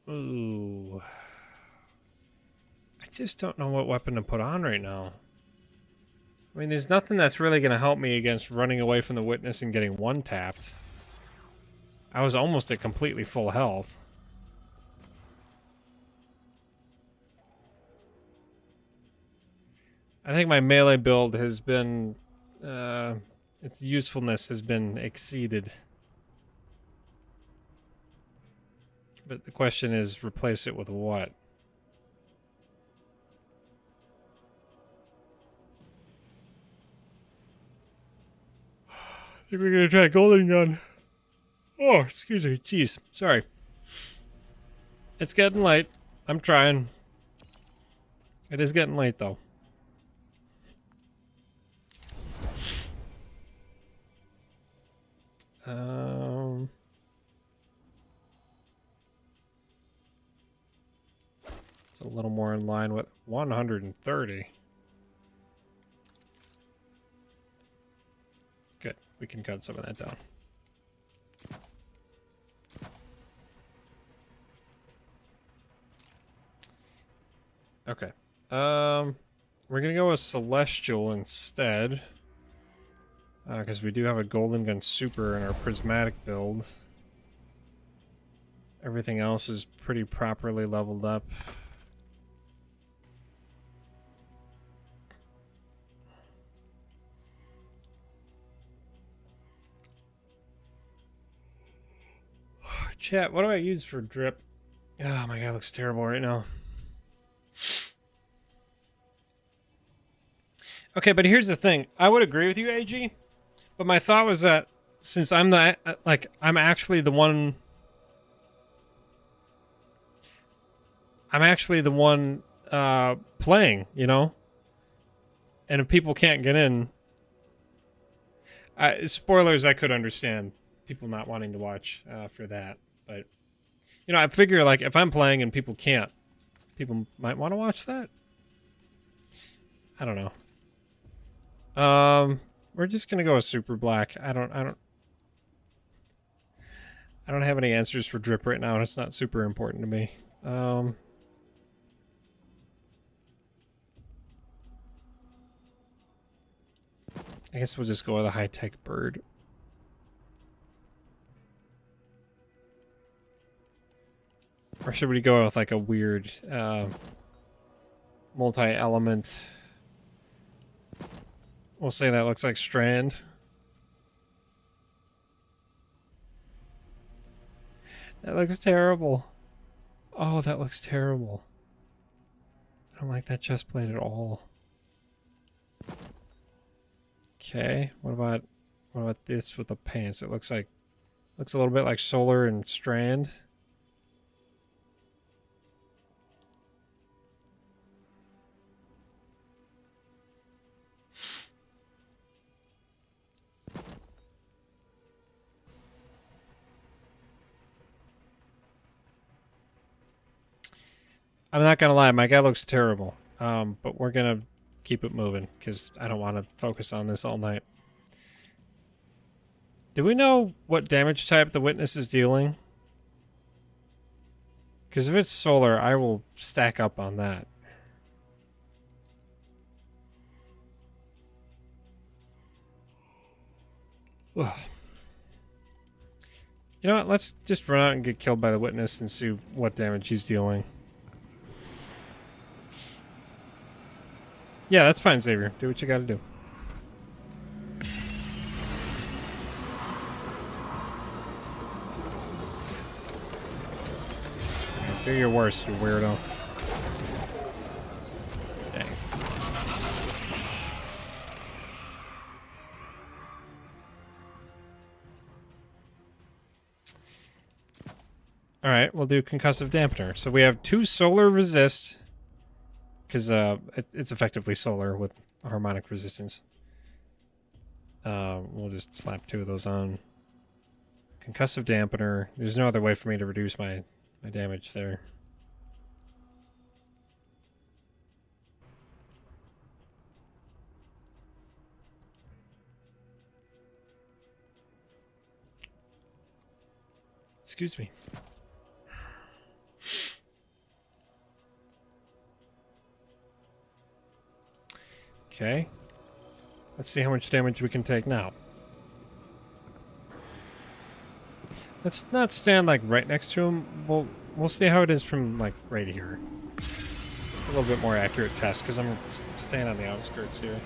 Ooh. I just don't know what weapon to put on right now. I mean, there's nothing that's really going to help me against running away from the witness and getting one-tapped. I was almost at completely full health. I think my melee build has been... its usefulness has been exceeded. But the question is, replace it with what? I think we're gonna try golden gun. Oh, excuse me. Jeez. Sorry. It's getting late. I'm trying. It is getting late, though. It's a little more in line with 130. Good. We can cut some of that down. Okay. We're gonna go with Celestial instead. Because we do have a Golden Gun Super in our Prismatic build. Everything else is pretty properly leveled up. Chat, what do I use for drip? Oh my god, it looks terrible right now. Okay, but here's the thing. I would agree with you, AG. But my thought was that since I'm I'm actually the one playing, you know? And if people can't get in, spoilers, I could understand people not wanting to watch for that. But, you know, I figure, like, if I'm playing and people can't, people might want to watch that. I don't know. We're just gonna go with Super Black. I don't have any answers for drip right now, and it's not super important to me. I guess we'll just go with a high-tech bird. Or should we go with like a weird multi-element? We'll say that looks like Strand. That looks terrible. Oh, that looks terrible. I don't like that chest plate at all. Okay, what about this with the pants? It looks a little bit like Solar and Strand. I'm not gonna lie, my guy looks terrible. But we're gonna keep it moving because I don't want to focus on this all night. Do we know what damage type the witness is dealing? Because if it's solar, I will stack up on that. Ugh. You know what? Let's just run out and get killed by the witness and see what damage he's dealing. Yeah, that's fine, Xavier. Do what you gotta do. Do your worst, you weirdo. Dang. Alright, we'll do concussive dampener. So we have 2 solar resist, because it's effectively solar with harmonic resistance. We'll just slap 2 of those on. Concussive dampener. There's no other way for me to reduce my damage there. Excuse me. Okay. Let's see how much damage we can take now. Let's not stand like right next to him. We'll see how it is from like right here. It's a little bit more accurate test because I'm staying on the outskirts here.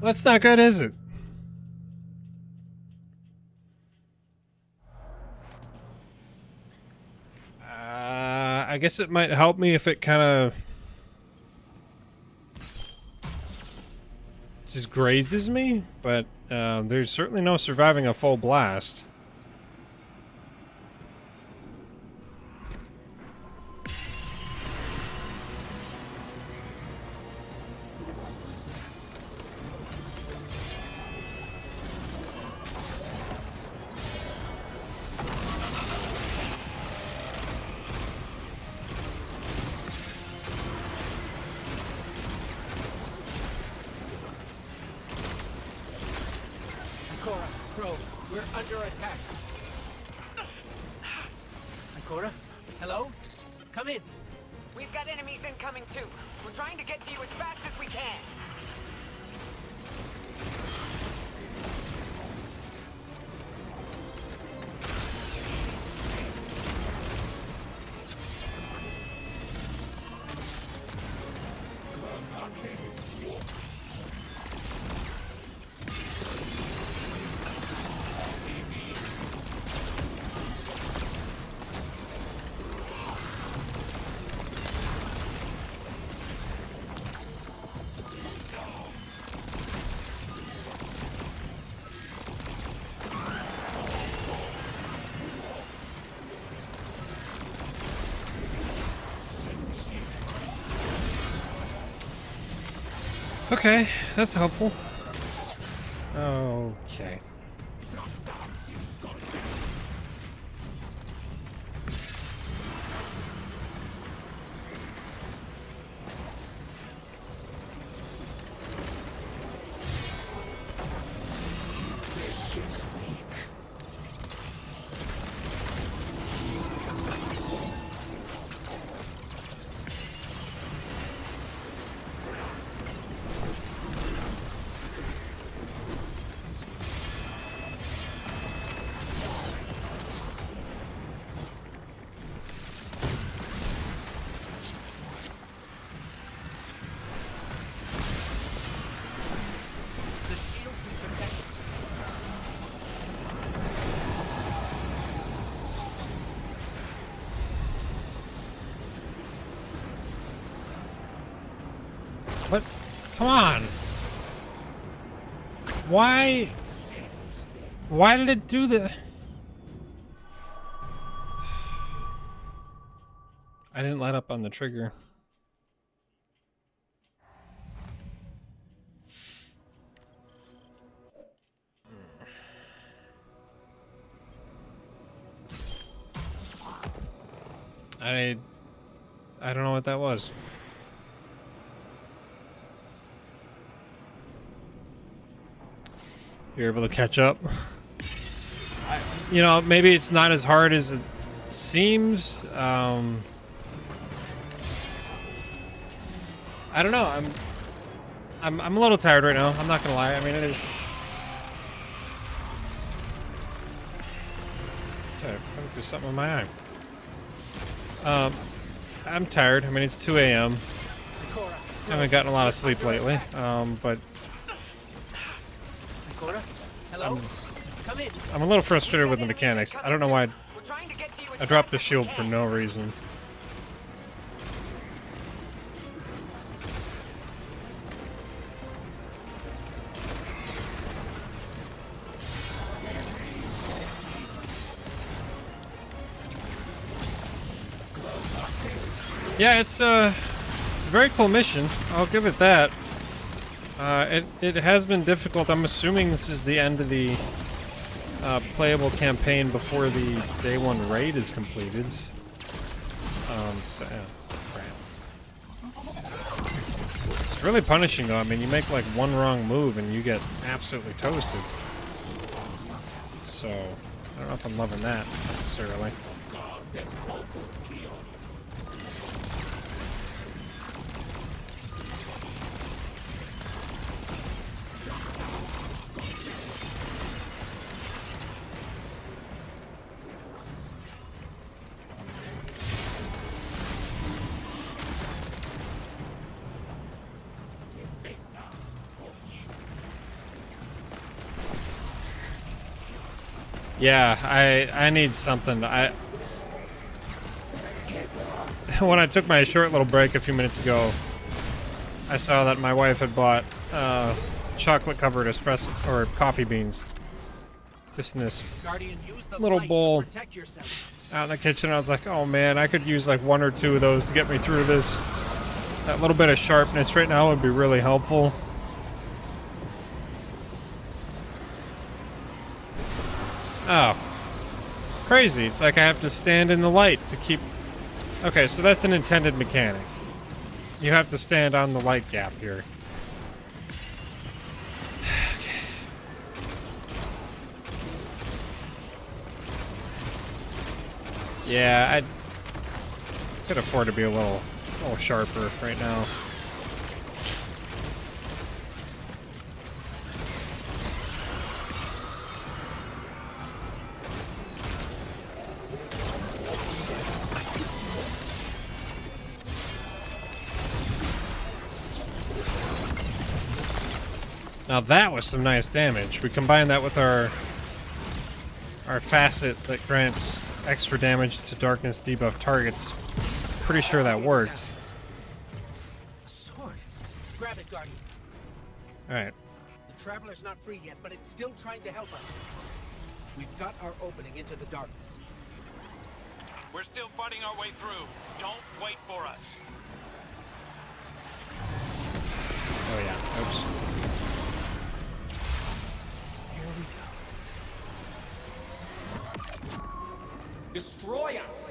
Well, that's not good, is it? I guess it might help me if it kind of just grazes me, but there's certainly no surviving a full blast. Okay, that's helpful. Okay. What? Come on. Why? Why did it do that? I didn't light up on the trigger. I don't know what that was. You're able to catch up. You know, maybe it's not as hard as it seems. I don't know. I'm a little tired right now. I'm not gonna lie. I mean, it is. Sorry, I think there's something in my eye. I'm tired. I mean, it's 2 a.m. I haven't gotten a lot of sleep lately. But
Hello? Come in.
I'm a little frustrated with the mechanics. I don't know why I dropped the shield for no reason. Yeah, it's a very cool mission. I'll give it that. It has been difficult. I'm assuming this is the end of the playable campaign before the day 1 raid is completed. So yeah, crap. It's really punishing though. I mean, you make like one wrong move and you get absolutely toasted. So I don't know if I'm loving that necessarily. Yeah, I need something. When I took my short little break a few minutes ago, I saw that my wife had bought chocolate-covered espresso or coffee beans, just in this little bowl out in the kitchen. I was like, oh man, I could use like 1 or 2 of those to get me through this. That little bit of sharpness right now would be really helpful. Oh. Crazy. It's like I have to stand in the light to keep... Okay, so that's an intended mechanic. You have to stand on the light gap here. Okay. Yeah, I could afford to be a little sharper right now. Now that was some nice damage. We combine that with our facet that grants extra damage to darkness debuff targets. Pretty sure that worked.
A sword. Grab it, Guardian.
Alright.
The Traveler's not free yet, but it's still trying to help us. We've got our opening into the darkness.
We're still fighting our way through. Don't wait for us.
Oh yeah. Oops.
Destroy us!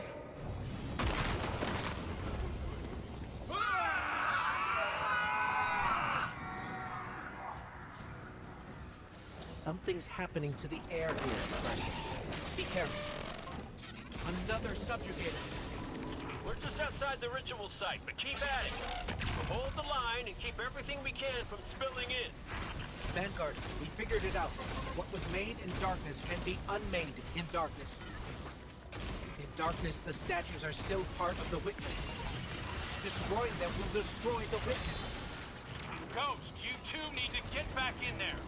Something's happening to the air here. Be careful. Another subjugator.
We're just outside the ritual site, but keep at it. Hold the line and keep everything we can from spilling in.
Vanguard, we figured it out. What was made in darkness can be unmade in darkness. In darkness, the statues are still part of the witness. Destroying them will destroy the witness.
Ghost, you two need to get back in there.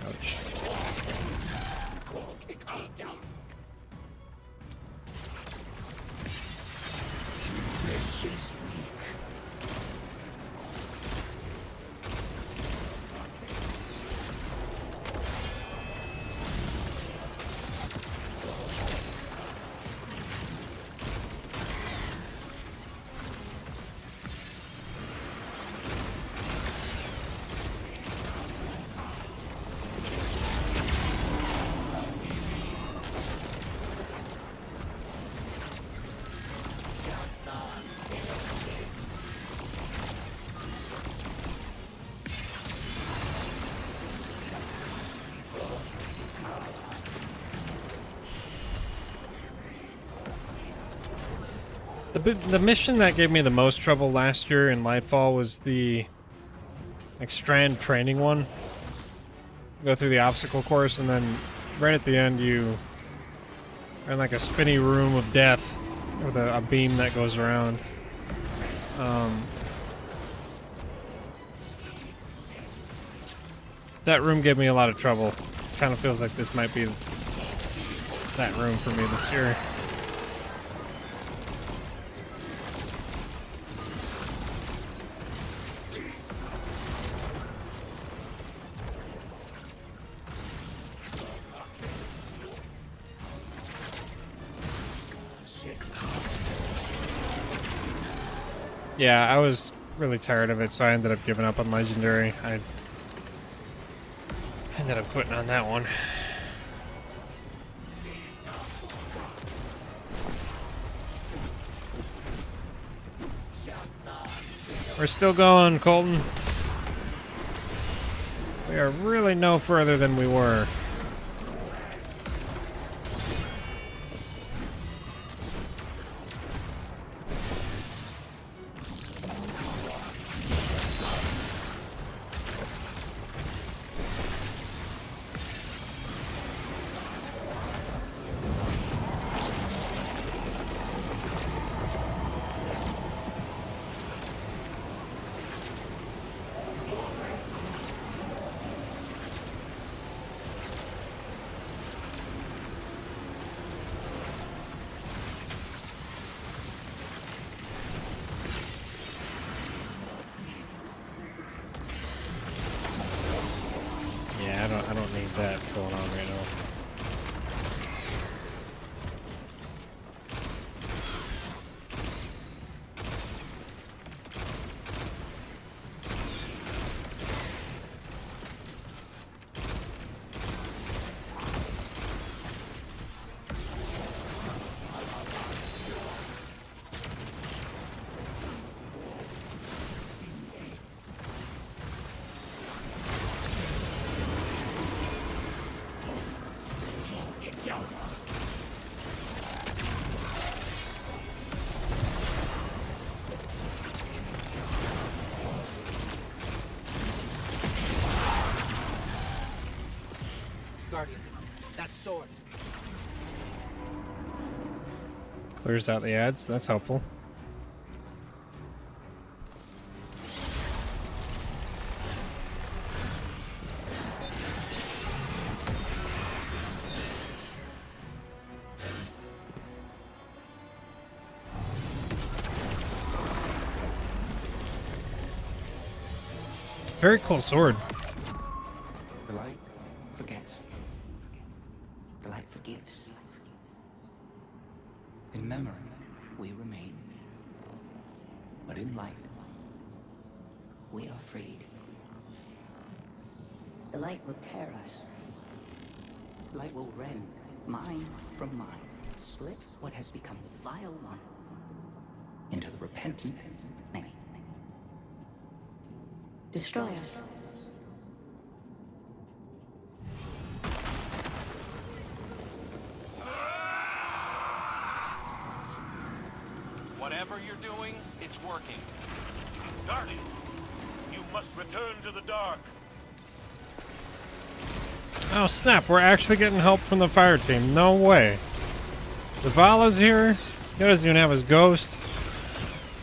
Ouch. The mission that gave me the most trouble last year in Lightfall was the like Strand training one. You go through the obstacle course, and then right at the end you are in like a spinny room of death with a beam that goes around. That room gave me a lot of trouble. It kind of feels like this might be that room for me this year. Yeah, I was really tired of it, so I ended up giving up on Legendary. I ended up quitting on that one. We're still going, Colton. We are really no further than we were. I don't need that going on right now.
Guardian, that sword.
Clears out the ads. That's helpful. Very cool sword.
The light forgets. The light forgives. In memory, we remain. But in light, we are freed.
The light will tear us.
Light will rend mind from mind, split what has become the vile one into the repentant many.
Destroy us.
Whatever you're doing, it's working.
Guardian, you must return to the dark.
Oh snap, we're actually getting help from the fire team. No way. Zavala's here. He doesn't even have his ghost.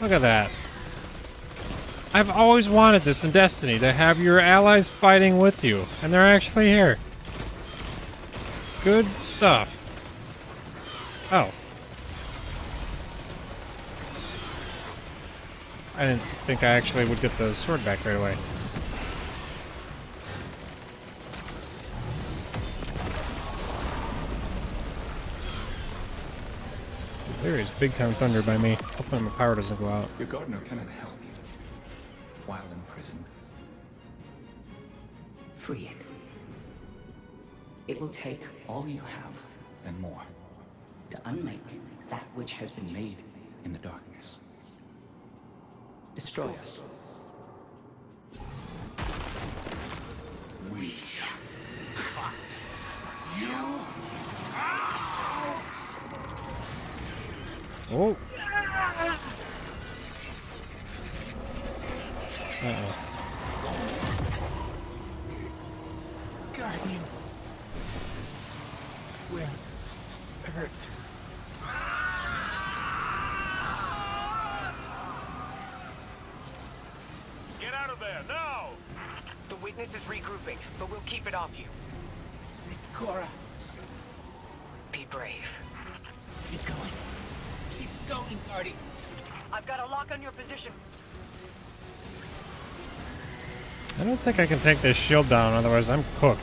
Look at that. I've always wanted this in Destiny, to have your allies fighting with you. And they're actually here. Good stuff. Oh. I didn't think I actually would get the sword back right away. There is big time thunder by me. Hopefully my power doesn't go out.
Your gardener cannot help you while imprisoned. Free it. It will take all you have and more to unmake that which has been made in the darkness. Destroy us.
We cut you out.
Oh. Uh-oh.
Guardian. We're hurt.
Get out of there, now!
The witness is regrouping, but we'll keep it off you.
Cora,
Be brave.
keep going. Keep going, Guardian.
I've got a lock on your position.
I don't think I can take this shield down, otherwise I'm cooked.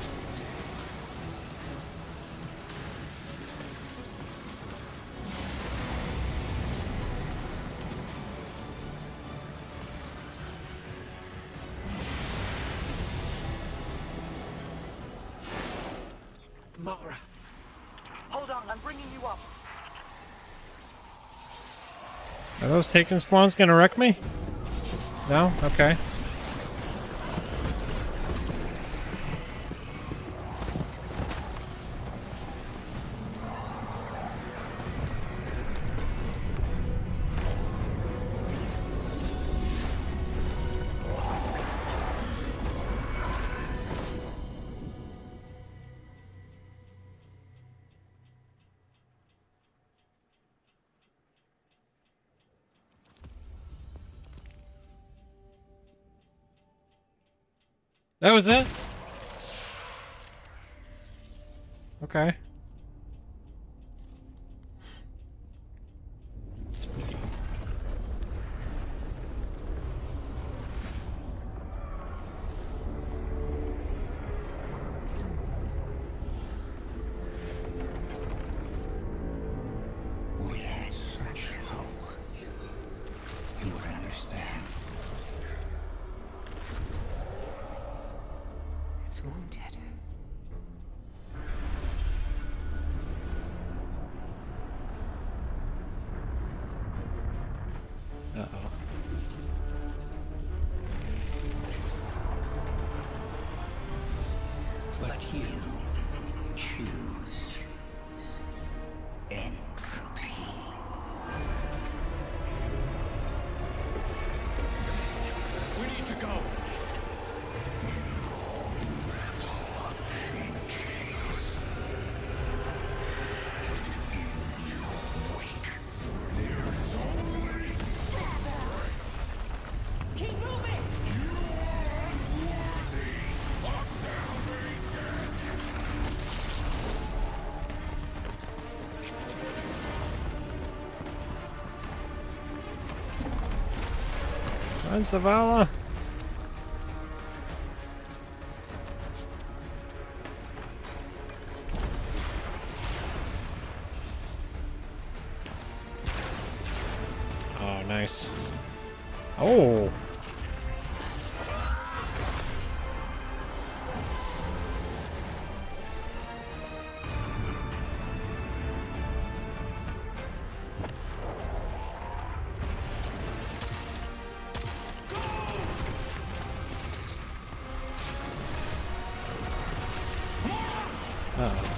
Mara.
Hold on, I'm bringing you up.
Are those taken spawns gonna wreck me? No? Okay. That was it? Okay. Spooky.
We had such hope. You would understand.
It's wounded.
Uh-oh.
But you choose entropy.
We need to go.
Run, Zavala! Oh, nice. Oh! Uh-oh.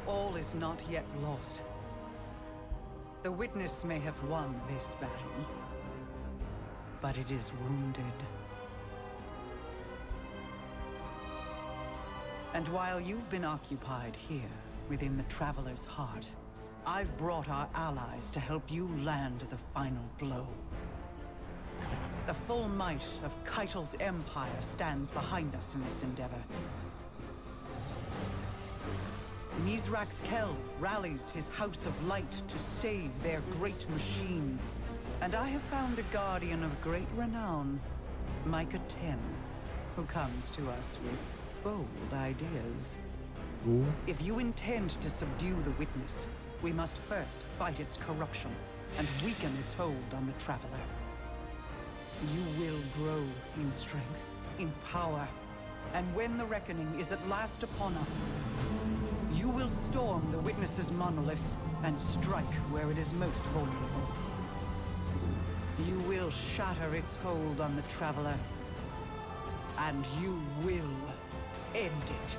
All is not yet lost. The witness may have won this battle, but it is wounded. And while you've been occupied here, within the Traveler's heart, I've brought our allies to help you land the final blow. The full might of Keitel's empire stands behind us in this endeavor. Mizrax Kel rallies his House of Light to save their great machine. And I have found a guardian of great renown, Micah 10, who comes to us with bold ideas.
Ooh.
If you intend to subdue the Witness, we must first fight its corruption and weaken its hold on the Traveler. You will grow in strength, in power, and when the reckoning is at last upon us, you will storm the Witness's monolith and strike where it is most vulnerable. You will shatter its hold on the Traveler, and you will end it.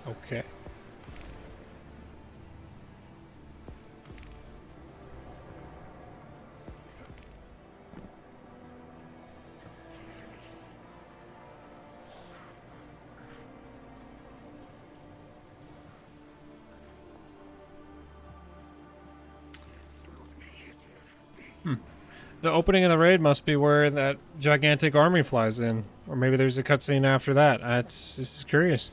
Okay. The opening of the raid must be where that gigantic army flies in. Or maybe there's a cutscene after that. This is curious.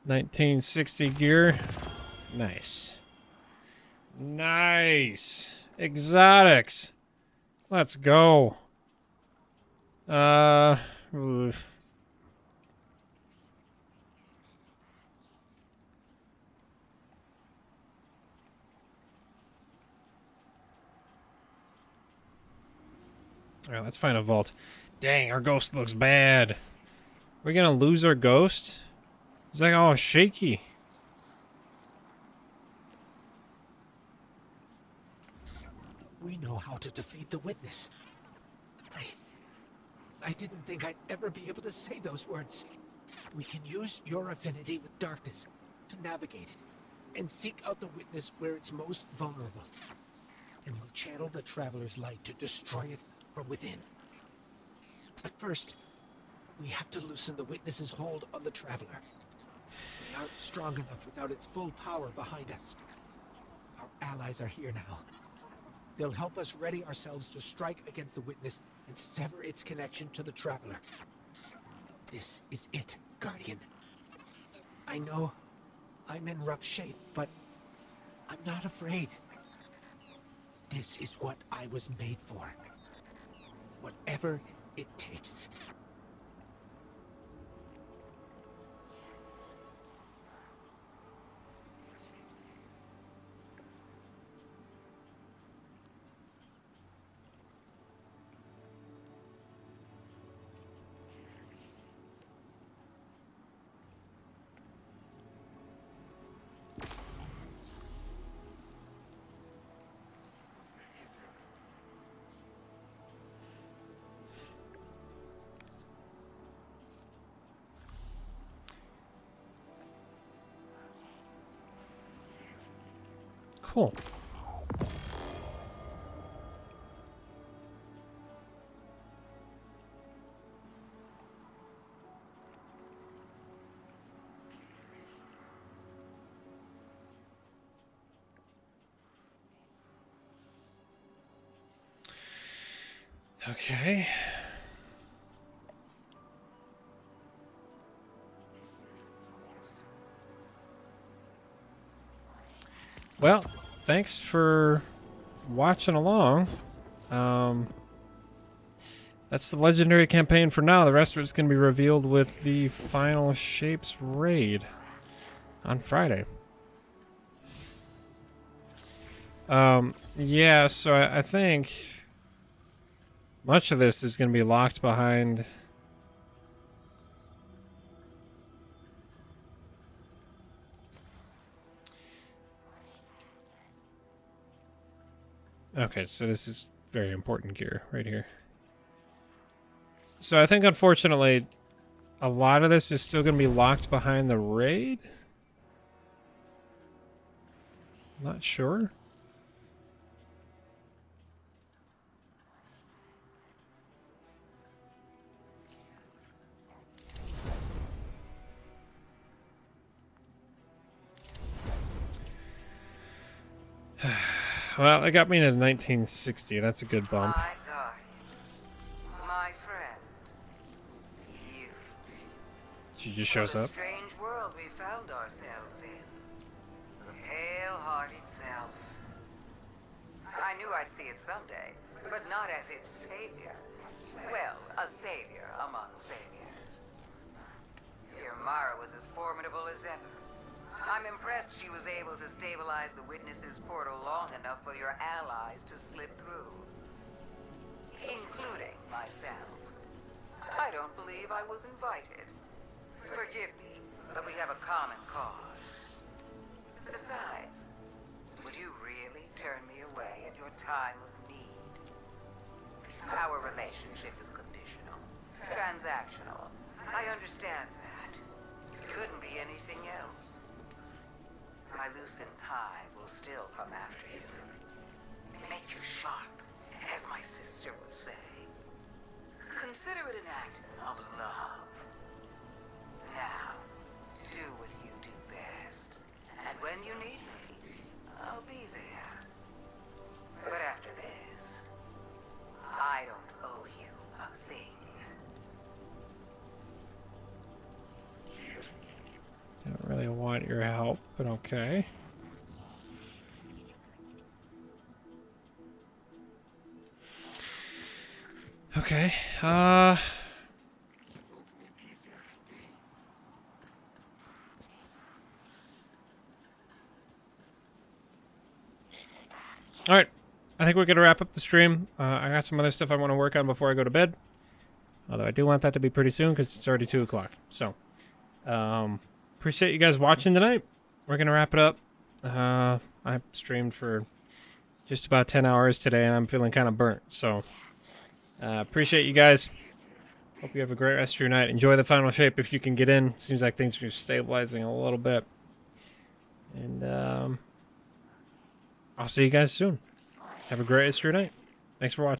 $1960 gear. Nice. Nice. Exotics. Let's go. Oof. Alright, let's find a vault. Dang, our ghost looks bad. We're gonna lose our ghost? It's like all shaky.
We know how to defeat the Witness. I didn't think I'd ever be able to say those words. We can use your affinity with darkness to navigate it and seek out the Witness where it's most vulnerable. And we'll channel the Traveler's light to destroy it from within. But first, we have to loosen the Witness's hold on the Traveler. We aren't strong enough without its full power behind us. Our allies are here now. They'll help us ready ourselves to strike against the Witness and sever its connection to the Traveler. This is it, Guardian. I know I'm in rough shape, but I'm not afraid. This is what I was made for. Whatever it takes.
Cool. Okay. Well, thanks for watching along. That's the legendary campaign for now. The rest of it's going to be revealed with the Final Shapes raid on Friday. Yeah, so I think much of this is going to be locked behind okay, so this is very important gear right here. So I think, unfortunately, a lot of this is still going to be locked behind the raid. Not sure. Well, it got me to 1960. That's a good bump.
My guardian, my friend, you.
She just shows
What a
up.
strange world we found ourselves in. The Pale Heart itself. I knew I'd see it someday, but not as its savior. Well, a savior among saviors. Your Mara was as formidable as ever. I'm impressed she was able to stabilize the Witness's portal long enough for your allies to slip through. Including myself. I don't believe I was invited. Forgive me, but we have a common cause. Besides, would you really turn me away at your time of need? Our relationship is conditional. Transactional. I understand that. It couldn't be anything else. My Lucent Hive will still come after you. Make you sharp, as my sister would say. Consider it an act of love. Now, do what you do best. And when you need me, I'll be there. But after this, I don't owe you a thing.
Don't really want your help, but okay. Okay. All right. I think we're going to wrap up the stream. I got some other stuff I want to work on before I go to bed. Although I do want that to be pretty soon because it's already 2 o'clock. So, appreciate you guys watching tonight. We're going to wrap it up. I streamed for just about 10 hours today, and I'm feeling kind of burnt. So, appreciate you guys. Hope you have a great rest of your night. Enjoy the final shape if you can get in. Seems like things are stabilizing a little bit. And I'll see you guys soon. Have a great rest of your night. Thanks for watching.